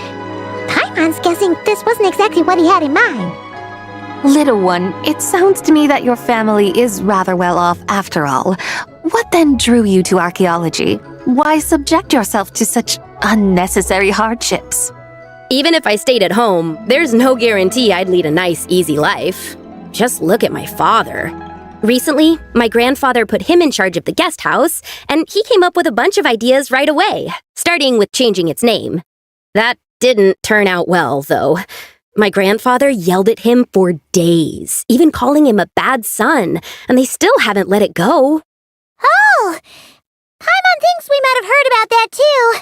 Paimon's guessing this wasn't exactly what he had in mind. Little one, it sounds to me that your family is rather well off after all. What then drew you to archaeology? Why subject yourself to such unnecessary hardships? Even if I stayed at home, there's no guarantee I'd lead a nice, easy life. Just look at my father. Recently, my grandfather put him in charge of the guest house, and he came up with a bunch of ideas right away, starting with changing its name. That didn't turn out well, though. My grandfather yelled at him for days, even calling him a bad son, and they still haven't let it go. Oh! Paimon thinks we might have heard about that too.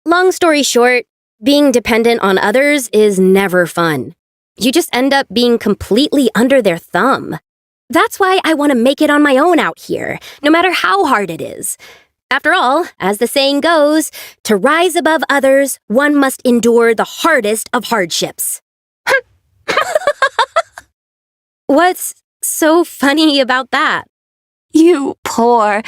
Long story short, being dependent on others is never fun. You just end up being completely under their thumb. That's why I want to make it on my own out here, no matter how hard it is. After all, as the saying goes, to rise above others, one must endure the hardest of hardships. What's so funny about that? You poor,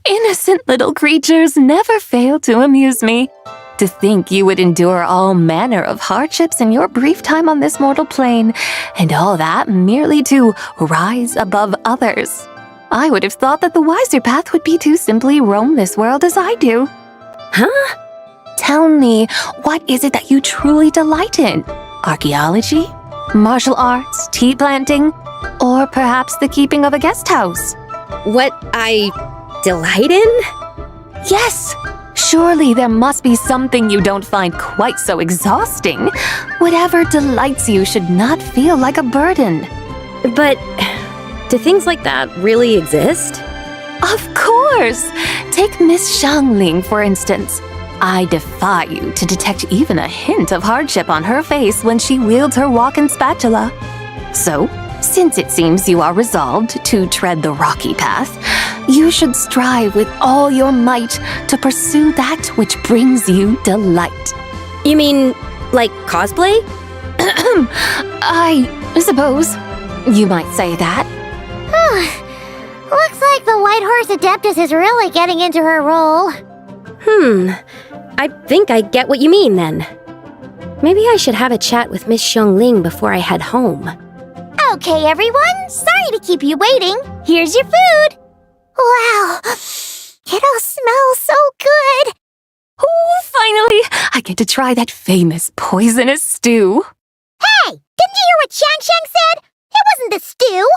innocent little creatures never fail to amuse me. To think you would endure all manner of hardships in your brief time on this mortal plane, and all that merely to rise above others. I would have thought that the wiser path would be to simply roam this world as I do. Huh? Tell me, what is it that you truly delight in? Archaeology? Martial arts? Tea planting? Or perhaps the keeping of a guest house? What I delight in? Yes! Surely there must be something you don't find quite so exhausting. Whatever delights you should not feel like a burden. But do things like that really exist? Of course! Take Miss Xiangling, for instance. I defy you to detect even a hint of hardship on her face when she wields her walking spatula. So, since it seems you are resolved to tread the rocky path, you should strive with all your might to pursue that which brings you delight. You mean, like cosplay? I suppose you might say that. Looks like the White Horse Adeptus is really getting into her role. I think I get what you mean then. Maybe I should have a chat with Miss Xiangling before I head home. Okay, everyone. Sorry to keep you waiting. Here's your food. Wow. It all smells so good. Oh, finally! I get to try that famous poisonous stew. Hey! Didn't you hear what Shang said? It wasn't the stew.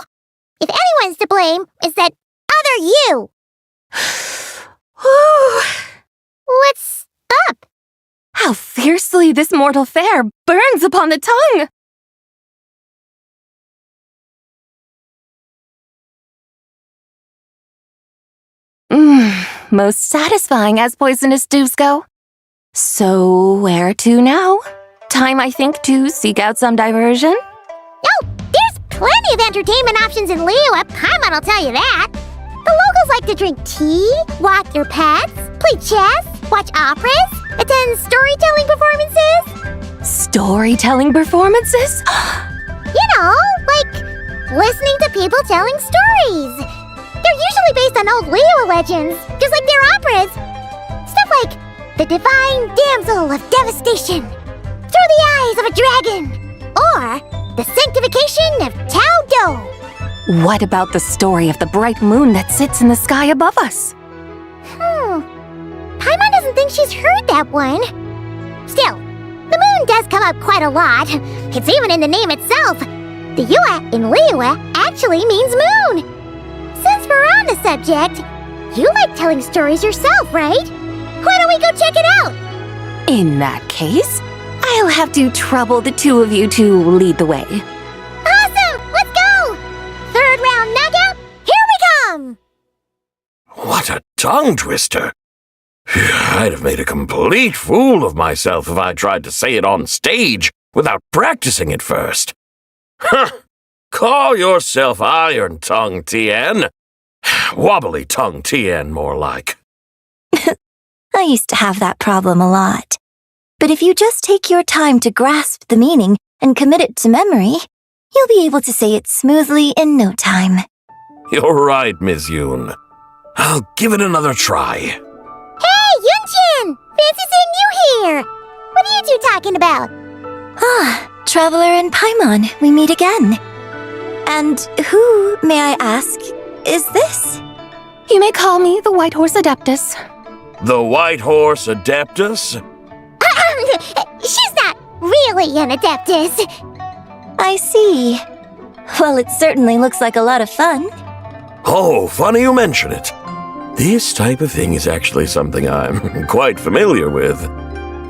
If anyone's to blame, it's that other you. What's up? How fiercely this mortal fare burns upon the tongue! Most satisfying as poisonous stews go. So, where to now? Time, I think, to seek out some diversion? Oh, there's plenty of entertainment options in Liyue. Paimon will tell you that. The locals like to drink tea, walk their pets, play chess, watch operas, attend storytelling performances. Storytelling performances? You know, like listening to people telling stories. They're usually based on old Liyue legends, just like their operas. Stuff like The Divine Damsel of Devastation, Through the Eyes of a Dragon, or The Sanctification of Tao Do. What about the story of the bright moon that sits in the sky above us? Paimon doesn't think she's heard that one. Still, the moon does come up quite a lot. It's even in the name itself. The Yue in Liyue actually means moon. Since we're on the subject, you like telling stories yourself, right? Why don't we go check it out? In that case, I'll have to trouble the two of you to lead the way. Awesome! Let's go! Third round knockout, here we come! tongue twister. I'd have made a complete fool of myself if I tried to say it on stage without practicing it first. Huh! Call yourself Iron Tongue, Tien. Wobbly Tongue, Tien, more like. I used to have that problem a lot. But if you just take your time to grasp the meaning and commit it to memory, you'll be able to say it smoothly in no time. You're right, Miss Yoon. I'll give it another try. Hey, Yunjin! Fancy seeing you here! What are you two talking about? Ah, Traveler and Paimon, we meet again. And who, may I ask, is this? You may call me the White Horse Adeptus. The White Horse Adeptus? She's not really an Adeptus. I see. Well, it certainly looks like a lot of fun. Oh, funny you mention it. This type of thing is actually something I'm quite familiar with.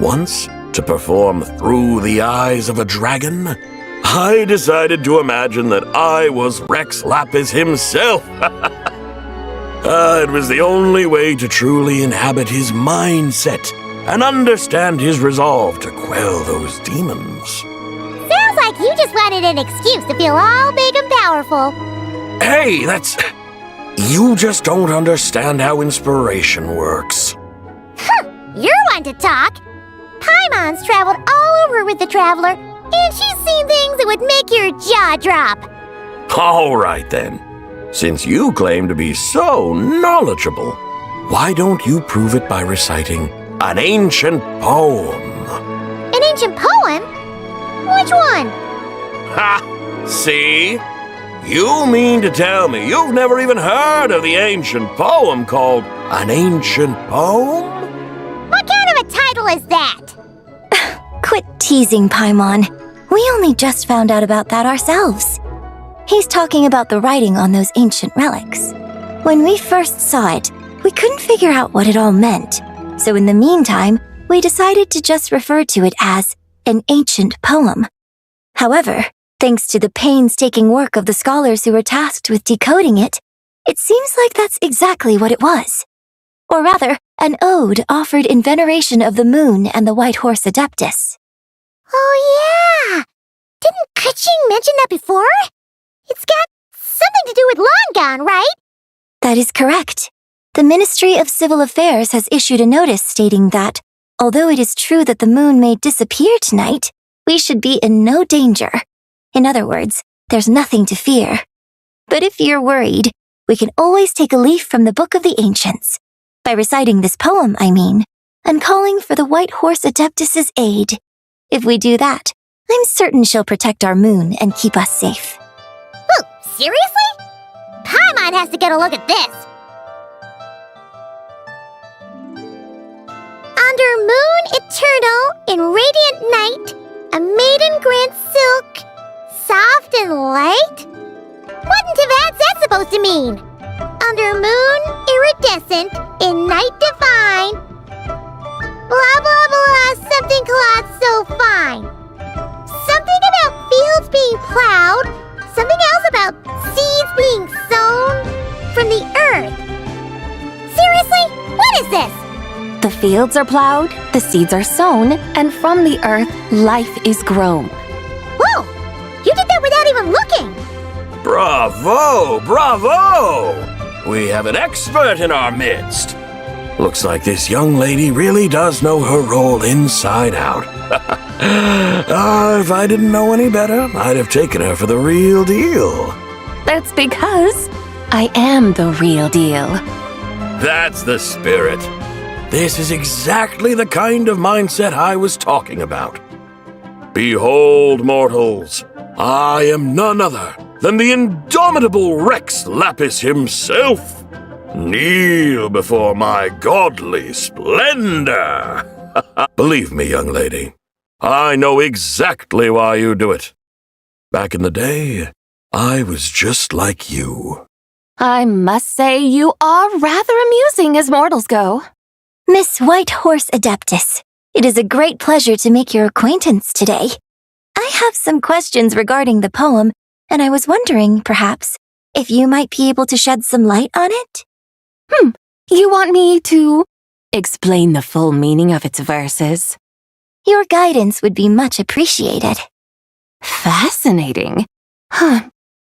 Once, to perform Through the Eyes of a Dragon, I decided to imagine that I was Rex Lapis himself. It was the only way to truly inhabit his mindset and understand his resolve to quell those demons. Sounds like you just wanted an excuse to feel all big and powerful. Hey, you just don't understand how inspiration works. You're one to talk. Paimon's traveled all over with the Traveler, and she's seen things that would make your jaw drop. All right, then. Since you claim to be so knowledgeable, why don't you prove it by reciting an ancient poem? An ancient poem? Which one? Ha! See? You mean to tell me you've never even heard of the ancient poem called An Ancient Poem? What kind of a title is that? Quit teasing, Paimon. We only just found out about that ourselves. He's talking about the writing on those ancient relics. When we first saw it, we couldn't figure out what it all meant. So in the meantime, we decided to just refer to it as an ancient poem. However, thanks to the painstaking work of the scholars who were tasked with decoding it, it seems like that's exactly what it was. Or rather, an ode offered in veneration of the moon and the White Horse Adeptus. Oh yeah! Didn't Kuching mention that before? It's got something to do with Longon, right? That is correct. The Ministry of Civil Affairs has issued a notice stating that, although it is true that the moon may disappear tonight, we should be in no danger. In other words, there's nothing to fear. But if you're worried, we can always take a leaf from the Book of the Ancients. By reciting this poem, I mean, and calling for the White Horse Adeptus's aid. If we do that, I'm certain she'll protect our moon and keep us safe. Oh, seriously? Paimon has to get a look at this. Under moon eternal, in radiant night, a maiden grants silk, soft and light? What in Tibet's that supposed to mean? Under moon iridescent, in night divine, blah blah blah, something cloth so fine. Something about fields being plowed, something else about seeds being sown from the earth. Seriously? What is this? The fields are plowed, the seeds are sown, and from the earth, life is grown. Whoa! You did that without even looking! Bravo! Bravo! We have an expert in our midst. Looks like this young lady really does know her role inside out. If I didn't know any better, I'd have taken her for the real deal. That's because I am the real deal. That's the spirit. This is exactly the kind of mindset I was talking about. Behold, mortals, I am none other than the indomitable Rex Lapis himself. Kneel before my godly splendor. Believe me, young lady, I know exactly why you do it. Back in the day, I was just like you. I must say you are rather amusing as mortals go. Miss White Horse Adeptus, it is a great pleasure to make your acquaintance today. I have some questions regarding the poem, and I was wondering, perhaps, if you might be able to shed some light on it? You want me to explain the full meaning of its verses? Your guidance would be much appreciated. Fascinating.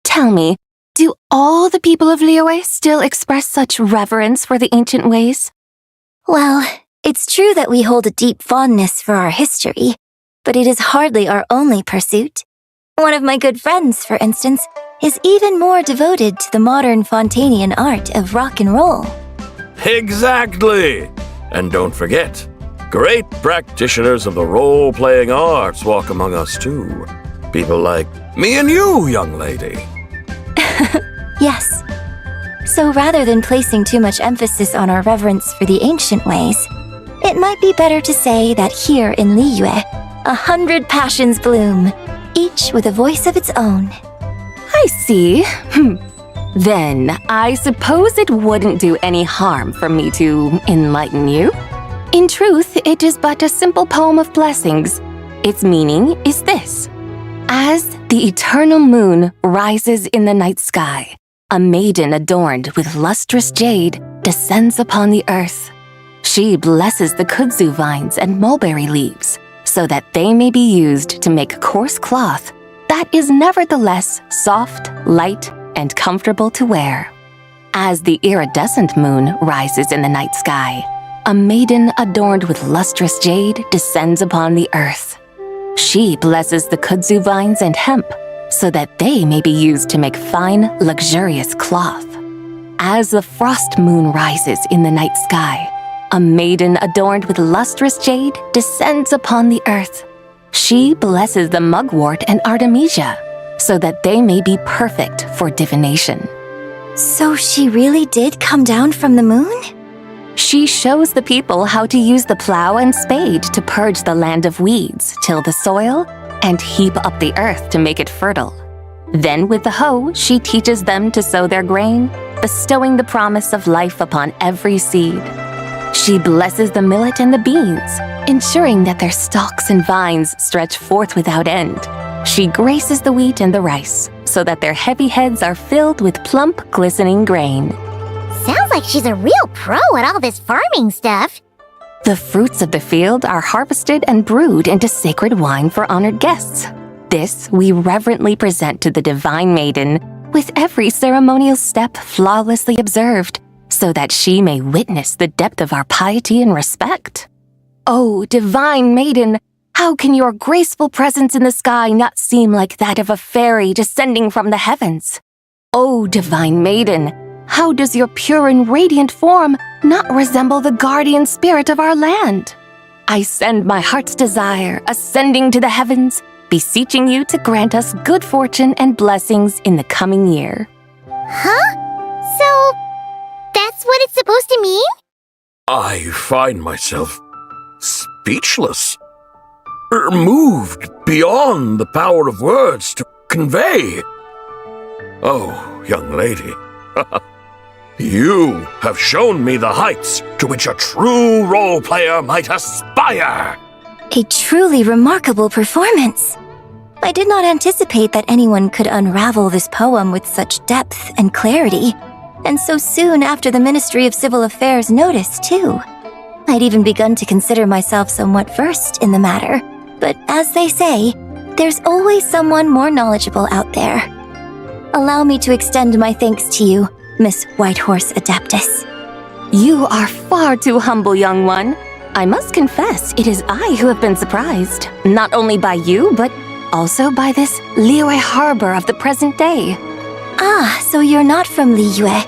Tell me, do all the people of Liyue still express such reverence for the ancient ways? Well, it's true that we hold a deep fondness for our history, but it is hardly our only pursuit. One of my good friends, for instance, is even more devoted to the modern Fontanian art of rock and roll. Exactly! And don't forget, great practitioners of the role-playing arts walk among us too. People like me and you, young lady. Yes. So rather than placing too much emphasis on our reverence for the ancient ways, it might be better to say that here in Liyue, 100 passions bloom, each with a voice of its own. I see. Then, I suppose it wouldn't do any harm for me to enlighten you. In truth, it is but a simple poem of blessings. Its meaning is this. As the eternal moon rises in the night sky, a maiden adorned with lustrous jade descends upon the earth. She blesses the kudzu vines and mulberry leaves so that they may be used to make coarse cloth that is nevertheless soft, light, and comfortable to wear. As the iridescent moon rises in the night sky, a maiden adorned with lustrous jade descends upon the earth. She blesses the kudzu vines and hemp so that they may be used to make fine, luxurious cloth. As the frost moon rises in the night sky, a maiden adorned with lustrous jade descends upon the earth. She blesses the mugwort and artemisia so that they may be perfect for divination. So she really did come down from the moon? She shows the people how to use the plow and spade to purge the land of weeds, till the soil, and heap up the earth to make it fertile. Then with the hoe, she teaches them to sow their grain, bestowing the promise of life upon every seed. She blesses the millet and the beans, ensuring that their stalks and vines stretch forth without end. She graces the wheat and the rice, so that their heavy heads are filled with plump, glistening grain. Sounds like she's a real pro at all this farming stuff. The fruits of the field are harvested and brewed into sacred wine for honored guests. This we reverently present to the divine maiden, with every ceremonial step flawlessly observed, so that she may witness the depth of our piety and respect. Oh, divine maiden, how can your graceful presence in the sky not seem like that of a fairy descending from the heavens? Oh, divine maiden, how does your pure and radiant form not resemble the guardian spirit of our land? I send my heart's desire, ascending to the heavens, beseeching you to grant us good fortune and blessings in the coming year. Huh? So, that's what it's supposed to mean? I find myself speechless, moved beyond the power of words to convey. Oh, young lady, you have shown me the heights to which a true role player might aspire. A truly remarkable performance. I did not anticipate that anyone could unravel this poem with such depth and clarity, and so soon after the Ministry of Civil Affairs noticed, too. I'd even begun to consider myself somewhat versed in the matter, but as they say, there's always someone more knowledgeable out there. Allow me to extend my thanks to you, Miss Whitehorse Adeptus. You are far too humble, young one. I must confess, it is I who have been surprised, not only by you, but also by this Liyue harbor of the present day. Ah, so you're not from Liyue.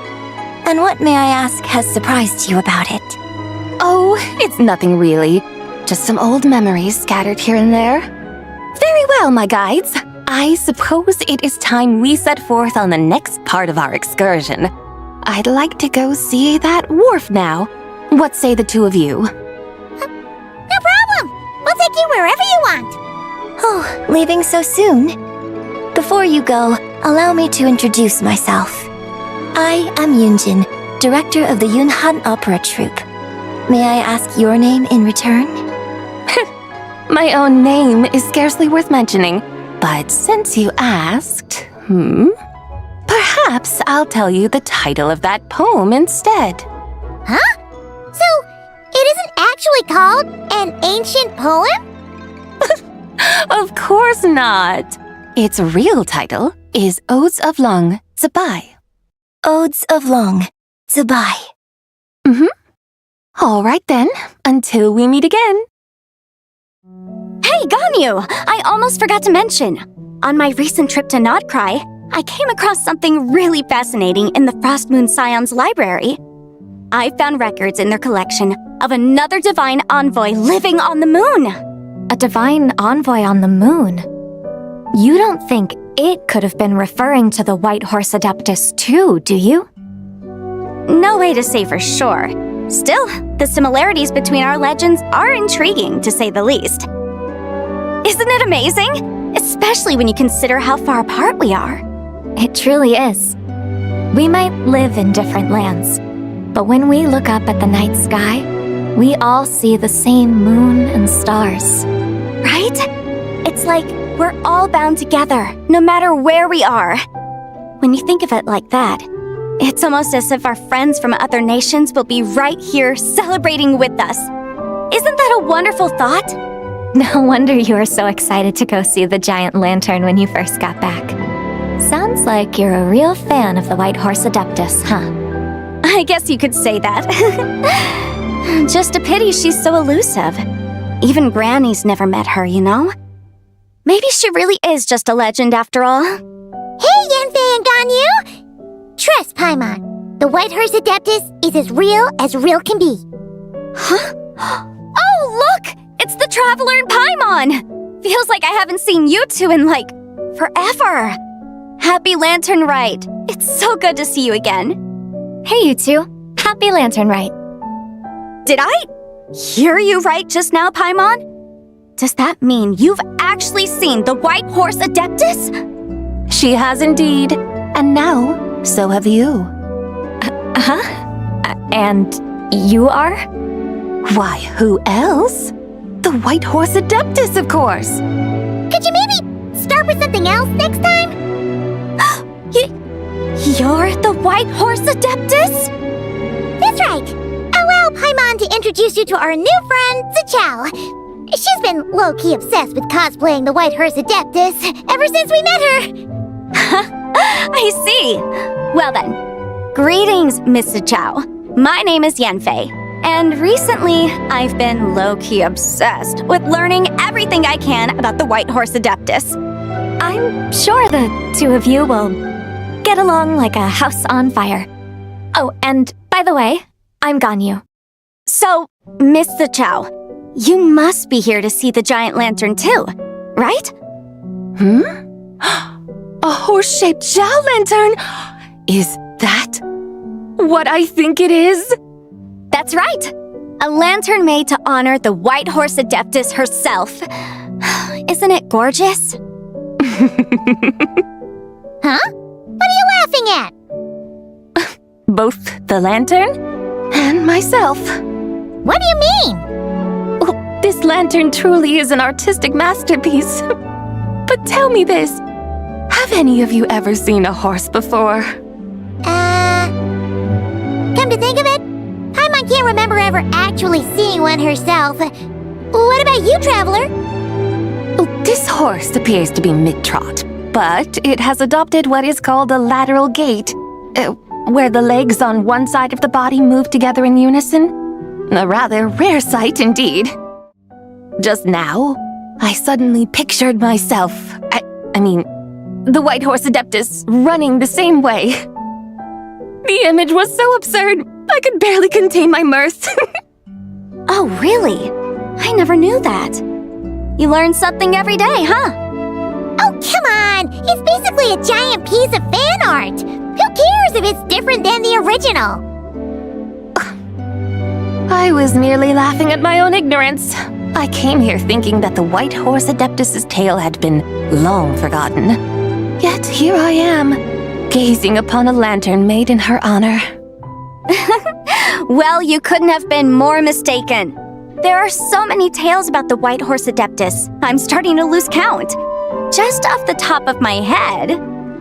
And what, may I ask, has surprised you about it? Oh, it's nothing really. Just some old memories scattered here and there. Very well, my guides. I suppose it is time we set forth on the next part of our excursion. I'd like to go see that wharf now. What say the two of you? No problem! We'll take you wherever you want. Oh, leaving so soon? Before you go, allow me to introduce myself. I am Yunjin, director of the Yunhan Opera Troupe. May I ask your name in return? My own name is scarcely worth mentioning, but since you asked, perhaps I'll tell you the title of that poem instead. Huh? So, it isn't actually called an ancient poem? Of course not. Its real title is Odes of Long Zabai. Odes of Long Zabai. All right then, until we meet again. Hey, Ganyu! I almost forgot to mention. On my recent trip to Nodcry, I came across something really fascinating in the Frost Moon Scion's library. I found records in their collection of another divine envoy living on the moon. A divine envoy on the moon? You don't think it could have been referring to the White Horse Adeptus too, do you? No way to say for sure. Still, the similarities between our legends are intriguing, to say the least. Isn't it amazing? Especially when you consider how far apart we are. It truly is. We might live in different lands, but when we look up at the night sky, we all see the same moon and stars. Right? It's like we're all bound together, no matter where we are. When you think of it like that, it's almost as if our friends from other nations will be right here celebrating with us. Isn't that a wonderful thought? No wonder you were so excited to go see the giant lantern when you first got back. Sounds like you're a real fan of the White Horse Adeptus, huh? I guess you could say that. Just a pity she's so elusive. Even Granny's never met her, you know? Maybe she really is just a legend after all. Hey, Yanfei and Ganyu! Trust, Paimon. The White Horse Adeptus is as real can be. Huh? Oh, look! It's the Traveler and Paimon! Feels like I haven't seen you two in, forever. Happy Lantern Rite. It's so good to see you again. Hey, you two. Happy Lantern Rite. Did I hear you right just now, Paimon? Does that mean you've actually seen the White Horse Adeptus? She has indeed. And now, so have you. And you are? Why, who else? The White Horse Adeptus, of course. Could you maybe start with something else next time? You're the White Horse Adeptus? That's right. Allow Paimon to introduce you to our new friend, Zichao. She's been low-key obsessed with cosplaying the White Horse Adeptus ever since we met her. I see. Well then, greetings, Miss Zichao. My name is Yanfei, and recently I've been low-key obsessed with learning everything I can about the White Horse Adeptus. I'm sure the two of you will get along like a house on fire. Oh, and by the way, I'm Ganyu. So, Miss Zichao, you must be here to see the giant lantern too, right? A horse-shaped Zhao lantern? Is that what I think it is? That's right. A lantern made to honor the White Horse Adeptus herself. Isn't it gorgeous? Huh? What are you laughing at? Both the lantern and myself. What do you mean? Oh, this lantern truly is an artistic masterpiece. But tell me this. Have any of you ever seen a horse before? Come to think of it, Paimon can't remember ever actually seeing one herself. What about you, Traveler? Oh, this horse appears to be mid-trot, but it has adopted what is called a lateral gait, where the legs on one side of the body move together in unison. A rather rare sight indeed. Just now, I suddenly pictured myself, I mean, the White Horse Adeptus running the same way. The image was so absurd, I could barely contain my mirth. Oh, really? I never knew that. You learn something every day, huh? Oh, come on! It's basically a giant piece of fan art! Who cares if it's different than the original? I was merely laughing at my own ignorance. I came here thinking that the White Horse Adeptus's tale had been long forgotten. Yet here I am, gazing upon a lantern made in her honor. Well, you couldn't have been more mistaken. There are so many tales about the White Horse Adeptus, I'm starting to lose count. Just off the top of my head...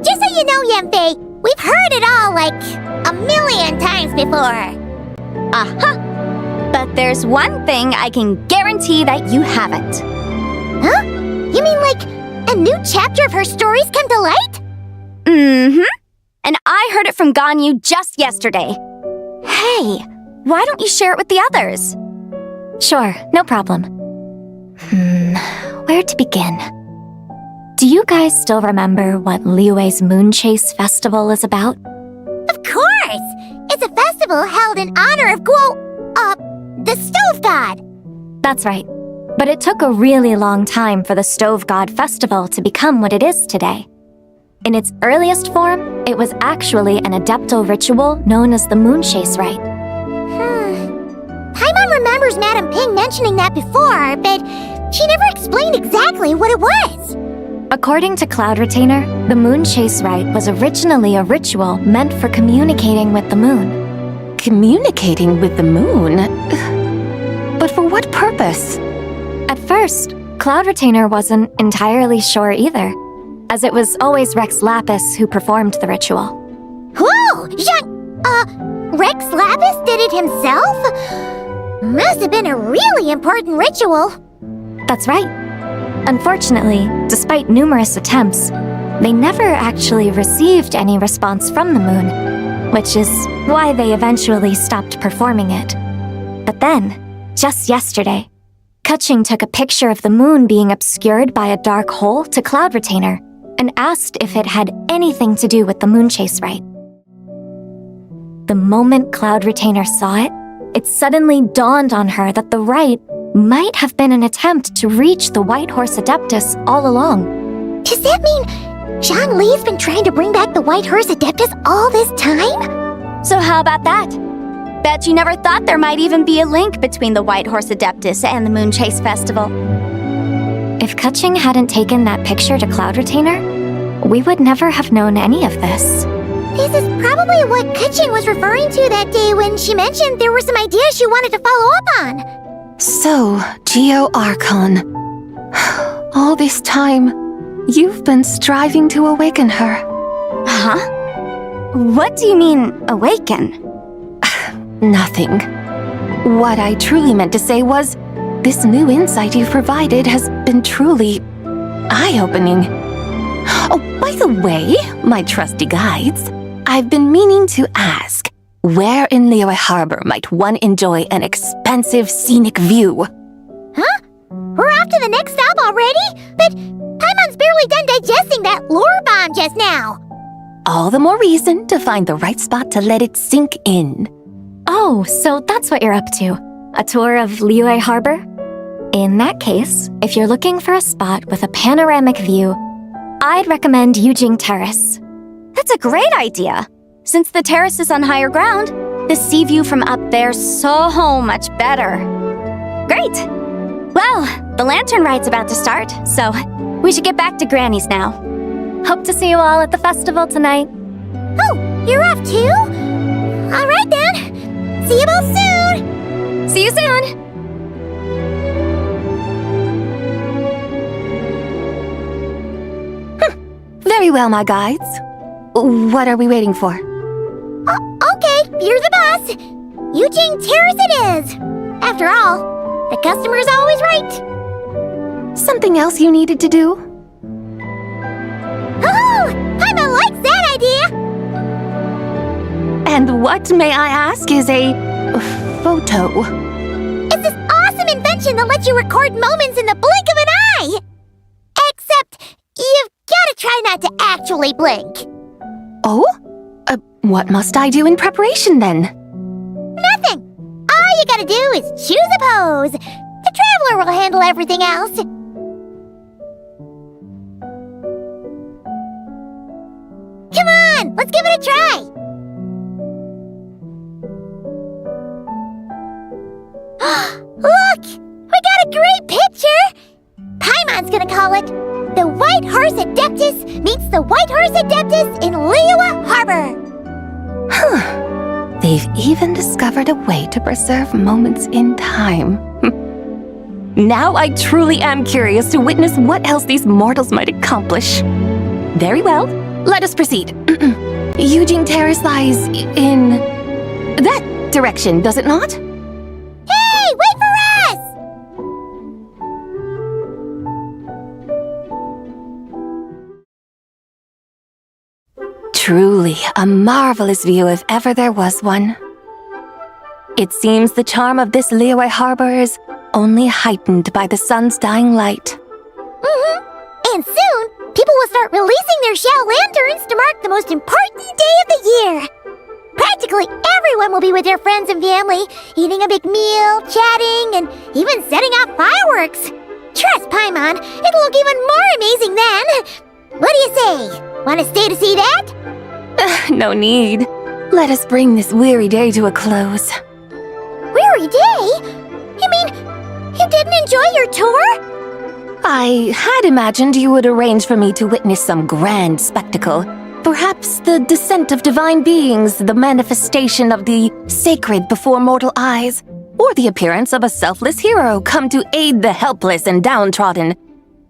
Just so you know, Yanfei, we've heard it all, 1,000,000 times before. But there's one thing I can guarantee that you haven't. Huh? You mean like a new chapter of her stories come to light? Mm-hmm. And I heard it from Ganyu just yesterday. Hey, why don't you share it with the others? Sure, no problem. Where to begin? Do you guys still remember what Liyue's Moon Chase Festival is about? Of course! It's a festival held in honor of the Stove God. That's right. But it took a really long time for the Stove God Festival to become what it is today. In its earliest form, it was actually an adeptal ritual known as the Moon Chase Rite. Paimon remembers Madame Ping mentioning that before, but she never explained exactly what it was. According to Cloud Retainer, the Moon Chase Rite was originally a ritual meant for communicating with the moon. Communicating with the moon? But for what purpose? At first, Cloud Retainer wasn't entirely sure either, as it was always Rex Lapis who performed the ritual. Whoa! Rex Lapis did it himself? Must have been a really important ritual. That's right. Unfortunately, despite numerous attempts, they never actually received any response from the moon, which is why they eventually stopped performing it. But then, just yesterday, Keqing took a picture of the moon being obscured by a dark hole to Cloud Retainer and asked if it had anything to do with the Moon Chase Rite. The moment Cloud Retainer saw it, it suddenly dawned on her that the rite might have been an attempt to reach the White Horse Adeptus all along. Does that mean Zhang Li's been trying to bring back the White Horse Adeptus all this time? So how about that? Bet you never thought there might even be a link between the White Horse Adeptus and the Moon Chase Festival. If Keqing hadn't taken that picture to Cloud Retainer, we would never have known any of this. This is probably what Keqing was referring to that day when she mentioned there were some ideas she wanted to follow up on. So, Geo Archon. All this time, you've been striving to awaken her. Huh? What do you mean, awaken? Nothing. What I truly meant to say was, this new insight you've provided has been truly eye-opening. Oh, by the way, my trusty guides, I've been meaning to ask, where in Liyue Harbor might one enjoy an expansive scenic view? Huh? We're off to the next stop already? But Paimon's barely done digesting that lore bomb just now. All the more reason to find the right spot to let it sink in. Oh, so that's what you're up to. A tour of Liyue Harbor? In that case, if you're looking for a spot with a panoramic view, I'd recommend Yujing Terrace. That's a great idea. Since the terrace is on higher ground, the sea view from up there's so much better. Great! Well, the lantern ride's about to start, so we should get back to Granny's now. Hope to see you all at the festival tonight. Oh, you're off too? All right then. See you both soon. See you soon. Very well, my guides. What are we waiting for? Okay, you're the boss. Yujing Terrace it is. After all, the customer's always right. Something else you needed to do? Oh, Paimon likes that idea. And what, may I ask, is a photo? It's this awesome invention that lets you record moments in the blink of an eye. Except you've gotta try not to actually blink. Oh? What must I do in preparation then? Nothing. All you gotta do is choose a pose. The Traveler will handle everything else. Come on, let's give it a try. Look, we got a great picture. Paimon's gonna call it The White Horse Adeptus Meets the White Horse Adeptus in Liyue Harbor. Huh. They've even discovered a way to preserve moments in time. Now I truly am curious to witness what else these mortals might accomplish. Very well, let us proceed. Yujing Terrace lies in... right direction, does it not? Hey, wait for us! Truly a marvelous view if ever there was one. It seems the charm of this Liyue Harbor is only heightened by the sun's dying light. And soon, people will start releasing their Xiao lanterns to mark the most important day of the year. Practically everyone will be with their friends and family, eating a big meal, chatting, and even setting off fireworks. Trust Paimon, it'll look even more amazing then. What do you say? Want to stay to see that? No need. Let us bring this weary day to a close. Weary day? You mean, you didn't enjoy your tour? I had imagined you would arrange for me to witness some grand spectacle. Perhaps the descent of divine beings, the manifestation of the sacred before mortal eyes, or the appearance of a selfless hero come to aid the helpless and downtrodden.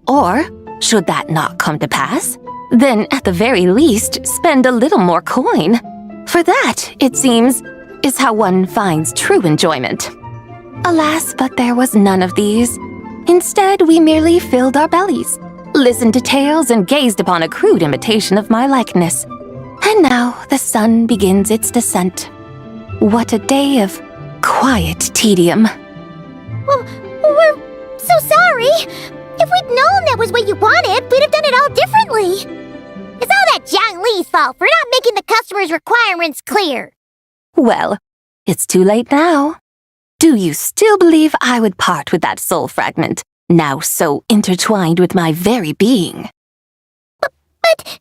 Or, should that not come to pass, then at the very least spend a little more coin. For that, it seems, is how one finds true enjoyment. Alas, but there was none of these. Instead, we merely filled our bellies, listened to tales, and gazed upon a crude imitation of my likeness. And now the sun begins its descent. What a day of quiet tedium. Well, we're so sorry. If we'd known that was what you wanted, we'd have done it all differently. It's all that Zhang Li's fault for not making the customer's requirements clear. Well, it's too late now. Do you still believe I would part with that soul fragment, now so intertwined with my very being? But...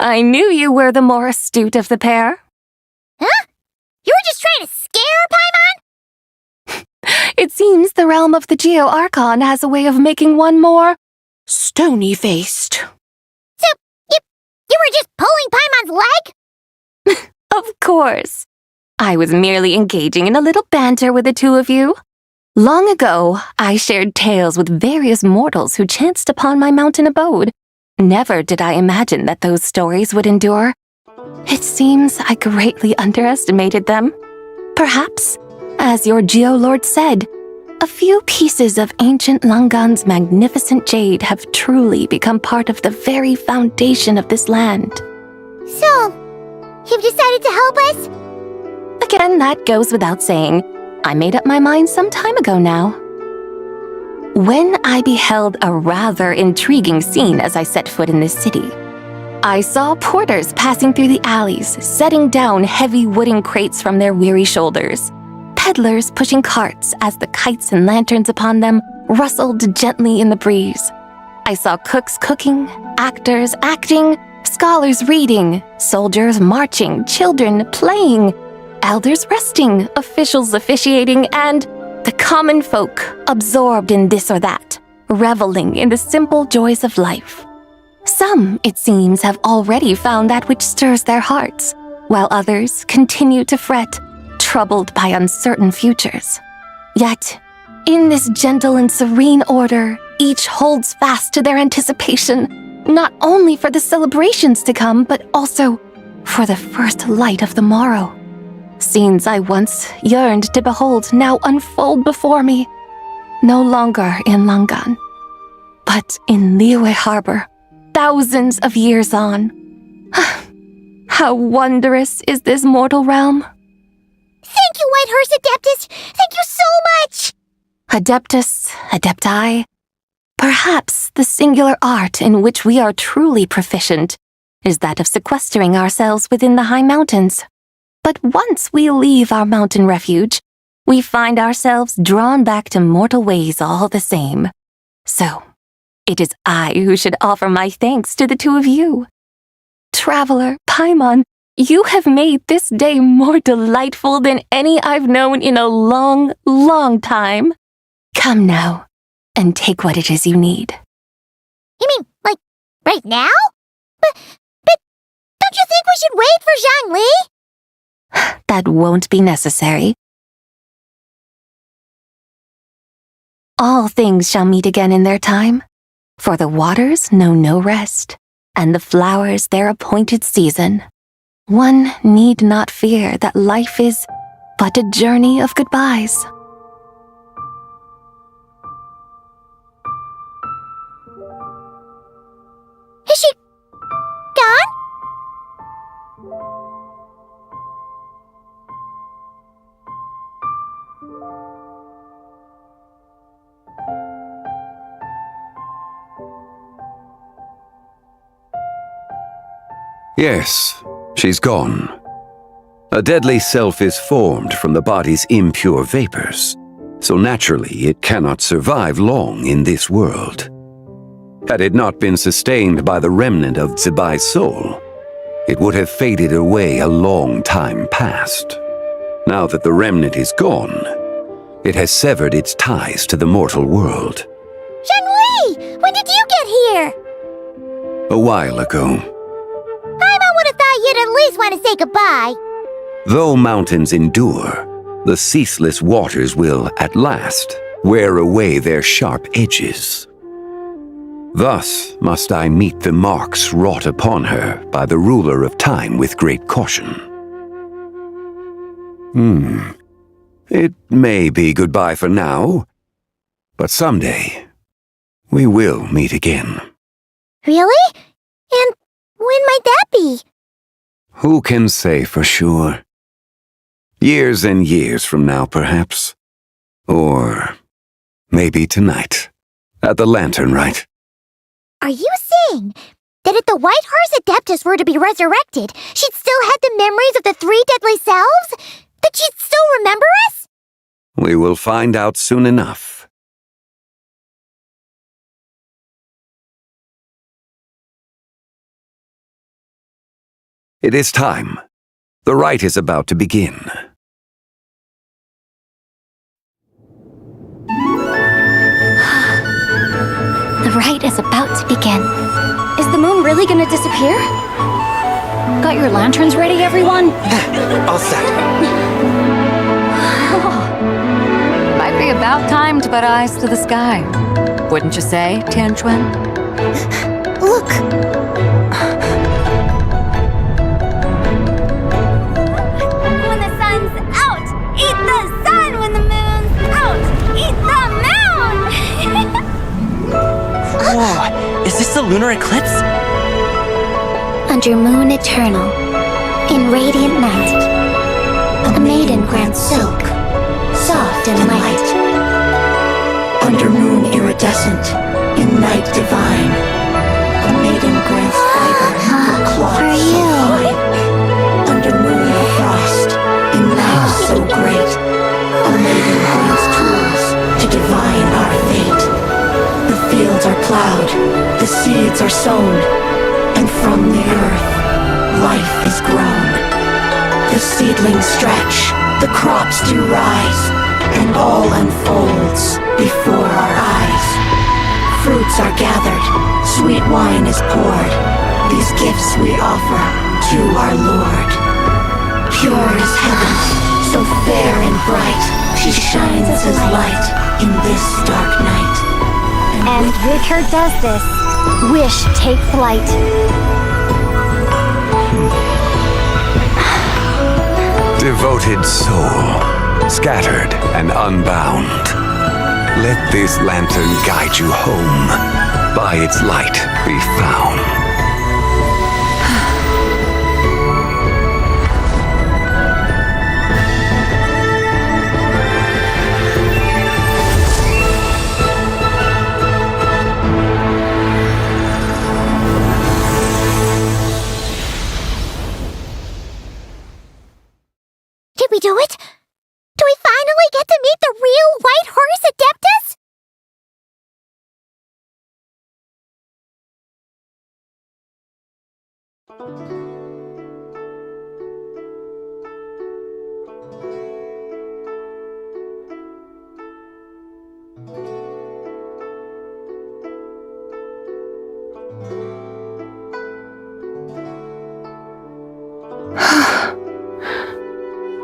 I knew you were the more astute of the pair. Huh? You were just trying to scare Paimon? It seems the realm of the Geo-Archon has a way of making one more stony-faced. So, you were just pulling Paimon's leg? Of course. I was merely engaging in a little banter with the two of you. Long ago, I shared tales with various mortals who chanced upon my mountain abode. Never did I imagine that those stories would endure. It seems I greatly underestimated them. Perhaps, as your Geolord said, a few pieces of ancient Langan's magnificent jade have truly become part of the very foundation of this land. So, you've decided to help us? Again, that goes without saying. I made up my mind some time ago now. When I beheld a rather intriguing scene as I set foot in this city, I saw porters passing through the alleys, setting down heavy wooden crates from their weary shoulders. Peddlers pushing carts as the kites and lanterns upon them rustled gently in the breeze. I saw cooks cooking, actors acting, scholars reading, soldiers marching, children playing, elders resting, officials officiating, and the common folk absorbed in this or that, reveling in the simple joys of life. Some, it seems, have already found that which stirs their hearts, while others continue to fret, troubled by uncertain futures. Yet, in this gentle and serene order, each holds fast to their anticipation, not only for the celebrations to come, but also for the first light of the morrow. Scenes I once yearned to behold now unfold before me, no longer in Langan, but in Liyue Harbor, thousands of years on. How wondrous is this mortal realm! Thank you, Whitehorse Adeptus! Thank you so much! Adeptus, Adepti, perhaps the singular art in which we are truly proficient is that of sequestering ourselves within the high mountains. But once we leave our mountain refuge, we find ourselves drawn back to mortal ways all the same. So, it is I who should offer my thanks to the two of you. Traveler, Paimon, you have made this day more delightful than any I've known in a long, long time. Come now, and take what it is you need. You mean, like, right now? But don't you think we should wait for Zhang Li? That won't be necessary. All things shall meet again in their time, for the waters know no rest, and the flowers their appointed season. One need not fear that life is but a journey of goodbyes. Is she gone? Yes, she's gone. A deadly self is formed from the body's impure vapors, so naturally it cannot survive long in this world. Had it not been sustained by the remnant of Zibai's soul, it would have faded away a long time past. Now that the remnant is gone, it has severed its ties to the mortal world. Zhenhui! When did you get here? A while ago, I would have thought you'd at least want to say goodbye. though mountains endure, the ceaseless waters will, at last, wear away their sharp edges. Thus must I meet the marks wrought upon her by the ruler of time with great caution. It may be goodbye for now, but someday we will meet again. Really? And when might that be? Who can say for sure? Years and years from now, perhaps. Or maybe tonight, at the Lanternlit. Are you saying that if the White Horse Adeptus were to be resurrected, she'd still have the memories of the three deadly selves? That she'd still remember us? We will find out soon enough. It is time. The rite is about to begin. The rite is about to begin. Is the moon really gonna disappear? Got your lanterns ready, everyone? All set. Might be about time to put eyes to the sky. Wouldn't you say, Tianquan? Look! When the sun's out, eat the sun. When the moon's out, eat the moon. Whoa, is this the lunar eclipse? Under moon eternal, in radiant night, a maiden grants silk, soft and light. Under moon iridescent, in night divine, a maiden grants fiber and cloth so fine. Under moon of frost, in night so great, a maiden grants tools to divine our fate. The fields are plowed, the seeds are sown, and from the earth, life is grown. The seedlings stretch, the crops do rise, and all unfolds before our eyes. Fruits are gathered, sweet wine is poured. These gifts we offer to our Lord. Pure is heaven, so fair and bright, she shines as light in this dark night. And with her does this, wish take flight. Devoted soul, scattered and unbound, let this lantern guide you home, by its light be found. Did we do it? Do we finally get to meet the real White Horse Adeptus?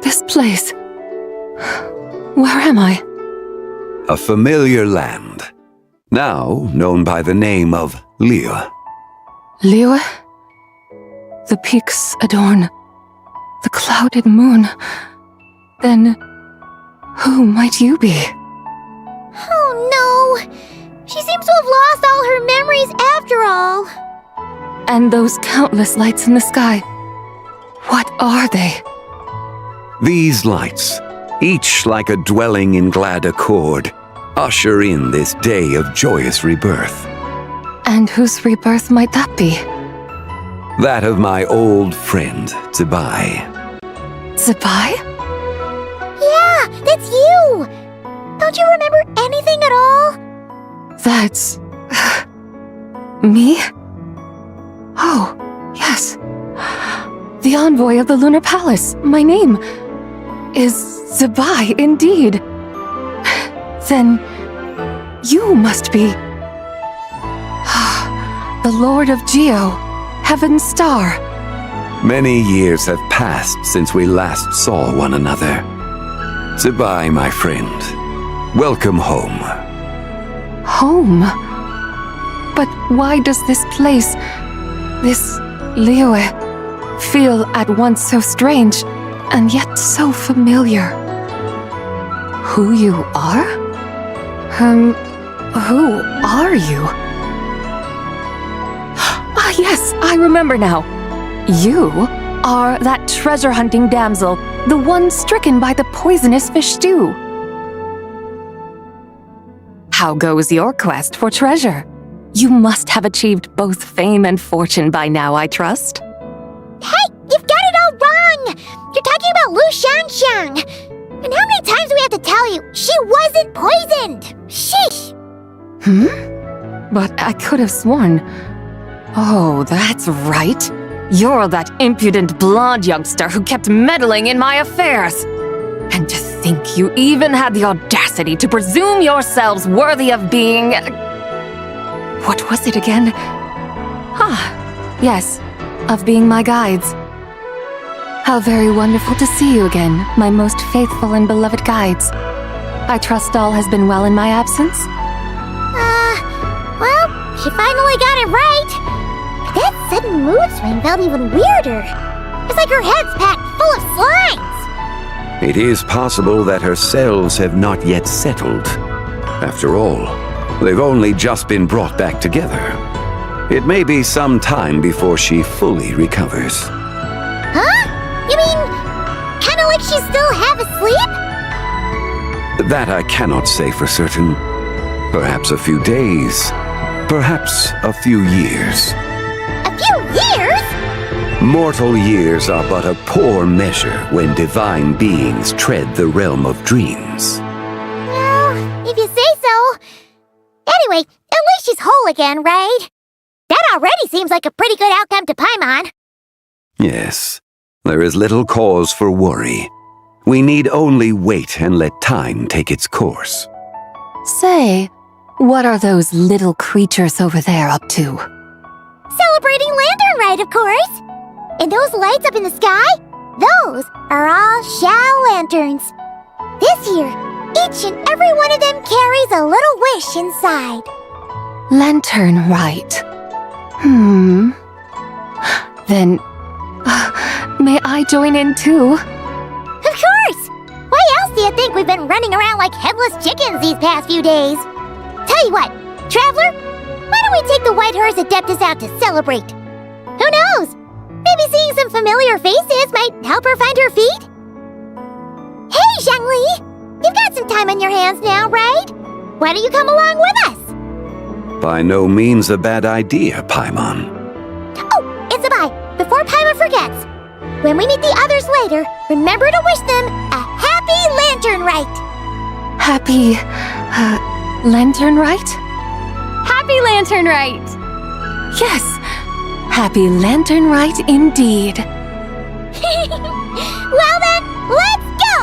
This place. Where am I? A familiar land, now known by the name of Liyue. Liyue? The peaks adorn The clouded moon. Then, who might you be? Oh no! She seems to have lost all her memories after all. And those countless lights in the sky. What are they? These lights, each like a dwelling in glad accord, usher in this day of joyous rebirth. And whose rebirth might that be? That of my old friend, Zebai. Zebai? Yeah, that's you! Don't you remember anything at all? That's... me? Oh, yes. The envoy of the Lunar Palace. My name is Zebai, indeed. Then you must be... the Lord of Geo, Heaven's Star. Many years have passed since we last saw one another. Zebai, my friend. Welcome home. Home? But why does this place, this Liyue, feel at once so strange and yet so familiar? Who you are? Who are you? Ah, yes, I remember now. You are that treasure-hunting damsel, the one stricken by the poisonous fish stew. How goes your quest for treasure? You must have achieved both fame and fortune by now, I trust. Hey, you've got it all wrong! You're talking about Lu Xiangxiang! And how many times do we have to tell you? She wasn't poisoned! Sheesh! But I could have sworn... Oh, that's right. You're that impudent blonde youngster who kept meddling in my affairs. And to think you even had the audacity to presume yourselves worthy of being... What was it again? Yes, of being my guides. How very wonderful to see you again, my most faithful and beloved guides. I trust all has been well in my absence? Well, she finally got it right. But that sudden mood swing felt even weirder. It's like her head's packed full of slimes. It is possible that her cells have not yet settled. After all, they've only just been brought back together. It may be some time before she fully recovers. Huh? You mean, kinda like she's still half asleep? That I cannot say for certain. Perhaps a few days, perhaps a few years. A few years? Mortal years are but a poor measure when divine beings tread the realm of dreams. Well, if you say so. Anyway, at least she's whole again, right? That already seems like a pretty good outcome to Paimon. Yes, there is little cause for worry. We need only wait and let time take its course. Say, what are those little creatures over there up to? Celebrating Lanternlit, of course. And those lights up in the sky? Those are all Xiao lanterns. This year, each and every one of them carries a little wish inside. Lanternlit. Then, may I join in too? Of course! Why else do you think we've been running around like headless chickens these past few days? Tell you what, Traveler, why don't we take the White Horse Adeptus out to celebrate? Who knows? Maybe seeing some familiar faces might help her find her feet? Hey, Zhangli! You've got some time on your hands now, right? Why don't you come along with us? By no means a bad idea, Paimon. Oh, it's a bye. Before Paimon forgets. When we meet the others later, remember to wish them a happy Lanternlit. Happy... Lanternlit? Happy Lanternlit! Yes, happy Lanternlit indeed. Well then, let's go!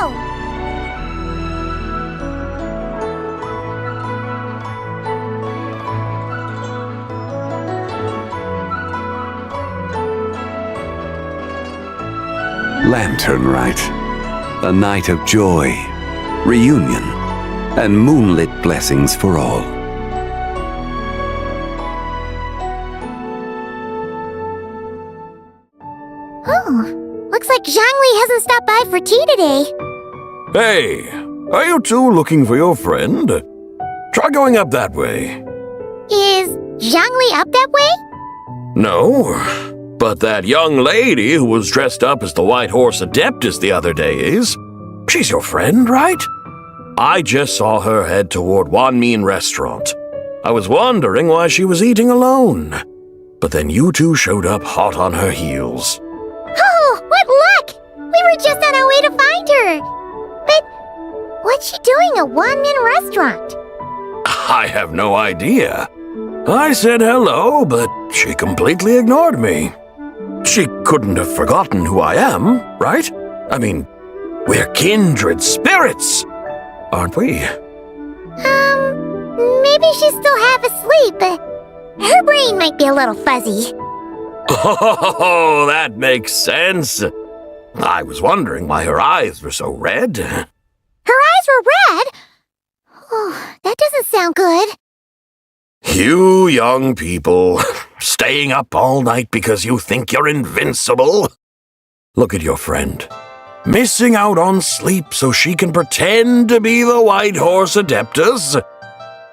Lanternlit, a night of joy, reunion, and moonlit blessings for all. Oh, Looks like Zhangli hasn't stopped by for tea today. Hey, are you two looking for your friend? Try going up that way. Is Zhangli up that way? No, but that young lady who was dressed up as the White Horse Adeptus the other day is. She's your friend, right? I just saw her head toward Wanmin Restaurant. I was wondering why she was eating alone. But then you two showed up hot on her heels. Oh, what luck! We were just on our way to find her. But what's she doing at Wanmin Restaurant? I have no idea. I said hello, but she completely ignored me. She couldn't have forgotten who I am, right? I mean, we're kindred spirits, aren't we? Maybe she's still half asleep, but her brain might be a little fuzzy. Oh, that makes sense. I was wondering why her eyes were so red. Her eyes were red? Oh, that doesn't sound good. You young people, staying up all night because you think you're invincible. Look at your friend, missing out on sleep so she can pretend to be the White Horse Adeptus.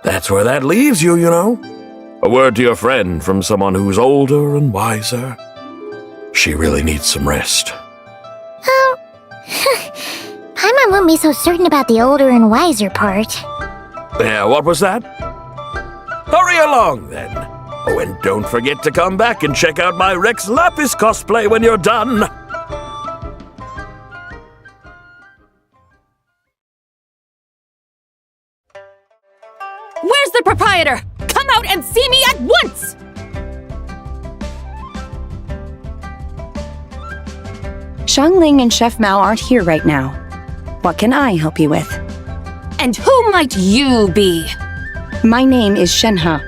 That's where that leaves you, you know. A word to your friend from someone who's older and wiser. She really needs some rest. Paimon won't be so certain about the older and wiser part. Yeah, what was that? Hurry along, then. Oh, and don't forget to come back and check out my Rex Lapis cosplay when you're done. Where's the proprietor? Come out and see me at once! Xiangling and Chef Mao aren't here right now. What can I help you with? And who might you be? My name is Shenhe.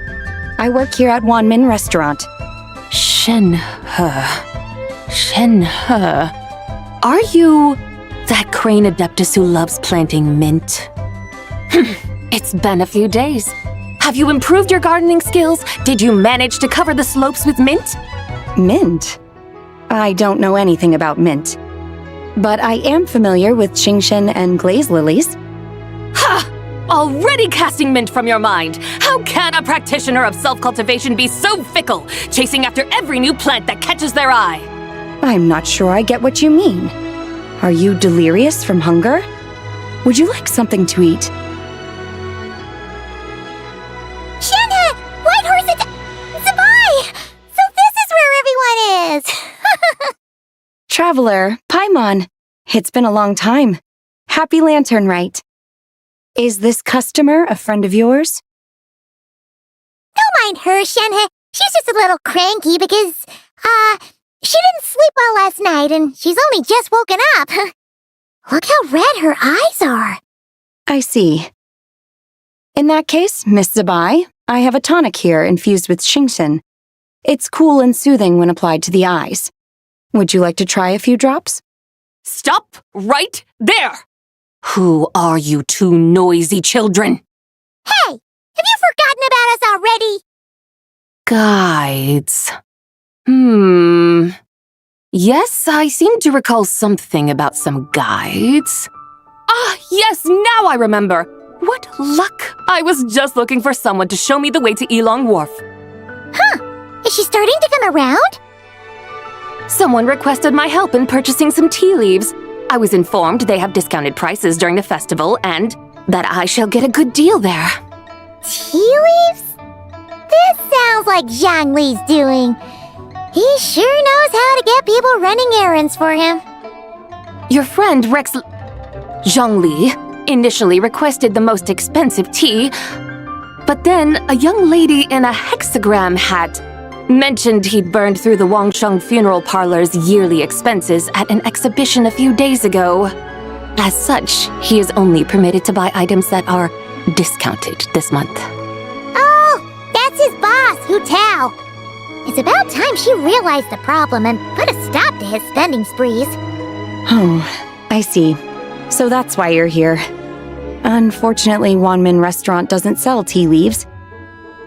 I work here at Wanmin Restaurant. Shenhe. Are you that crane adeptus who loves planting mint? It's been a few days. Have you improved your gardening skills? Did you manage to cover the slopes with mint? Mint? I don't know anything about mint. But I am familiar with Qingshen and glaze lilies. Ha! Already casting mint from your mind. How can a practitioner of self-cultivation be so fickle, chasing after every new plant that catches their eye? I'm not sure I get what you mean. Are you delirious from hunger? Would you like something to eat? Shenhe! White Horse Zabai! So this is where everyone is! Traveler, Paimon. It's been a long time. Happy Lanternlit. Is this customer a friend of yours? Don't mind her, Shenhe. She's just a little cranky because, she didn't sleep well last night and she's only just woken up. Look how red her eyes are. I see. In that case, Miss Zabai, I have a tonic here infused with Qingshen. It's cool and soothing when applied to the eyes. Would you like to try a few drops? Stop right there! Who are you two noisy children? Hey! Have you forgotten about us already? Guides. Yes, I seem to recall something about some guides. Ah, yes, now I remember. What luck! I was just looking for someone to show me the way to Elong Wharf. Huh! Is she starting to come around? Someone requested my help in purchasing some tea leaves. I was informed they have discounted prices during the festival and that I shall get a good deal there. Tea leaves? This sounds like Zhangli's doing. He sure knows how to get people running errands for him. Your friend Rex Zhangli initially requested the most expensive tea, but then a young lady in a hexagram hat mentioned he'd burned through the Wangsheng funeral parlor's yearly expenses at an exhibition a few days ago. As such, he is only permitted to buy items that are discounted this month. Oh, that's his boss, Hu Tao. It's about time she realized the problem and put a stop to his spending sprees. Oh, I see. So that's why you're here. Unfortunately, Wanmin Restaurant doesn't sell tea leaves.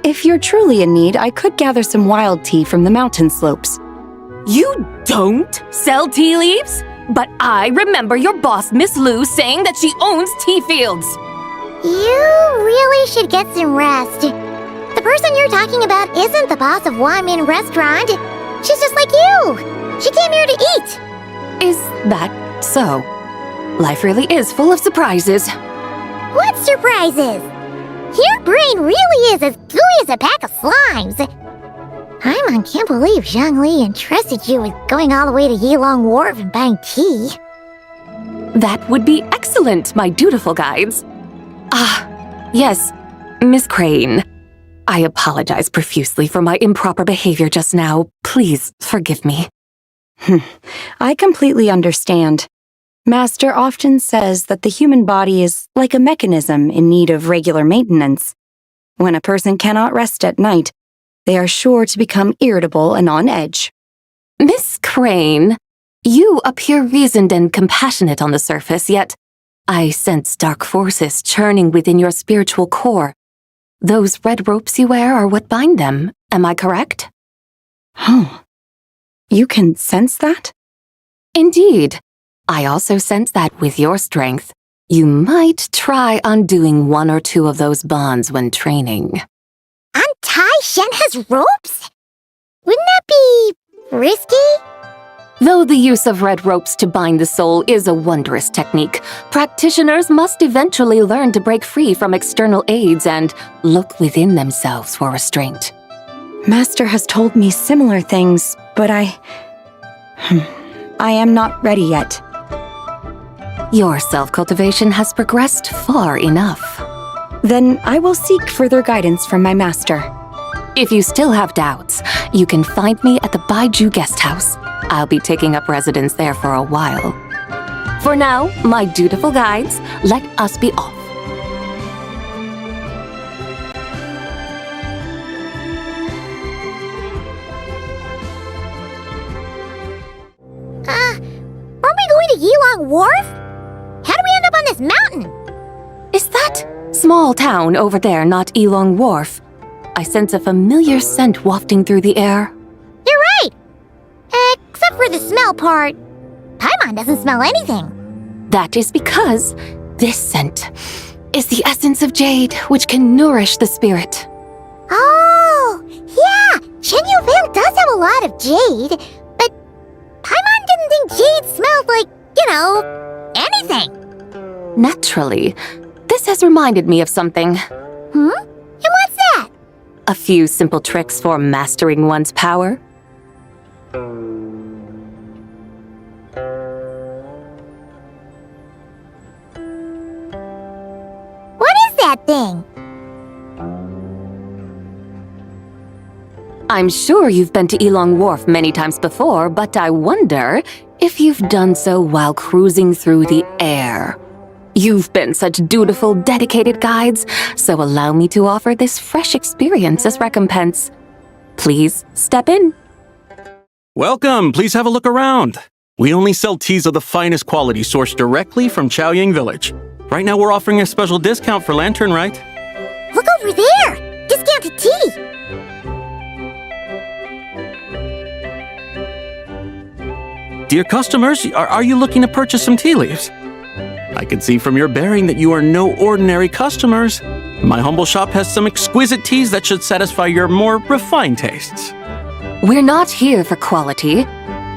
If you're truly in need, I could gather some wild tea from the mountain slopes. You don't sell tea leaves? But I remember your boss, Miss Lu, saying that she owns tea fields. You really should get some rest. The person you're talking about isn't the boss of Min Restaurant. She's just like you. She came here to eat. Is that so? Life really is full of surprises. What surprises? Your brain really is as gooey as a pack of slimes. Paimon can't believe Zhongli entrusted you with going all the way to Yilong Wharf and buying tea. That would be excellent, my dutiful guides. Yes, Miss Crane. I apologize profusely for my improper behavior just now. Please forgive me. I completely understand. Master often says that the human body is like a mechanism in need of regular maintenance. When a person cannot rest at night, they are sure to become irritable and on edge. Miss Crane, you appear reasoned and compassionate on the surface, yet I sense dark forces churning within your spiritual core. Those red ropes you wear are what bind them, am I correct? Oh, you can sense that? Indeed. I also sense that with your strength, you might try undoing one or two of those bonds when training. Untie Shen has ropes? Wouldn't that be risky? Though the use of red ropes to bind the soul is a wondrous technique, practitioners must eventually learn to break free from external aids and look within themselves for restraint. Master has told me similar things, but I am not ready yet. Your self-cultivation has progressed far enough. Then I will seek further guidance from my master. If you still have doubts, you can find me at the Baiju Guest House. I'll be taking up residence there for a while. For now, my dutiful guides, let us be off. Aren't we going to Yilong Wharf? How do we end up on this mountain? Is that small town over there not Yilong Wharf? I sense a familiar scent wafting through the air. You're right! Except for the smell part. Paimon doesn't smell anything. That is because this scent is the essence of jade, which can nourish the spirit. Oh, yeah! Shen Yuvale does have a lot of jade, but Paimon didn't think jade smelled like, anything. Naturally, this has reminded me of something. And what's that? A few simple tricks for mastering one's power. What is that thing? I'm sure you've been to Yilong Wharf many times before, but I wonder if you've done so while cruising through the air. You've been such dutiful, dedicated guides, so allow me to offer this fresh experience as recompense. Please step in. Welcome, please have a look around. We only sell teas of the finest quality sourced directly from Chaoying Village. Right now we're offering a special discount for Lanternlit. Look over there! Discounted tea! Dear customers, are you looking to purchase some tea leaves? I can see from your bearing that you are no ordinary customers. My humble shop has some exquisite teas that should satisfy your more refined tastes. We're not here for quality.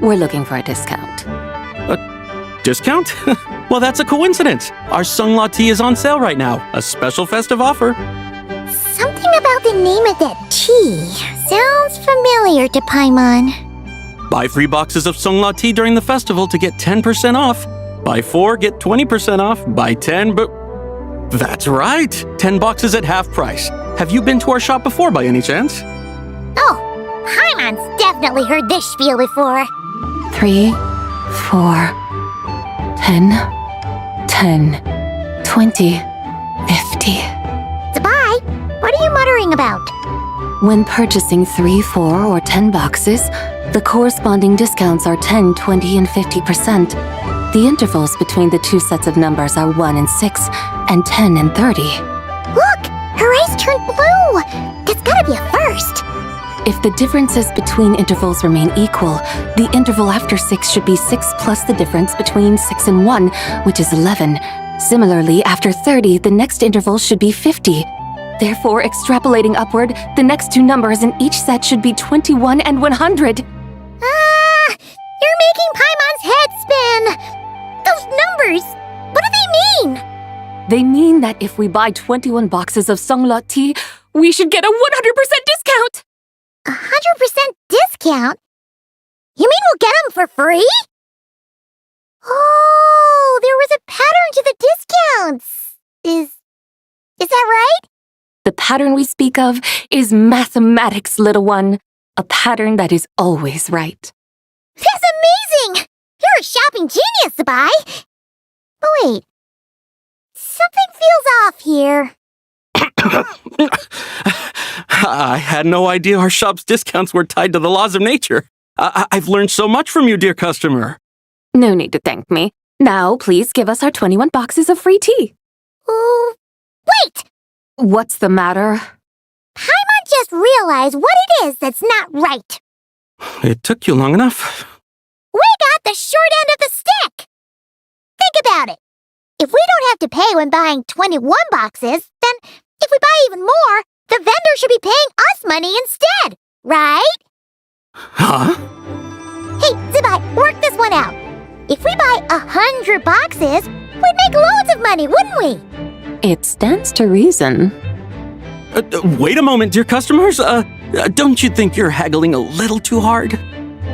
We're looking for a discount. A discount? Well, that's a coincidence. Our Sungla tea is on sale right now. A special festive offer. Something about the name of that tea sounds familiar to Paimon. Buy 3 boxes of Sungla tea during the festival to get 10% off. Buy 4, get 20% off. Buy 10, but... That's right! 10 boxes at half price. Have you been to our shop before by any chance? Oh, Paimon's definitely heard this spiel before. 3, 4, 10, 10, 20, 50. Zabai, what are you muttering about? When purchasing 3, 4, or 10 boxes, the corresponding discounts are 10, 20, and 50%. The intervals between the two sets of numbers are 1 and 6, and 10 and 30. Look! Her eyes turned blue! That's gotta be a first! If the differences between intervals remain equal, the interval after 6 should be 6 plus the difference between 6 and 1, which is 11. Similarly, after 30, the next interval should be 50. Therefore, extrapolating upward, the next two numbers in each set should be 21 and 100. You're making Paimon's head spin! Those numbers, what do they mean? They mean that if we buy 21 boxes of Songlot tea, we should get a 100% discount! 100% discount? You mean we'll get them for free? Oh, there was a pattern to the discounts. Is that right? The pattern we speak of is mathematics, little one. A pattern that is always right. That's amazing! You're a shopping genius, Sabai! But wait, something feels off here. I had no idea our shop's discounts were tied to the laws of nature. I've learned so much from you, dear customer. No need to thank me. Now, please give us our 21 boxes of free tea. Oh, wait! What's the matter? Paimon just realized what it is that's not right. It took you long enough. We got the short end of the stick! Think about it. If we don't have to pay when buying 21 boxes, then if we buy even more, the vendor should be paying us money instead, right? Huh? Hey, Zibai, work this one out. If we buy 100 boxes, we'd make loads of money, wouldn't we? It stands to reason. Wait a moment, dear customers. Don't you think you're haggling a little too hard?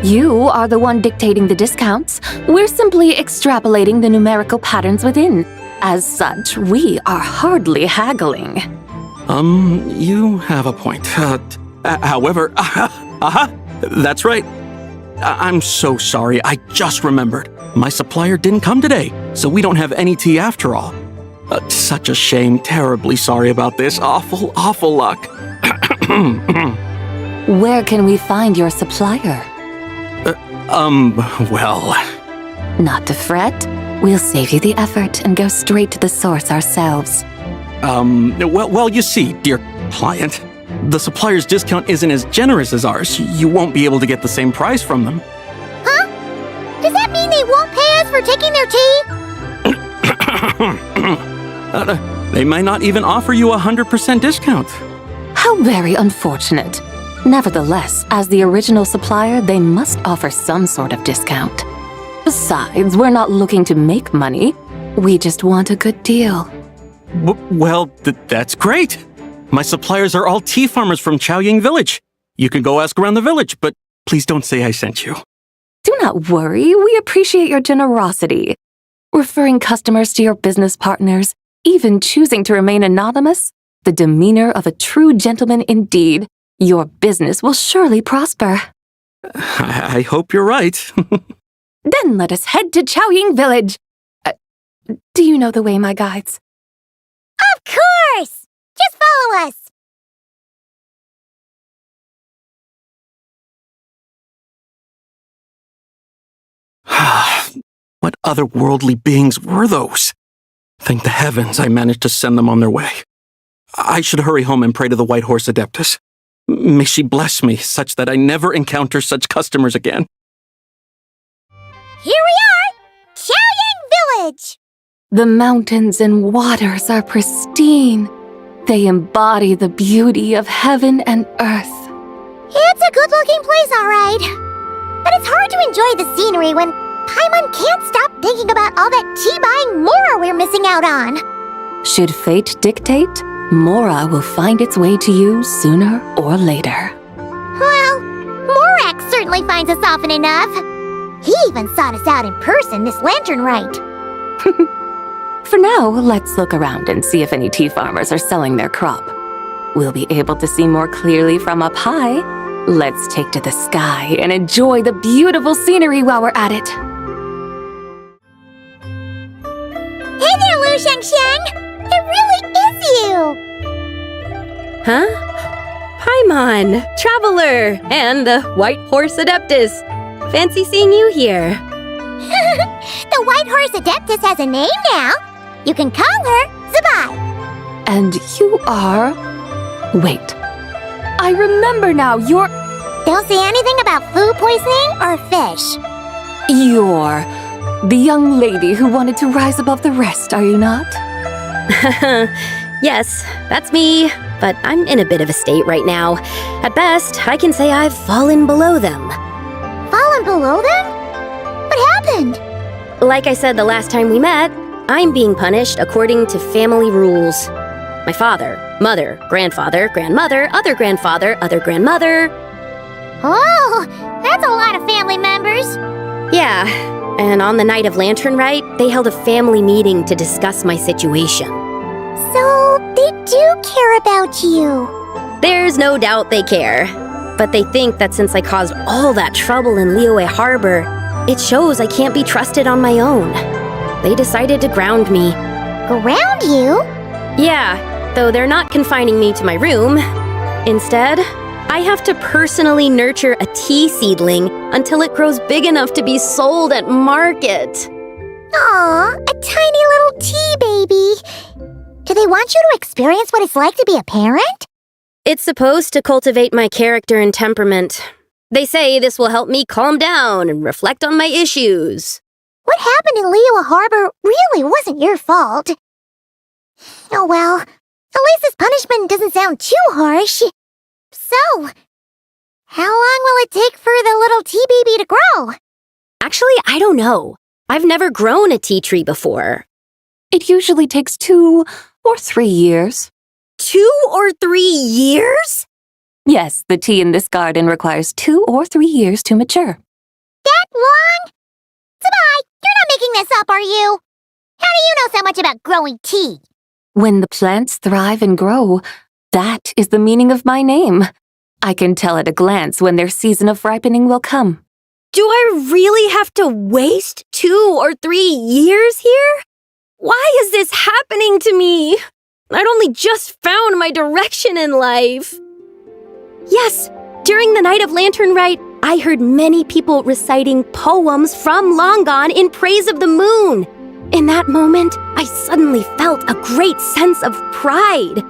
You are the one dictating the discounts. We're simply extrapolating the numerical patterns within. As such, we are hardly haggling. You have a point. However, that's right. I'm so sorry. I just remembered. My supplier didn't come today, so we don't have any tea after all. Such a shame. Terribly sorry about this. Awful, awful luck. Where can we find your supplier? Well... Not to fret. We'll save you the effort and go straight to the source ourselves. Well, you see, dear client, the supplier's discount isn't as generous as ours. You won't be able to get the same price from them. Huh? Does that mean they won't pay us for taking their tea? They might not even offer you a 100% discount. How very unfortunate. Nevertheless, as the original supplier, they must offer some sort of discount. Besides, we're not looking to make money. We just want a good deal. Well, that's great. My suppliers are all tea farmers from Chaoying Village. You can go ask around the village, but please don't say I sent you. Do not worry, we appreciate your generosity. Referring customers to your business partners, even choosing to remain anonymous, the demeanor of a true gentleman indeed. Your business will surely prosper. I hope you're right. Then let us head to Chaoying Village. Do you know the way, my guides? Of course! Just follow us! What otherworldly beings were those? Thank the heavens I managed to send them on their way. I should hurry home and pray to the White Horse Adeptus. May she bless me such that I never encounter such customers again. Here we are! Chaoying Village! The mountains and waters are pristine. They embody the beauty of heaven and earth. It's a good-looking place, all right. But it's hard to enjoy the scenery when Paimon can't stop thinking about all that tea-buying Mora we're missing out on. Should fate dictate, Mora will find its way to you sooner or later. Well, Morak certainly finds us often enough. He even sought us out in person this Lanternlit. For now, let's look around and see if any tea farmers are selling their crop. We'll be able to see more clearly from up high. Let's take to the sky and enjoy the beautiful scenery while we're at it. Hey there, Lu Shengsheng! It really is you! Huh? Paimon, Traveler, and the White Horse Adeptus. Fancy seeing you here. The White Horse Adeptus has a name now. You can call her Zabai. And you are... Wait. I remember now, you're... Don't say anything about food poisoning or fish. You're the young lady who wanted to rise above the rest, are you not? Yes, that's me, but I'm in a bit of a state right now. At best, I can say I've fallen below them. Fallen below them? What happened? Like I said the last time we met, I'm being punished according to family rules. My father, mother, grandfather, grandmother, other grandfather, other grandmother. Oh, that's a lot of family members. Yeah, and on the night of Lanternlit, they held a family meeting to discuss my situation. So, they do care about you. There's no doubt they care. But they think that since I caused all that trouble in Liyue Harbor, it shows I can't be trusted on my own. They decided to ground me. Ground you? Yeah, though they're not confining me to my room. Instead, I have to personally nurture a tea seedling until it grows big enough to be sold at market. Aw, a tiny little tea baby. Do they want you to experience what it's like to be a parent? It's supposed to cultivate my character and temperament. They say this will help me calm down and reflect on my issues. What happened in Liyue Harbor really wasn't your fault. Oh well, at least this punishment doesn't sound too harsh. So, how long will it take for the little tea baby to grow? Actually, I don't know. I've never grown a tea tree before. It usually takes 2 or 3 years. 2 or 3 years? Yes, the tea in this garden requires 2 or 3 years to mature. That long? Sabai, you're not making this up, are you? How do you know so much about growing tea? When the plants thrive and grow, that is the meaning of my name. I can tell at a glance when their season of ripening will come. Do I really have to waste 2 or 3 years here? Why is this happening to me? I'd only just found my direction in life. Yes, during the night of Lanternlit, I heard many people reciting poems from Long Gone in praise of the moon. In that moment, I suddenly felt a great sense of pride.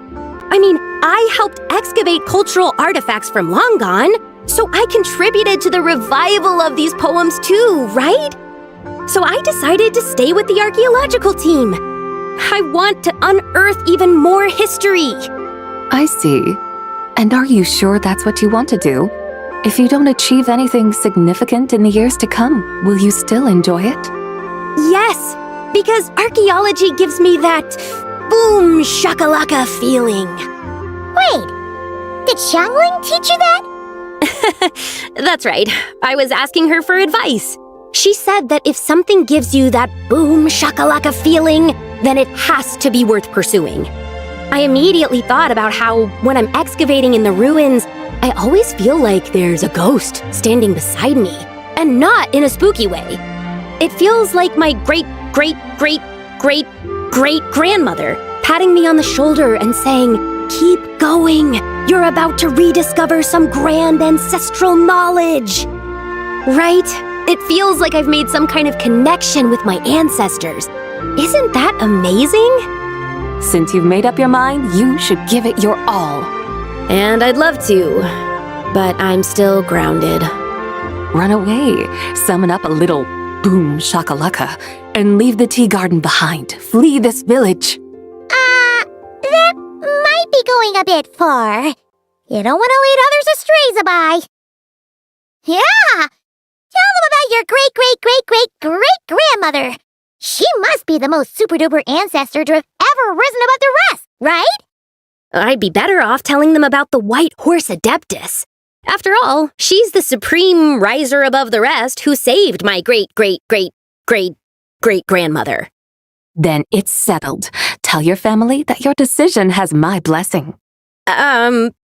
I mean, I helped excavate cultural artifacts from Long Gone, so I contributed to the revival of these poems too, right? So I decided to stay with the archaeological team. I want to unearth even more history. I see. And are you sure that's what you want to do? If you don't achieve anything significant in the years to come, will you still enjoy it? Yes, because archaeology gives me that boom shakalaka feeling. Wait, did Xiangling teach you that? That's right. I was asking her for advice. She said that if something gives you that boom shakalaka feeling, then it has to be worth pursuing. I immediately thought about how, when I'm excavating in the ruins, I always feel like there's a ghost standing beside me, and not in a spooky way. It feels like my great-great-great-great-great-grandmother patting me on the shoulder and saying, "Keep going. You're about to rediscover some grand ancestral knowledge." Right? It feels like I've made some kind of connection with my ancestors. Isn't that amazing? Since you've made up your mind, you should give it your all. And I'd love to, but I'm still grounded. Run away, summon up a little boom shakalaka, and leave the tea garden behind. Flee this village. That might be going a bit far. You don't want to lead others astray, Zabai. Yeah! Tell them about your great-great-great-great-great-grandmother. She must be the most super-duper ancestor to have ever risen above the rest, right? I'd be better off telling them about the White Horse Adeptus. After all, she's the supreme riser above the rest who saved my great-great-great-great-great-grandmother. Then it's settled. Tell your family that your decision has my blessing.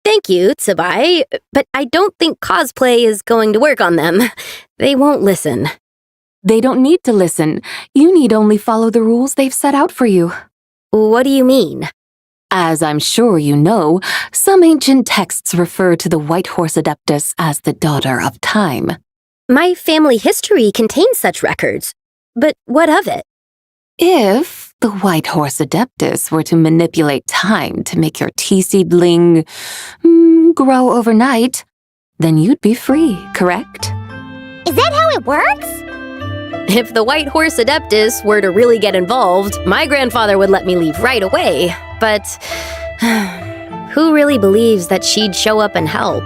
Thank you, Tsubai, but I don't think cosplay is going to work on them. They won't listen. They don't need to listen. You need only follow the rules they've set out for you. What do you mean? As I'm sure you know, some ancient texts refer to the White Horse Adeptus as the Daughter of Time. My family history contains such records. But what of it? If the White Horse Adeptus were to manipulate time to make your tea seedling grow overnight, then you'd be free, correct? Is that how it works? If the White Horse Adeptus were to really get involved, my grandfather would let me leave right away. But who really believes that she'd show up and help?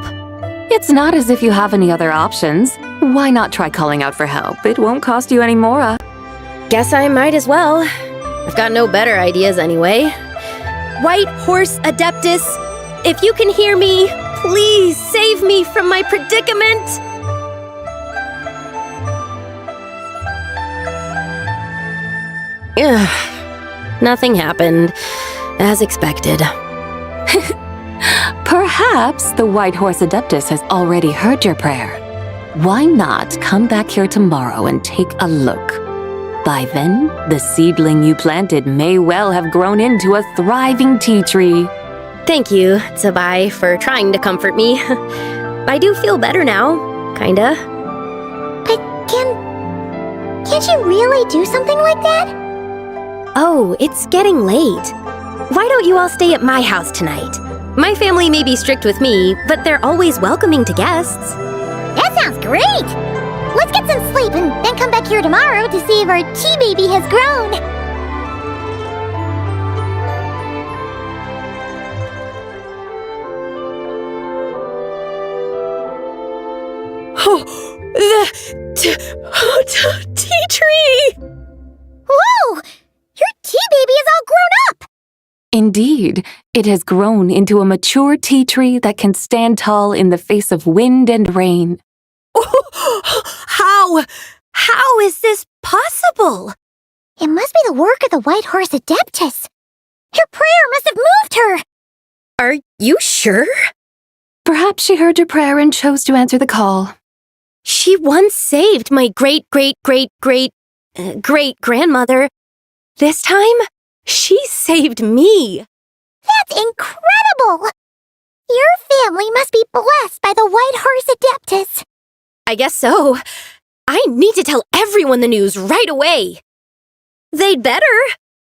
It's not as if you have any other options. Why not try calling out for help? It won't cost you any more. Guess I might as well. I've got no better ideas anyway. White Horse Adeptus, if you can hear me, please save me from my predicament. Ugh, nothing happened, as expected. Perhaps the White Horse Adeptus has already heard your prayer. Why not come back here tomorrow and take a look? By then, the seedling you planted may well have grown into a thriving tea tree. Thank you, Tsabai, for trying to comfort me. I do feel better now, kinda. But can't you really do something like that? Oh, it's getting late. Why don't you all stay at my house tonight? My family may be strict with me, but they're always welcoming to guests. That sounds great! Let's get some sleep and then come back here tomorrow to see if our tea baby has grown. Oh, the tea tree! Whoa! Your tea baby is all grown up! Indeed, it has grown into a mature tea tree that can stand tall in the face of wind and rain. How is this possible? It must be the work of the White Horse Adeptus. Your prayer must have moved her. Are you sure? Perhaps she heard your prayer and chose to answer the call. She once saved my great-great-great-great-grandmother. This time, she saved me. That's incredible! Your family must be blessed by the White Horse Adeptus. I guess so. I need to tell everyone the news right away. They'd better.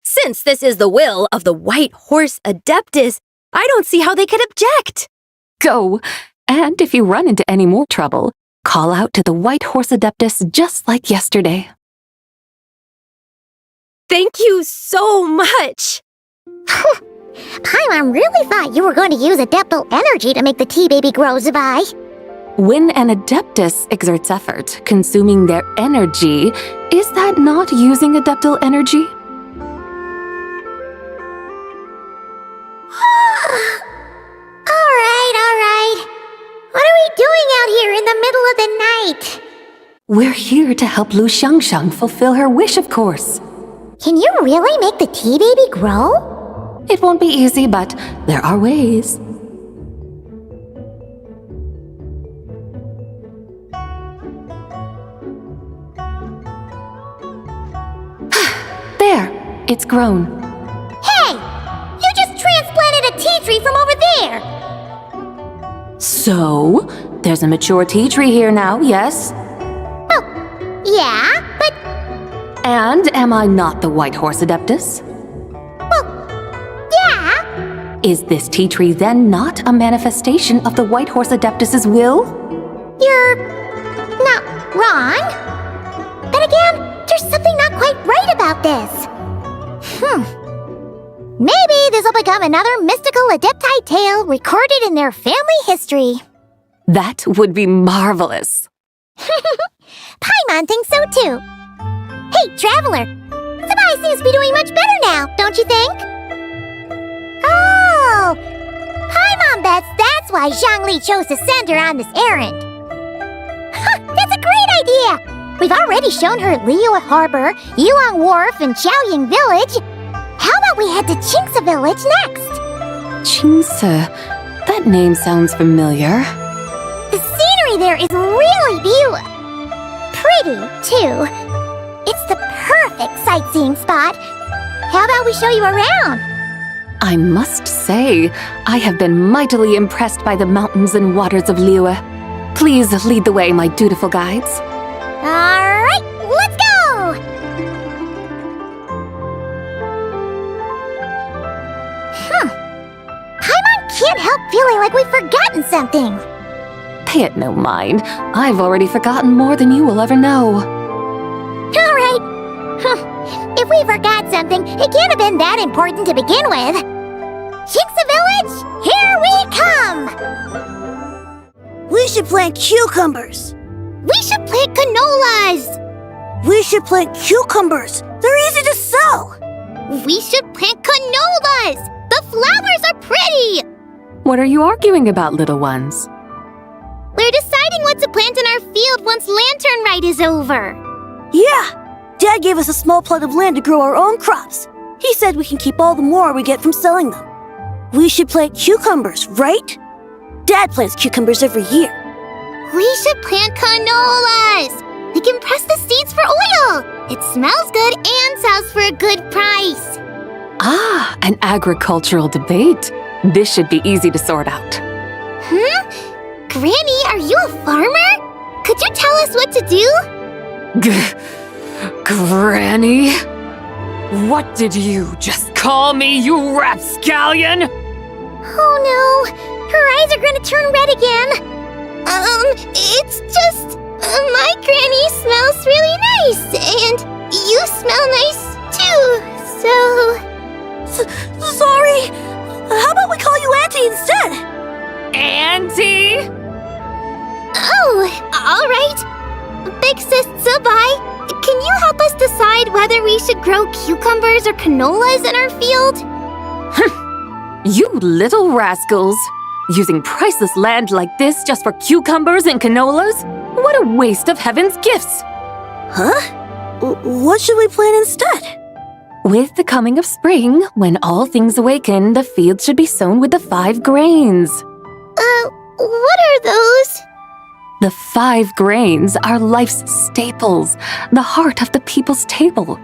Since this is the will of the White Horse Adeptus, I don't see how they could object. Go, and if you run into any more trouble, call out to the White Horse Adeptus just like yesterday. Thank you so much. Paimon really thought you were going to use Adeptal energy to make the tea baby grow, Zabai. When an Adeptus exerts effort, consuming their energy, is that not using Adeptal energy? Alright. What are we doing out here in the middle of the night? We're here to help Lu Xiangxiang fulfill her wish, of course. Can you really make the tea baby grow? It won't be easy, but there are ways. There, it's grown. Hey! You just transplanted a tea tree from over there! So, there's a mature tea tree here now, yes? Oh, yeah, but... And am I not the White Horse Adeptus? Well, yeah. Is this tea tree then not a manifestation of the White Horse Adeptus's will? You're not wrong. But again, there's something not quite right about this. Maybe this will become another mystical Adepti tale recorded in their family history. That would be marvelous. Paimon thinks so too. Hey, Traveler! Zabai seems to be doing much better now, don't you think? Oh! Paimon bets that's why Zhongli chose to send her on this errand. That's a great idea! We've already shown her Liyue Harbor, Yulong Wharf, and Xiaoying Village. How about we head to Qingce Village next? Qingce. That name sounds familiar. The scenery there is really pretty, too. It's the perfect sightseeing spot. How about we show you around? I must say, I have been mightily impressed by the mountains and waters of Liyue. Please lead the way, my dutiful guides. Alright, let's go! Paimon can't help feeling like we've forgotten something. Pay it no mind. I've already forgotten more than you will ever know. All right. If we forgot something, it can't have been that important to begin with. Chinksa Village, here we come! We should plant cucumbers. We should plant canolas. We should plant cucumbers. They're easy to sow. We should plant canolas. The flowers are pretty. What are you arguing about, little ones? We're deciding what to plant in our field once Lanternlit is over. Yeah. Dad gave us a small plot of land to grow our own crops. He said we can keep all the more we get from selling them. We should plant cucumbers, right? Dad plants cucumbers every year. We should plant canolas. We can press the seeds for oil. It smells good and sells for a good price. Ah, an agricultural debate. This should be easy to sort out. Granny, are you a farmer? Could you tell us what to do? Granny? What did you just call me, you rapscallion? Oh no, her eyes are gonna turn red again. It's just, my granny smells really nice, and you smell nice too, so... Sorry. How about we call you Auntie instead? Auntie? Oh, all right. Big Sis Zubai, can you help us decide whether we should grow cucumbers or canolas in our field? You little rascals! Using priceless land like this just for cucumbers and canolas? What a waste of heaven's gifts! Huh? What should we plant instead? With the coming of spring, when all things awaken, the fields should be sown with the 5 grains. What are those? The 5 grains are life's staples, the heart of the people's table.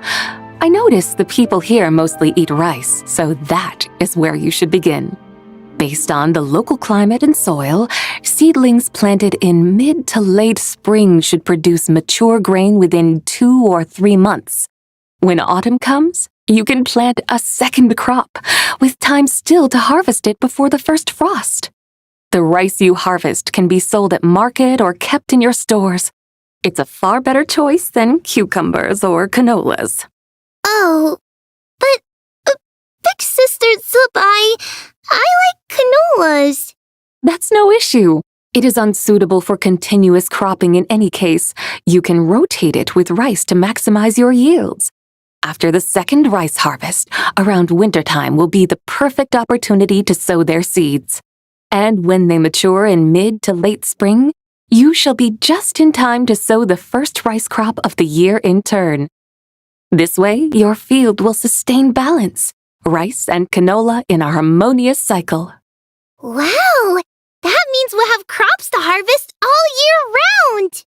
I notice the people here mostly eat rice, so that is where you should begin. Based on the local climate and soil, seedlings planted in mid to late spring should produce mature grain within 2 or 3 months. When autumn comes, you can plant a second crop, with time still to harvest it before the first frost. The rice you harvest can be sold at market or kept in your stores. It's a far better choice than cucumbers or canolas. Oh, but Big Sister Zubai, I like canolas. That's no issue. It is unsuitable for continuous cropping in any case. You can rotate it with rice to maximize your yields. After the second rice harvest, around wintertime will be the perfect opportunity to sow their seeds. And when they mature in mid to late spring, you shall be just in time to sow the first rice crop of the year in turn. This way, your field will sustain balance, rice and canola in a harmonious cycle. Wow! That means we'll have crops to harvest all year round!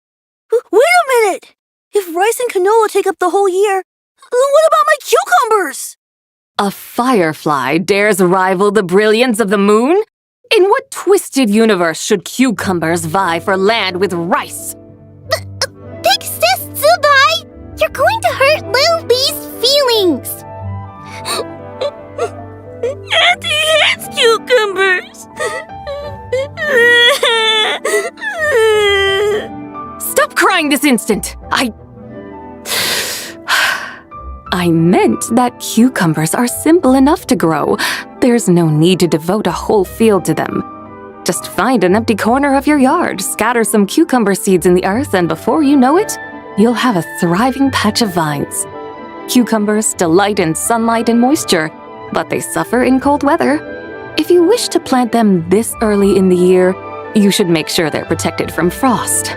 Wait a minute! If rice and canola take up the whole year, what about my cucumbers? A firefly dares rival the brilliance of the moon? In what twisted universe should cucumbers vie for land with rice? Big Sis Zubai! You're going to hurt Lil Bee's feelings! Auntie hates cucumbers! Stop crying this instant! I meant that cucumbers are simple enough to grow. There's no need to devote a whole field to them. Just find an empty corner of your yard, scatter some cucumber seeds in the earth, and before you know it, you'll have a thriving patch of vines. Cucumbers delight in sunlight and moisture, but they suffer in cold weather. If you wish to plant them this early in the year, you should make sure they're protected from frost.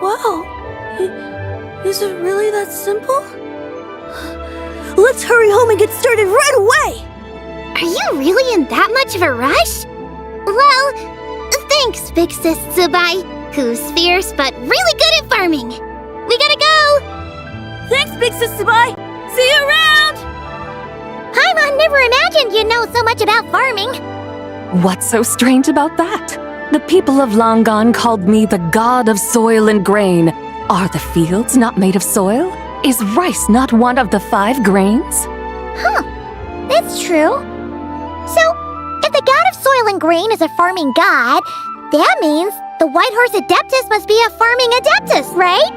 Wow. Is it really that simple? Let's hurry home and get started right away! Are you really in that much of a rush? Well, thanks, Big Sis Zubai, who's fierce but really good at farming. We gotta go! Thanks, Big Sis Zubai! See you around! Paimon never imagined you'd know so much about farming. What's so strange about that? The people of Langan called me the god of soil and grain. Are the fields not made of soil? Is rice not one of the 5 grains? Huh, that's true. So, if the god of soil and grain is a farming god, that means the White Horse Adeptus must be a farming adeptus, right?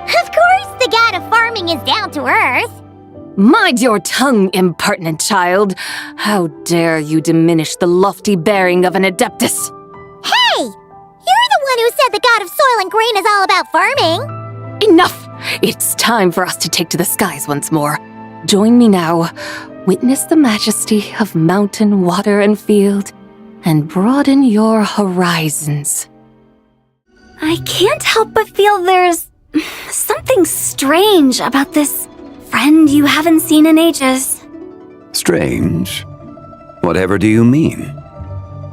Of course the god of farming is down to earth. Mind your tongue, impertinent child. How dare you diminish the lofty bearing of an adeptus? Hey! You're the one who said the god of soil and grain is all about farming. Enough! It's time for us to take to the skies once more. Join me now. Witness the majesty of mountain, water, and field, and broaden your horizons. I can't help but feel there's something strange about this friend you haven't seen in ages. Strange? Whatever do you mean?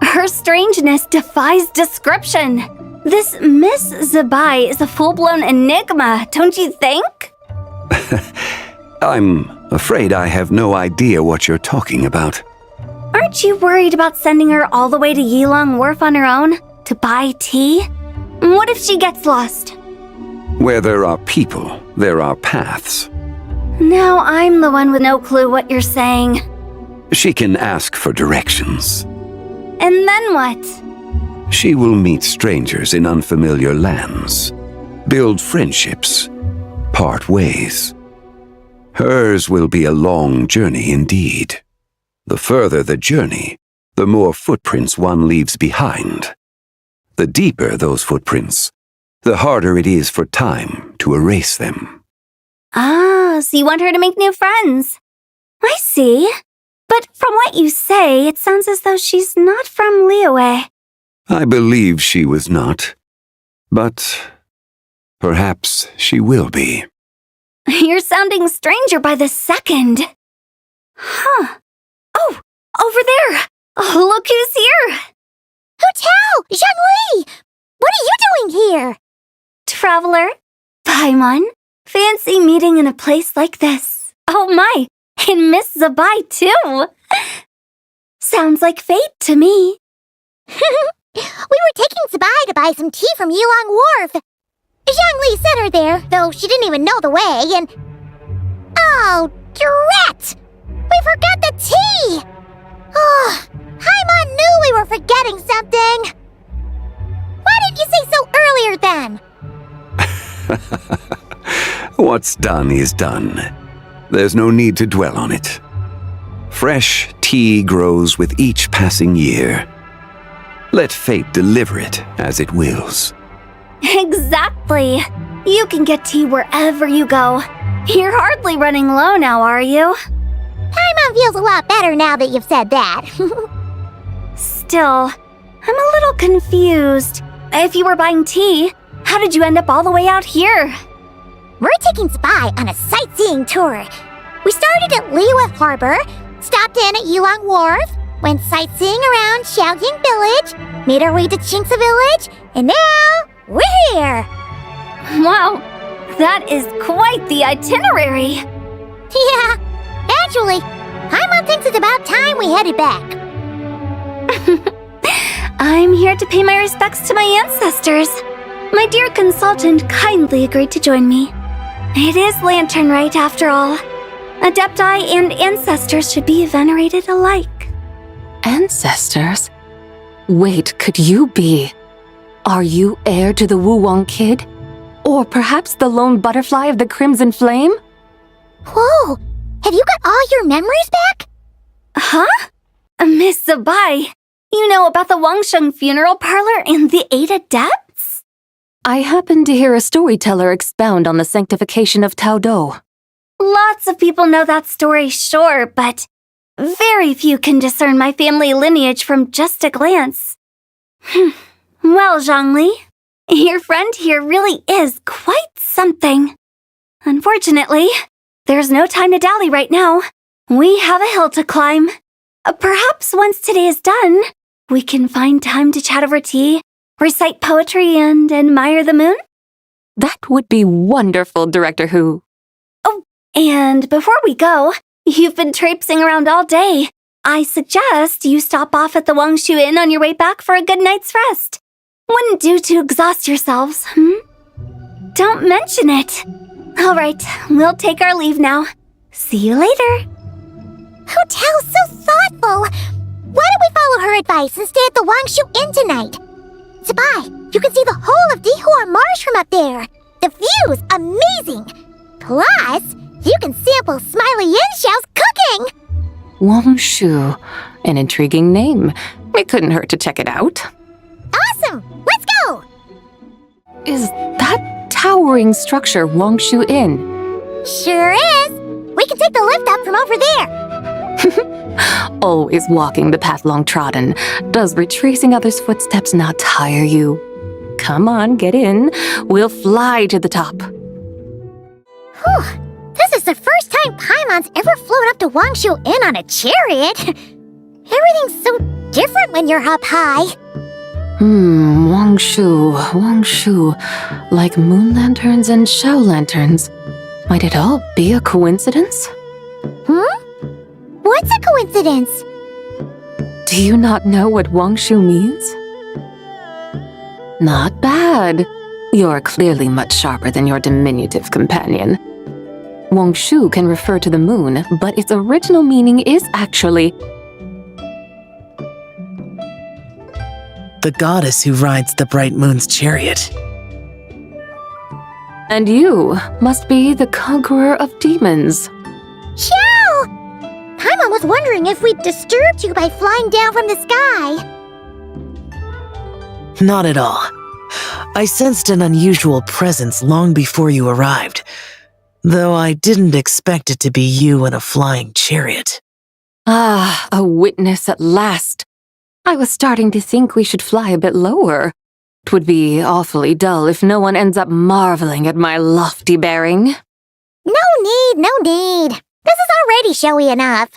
Her strangeness defies description. This Miss Zabai is a full-blown enigma, don't you think? I'm afraid I have no idea what you're talking about. Aren't you worried about sending her all the way to Yilong Wharf on her own to buy tea? What if she gets lost? Where there are people, there are paths. Now I'm the one with no clue what you're saying. She can ask for directions. And then what? She will meet strangers in unfamiliar lands, build friendships, part ways. Hers will be a long journey indeed. The further the journey, the more footprints one leaves behind. The deeper those footprints, the harder it is for time to erase them. Ah, so you want her to make new friends. I see. But from what you say, it sounds as though she's not from Liyue. I believe she was not, but perhaps she will be. You're sounding stranger by the second. Huh. Oh, over there. Oh, look who's here. Hu Tao! Zhongli! What are you doing here? Traveler, Paimon, fancy meeting in a place like this. Oh my, and Miss Zabai too. Sounds like fate to me. We were taking Zabai to buy some tea from Yilong Wharf. Zhongli sent her there, though she didn't even know the way, and... Oh, drat! We forgot the tea! Oh, Paimon knew we were forgetting something! Why didn't you say so earlier then? What's done is done. There's no need to dwell on it. Fresh tea grows with each passing year. Let fate deliver it as it wills. Exactly. You can get tea wherever you go. You're hardly running low now, are you? Paimon feels a lot better now that you've said that. Still, I'm a little confused. If you were buying tea, how did you end up all the way out here? We're taking Zabai on a sightseeing tour. We started at Liyue Harbor, stopped in at Yilong Wharf, went sightseeing around Xiaoying Village, made our way to Qingce Village, and now we're here. Wow, that is quite the itinerary. Yeah, actually, Paimon thinks it's about time we headed back. I'm here to pay my respects to my ancestors. My dear consultant kindly agreed to join me. It is Lanternlit after all. Adepti and ancestors should be venerated alike. Ancestors? Wait, could you be? Are you heir to the Wuwang kid? Or perhaps the lone butterfly of the Crimson Flame? Whoa! Have you got all your memories back? Huh? Miss Zabai, you know about the Wangsheng funeral parlor and the 8 adepts? I happened to hear a storyteller expound on the sanctification of Tao Do. Lots of people know that story, sure, but very few can discern my family lineage from just a glance. Well, Zhongli, your friend here really is quite something. Unfortunately, there's no time to dally right now. We have a hill to climb. Perhaps once today is done, we can find time to chat over tea, recite poetry, and admire the moon? That would be wonderful, Director Hu. Oh, and before we go, you've been traipsing around all day. I suggest you stop off at the Wangshu Inn on your way back for a good night's rest. Wouldn't do to exhaust yourselves, Don't mention it. All right, we'll take our leave now. See you later. Hu Tao's so thoughtful. Why don't we follow her advice and stay at the Wangshu Inn tonight? Zabai, you can see the whole of Dihua Marsh from up there. The view's amazing. Plus, you can sample Smiley Yinshao's cooking. Wangshu, an intriguing name. It couldn't hurt to check it out. Awesome! Let's go! Is that towering structure Wangshu Inn? Sure is. We can take the lift up from over there. Always walking the path long trodden. Does retracing others' footsteps not tire you? Come on, get in. We'll fly to the top. Whew. This is the first time Paimon's ever flown up to Wangshu Inn on a chariot. Everything's so different when you're up high. Wangshu. Like moon lanterns and shell lanterns. Might it all be a coincidence? What's a coincidence? Do you not know what Wangshu means? Not bad. You're clearly much sharper than your diminutive companion. Wangshu can refer to the moon, but its original meaning is actually the goddess who rides the bright moon's chariot. And you must be the conqueror of demons. Xiao! Paimon was wondering if we'd disturbed you by flying down from the sky. Not at all. I sensed an unusual presence long before you arrived, though I didn't expect it to be you in a flying chariot. Ah, a witness at last. I was starting to think we should fly a bit lower. It would be awfully dull if no one ends up marveling at my lofty bearing. No need. This is already showy enough.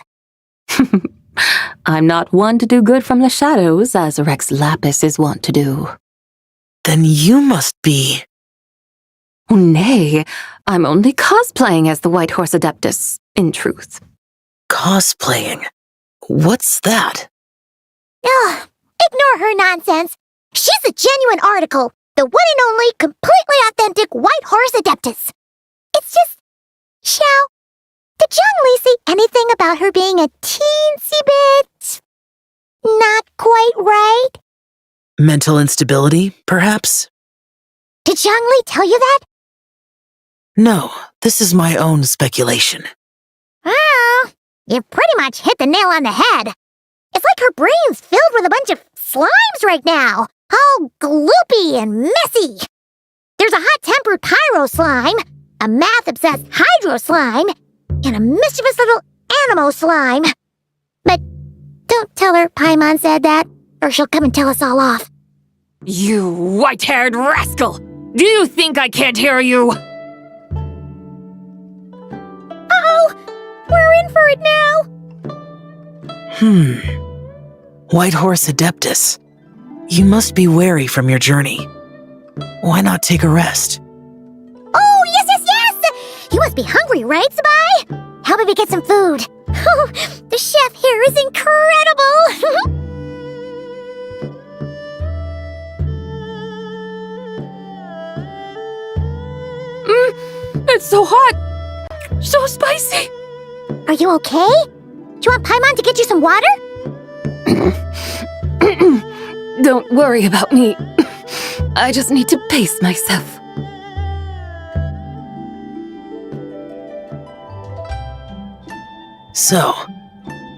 I'm not one to do good from the shadows, as Rex Lapis is wont to do. Then you must be... Nay, I'm only cosplaying as the White Horse Adeptus, in truth. Cosplaying? What's that? Ugh, ignore her nonsense. She's a genuine article, the one and only completely authentic White Horse Adeptus. It's just... Xiao, did Zhongli say anything about her being a teensy bit... not quite right? Mental instability, perhaps? Did Zhongli tell you that? No, this is my own speculation. Well, you pretty much hit the nail on the head. It's like her brain's filled with a bunch of slimes right now, all gloopy and messy. There's a hot-tempered pyro slime, a math-obsessed hydro slime, and a mischievous little animo slime. But don't tell her Paimon said that, or she'll come and tell us all off. You white-haired rascal! Do you think I can't hear you? Uh-oh! We're in for it now! White Horse Adeptus. You must be weary from your journey. Why not take a rest? Oh, yes! You must be hungry, right, Zabai? How about we get some food? The chef here is incredible! It's so hot! So spicy! Are you okay? Do you want Paimon to get you some water? Don't worry about me. I just need to pace myself. So,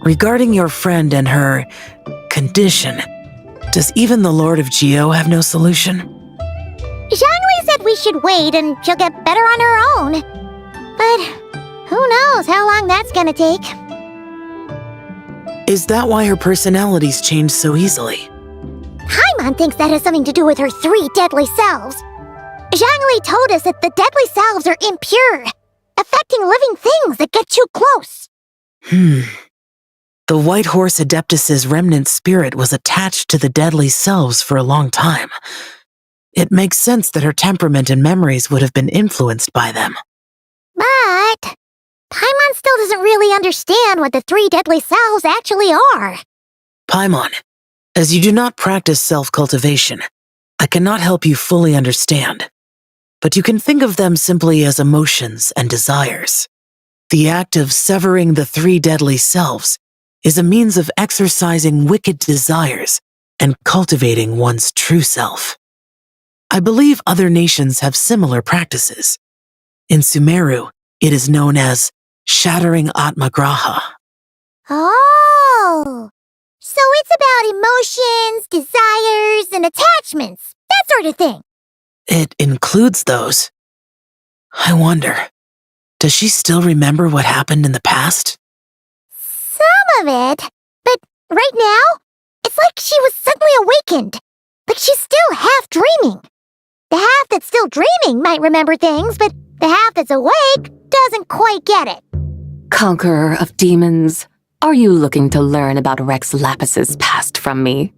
regarding your friend and her condition, does even the Lord of Geo have no solution? Zhongli said we should wait and she'll get better on her own. But who knows how long that's gonna take. Is that why her personalities change so easily? Paimon thinks that has something to do with her 3 deadly selves. Zhongli told us that the deadly selves are impure, affecting living things that get too close. The White Horse Adeptus's remnant spirit was attached to the deadly selves for a long time. It makes sense that her temperament and memories would have been influenced by them. But Paimon still doesn't really understand what the 3 deadly selves actually are. Paimon, as you do not practice self-cultivation, I cannot help you fully understand. But you can think of them simply as emotions and desires. The act of severing the 3 deadly selves is a means of exercising wicked desires and cultivating one's true self. I believe other nations have similar practices. In Sumeru, it is known as shattering Atmagraha. Oh, so it's about emotions, desires, and attachments, that sort of thing. It includes those. I wonder, does she still remember what happened in the past? Some of it, but right now, it's like she was suddenly awakened. Like she's still half dreaming. The half that's still dreaming might remember things, but the half that's awake doesn't quite get it. Conqueror of demons, are you looking to learn about Rex Lapis's past from me?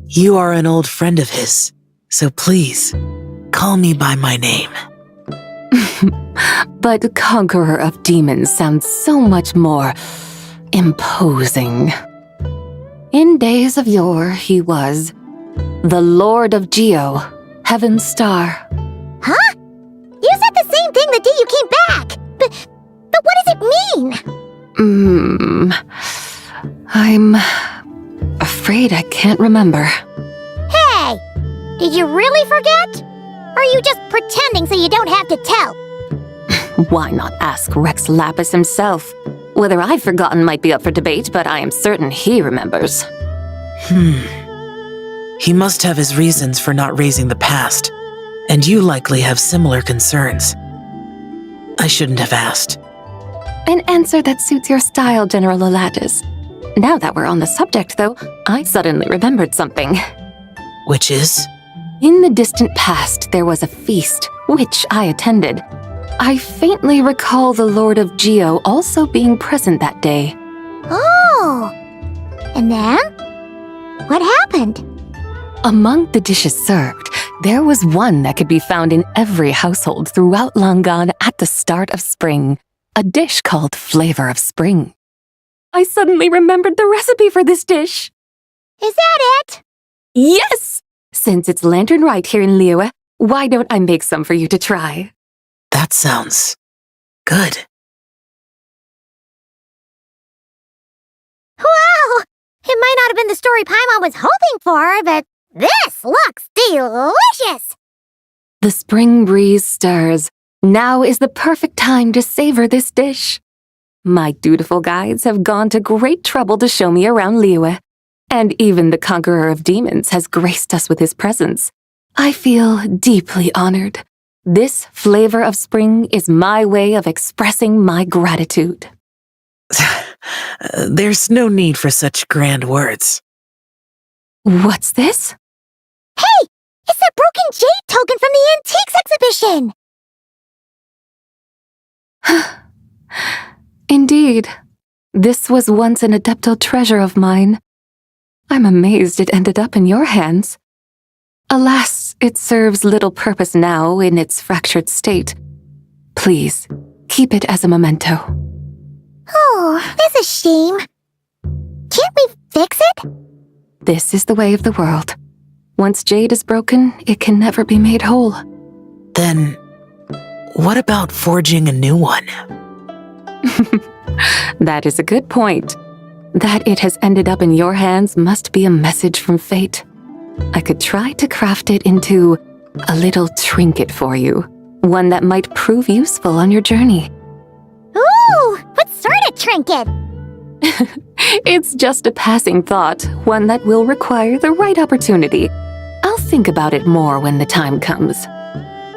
You are an old friend of his, so please, call me by my name. But Conqueror of Demons sounds so much more imposing. In days of yore, he was the Lord of Geo, Heaven's Star. Huh? You said the same thing the day you came back. But what does it mean? I'm afraid I can't remember. Hey, did you really forget? Or are you just pretending so you don't have to tell? Why not ask Rex Lapis himself? Whether I've forgotten might be up for debate, but I am certain he remembers. He must have his reasons for not raising the past, and you likely have similar concerns. I shouldn't have asked. An answer that suits your style, General Elatis. Now that we're on the subject, though, I suddenly remembered something. Which is? In the distant past, there was a feast, which I attended. I faintly recall the Lord of Geo also being present that day. Oh! And then? What happened? Among the dishes served, there was one that could be found in every household throughout Langan at the start of spring. A dish called Flavor of Spring. I suddenly remembered the recipe for this dish. Is that it? Yes! Since it's Lanternlit here in Liyue, why don't I make some for you to try? That sounds good. Wow! It might not have been the story Paimon was hoping for, but this looks delicious! The spring breeze stirs. Now is the perfect time to savor this dish. My dutiful guides have gone to great trouble to show me around Liyue, and even the Conqueror of Demons has graced us with his presence. I feel deeply honored. This Flavor of Spring is my way of expressing my gratitude. There's no need for such grand words. What's this? Hey! It's that broken jade token from the antiques exhibition! Indeed. This was once an Adepto treasure of mine. I'm amazed it ended up in your hands. Alas, it serves little purpose now in its fractured state. Please, keep it as a memento. Oh, that's a shame. Can't we fix it? This is the way of the world. Once jade is broken, it can never be made whole. Then, what about forging a new one? That is a good point. That it has ended up in your hands must be a message from fate. I could try to craft it into a little trinket for you, one that might prove useful on your journey. Ooh, what sort of trinket? It's just a passing thought, one that will require the right opportunity. I'll think about it more when the time comes.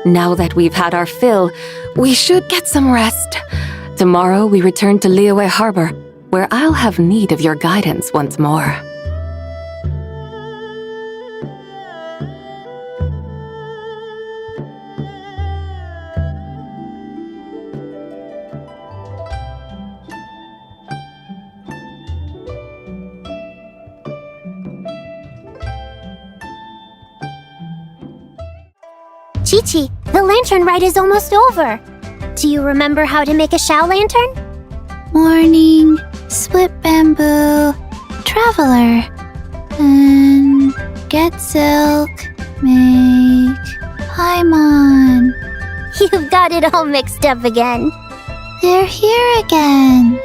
Now that we've had our fill, we should get some rest. Tomorrow we return to Liyue Harbor, where I'll have need of your guidance once more. Chi-Chi, the lantern ride is almost over. Do you remember how to make a Shao lantern? Morning, split bamboo, traveler, and get silk, make Paimon. You've got it all mixed up again. They're here again.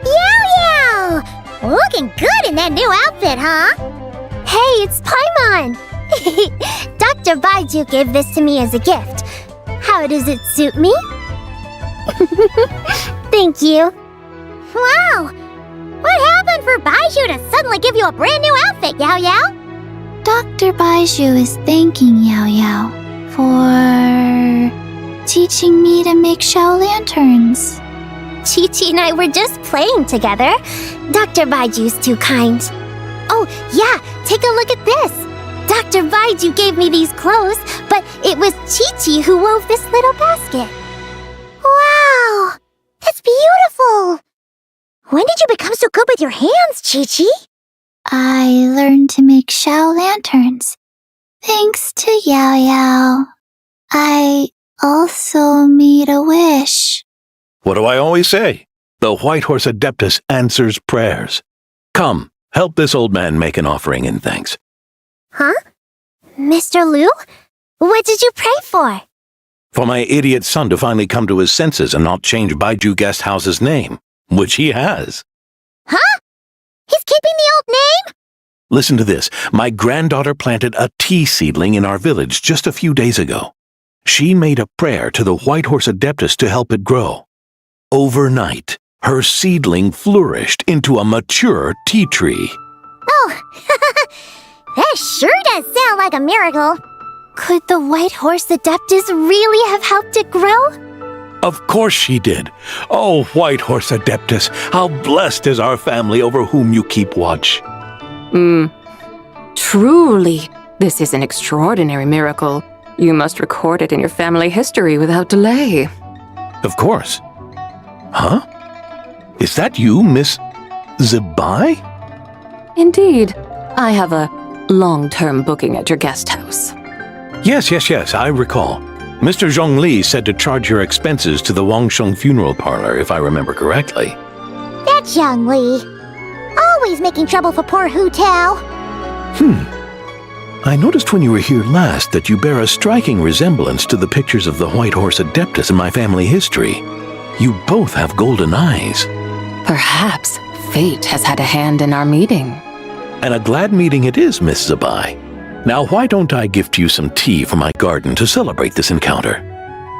Yow yow! Looking good in that new outfit, huh? Hey, it's Paimon! Dr. Baiju gave this to me as a gift. How does it suit me? Thank you. Wow! What happened for Baiju to suddenly give you a brand new outfit, Yao Yao? Dr. Baiju is thanking Yao Yao for teaching me to make Shao lanterns. Chi-Chi and I were just playing together. Dr. Baiju's too kind. Oh, yeah, take a look at this. Dr. Baiju gave me these clothes, but it was Chi-Chi who wove this little basket. Wow, that's beautiful. When did you become so good with your hands, Chi-Chi? I learned to make Shao lanterns. Thanks to Yao Yao. I also made a wish. What do I always say? The White Horse Adeptus answers prayers. Come, help this old man make an offering in thanks. Huh? Mr. Liu? What did you pray for? For my idiot son to finally come to his senses and not change Baiju Guest House's name, which he has. Huh? He's keeping the old name? Listen to this. My granddaughter planted a tea seedling in our village just a few days ago. She made a prayer to the White Horse Adeptus to help it grow. Overnight, her seedling flourished into a mature tea tree. Oh, that sure does sound like a miracle. Could the White Horse Adeptus really have helped it grow? Of course she did. Oh, White Horse Adeptus, how blessed is our family over whom you keep watch. Truly, this is an extraordinary miracle. You must record it in your family history without delay. Of course. Huh? Is that you, Miss Zibai? Indeed. I have a long-term booking at your guest house. Yes, I recall. Mr. Zhongli said to charge your expenses to the Wangsheng funeral parlor, if I remember correctly. That Zhongli. Always making trouble for poor Hu Tao. I noticed when you were here last that you bear a striking resemblance to the pictures of the White Horse Adeptus in my family history. You both have golden eyes. Perhaps fate has had a hand in our meeting. And a glad meeting it is, Miss Zibai. Now why don't I gift you some tea from my garden to celebrate this encounter?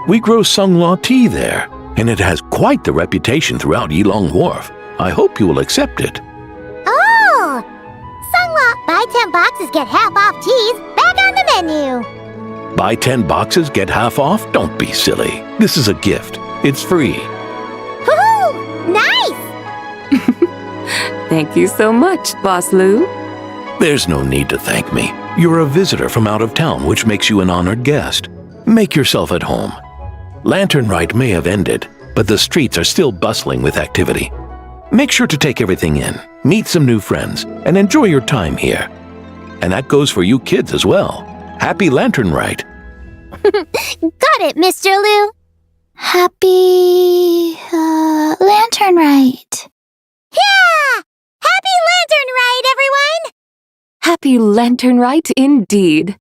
We grow Sunglaw tea there, and it has quite the reputation throughout Yilong Wharf. I hope you will accept it. Oh! Sunglaw, buy 10 boxes, get half off teas, back on the menu. Buy 10 boxes, get half off? Don't be silly. This is a gift. It's free. Woohoo! Nice! Thank you so much, Boss Liu. There's no need to thank me. You're a visitor from out of town, which makes you an honored guest. Make yourself at home. Lanternlit may have ended, but the streets are still bustling with activity. Make sure to take everything in, meet some new friends, and enjoy your time here. And that goes for you kids as well. Happy Lanternlit. Got it, Mr. Liu. Happy Lanternlit. Yeah! Happy Lanternlit, everyone! Happy Lanternlit indeed.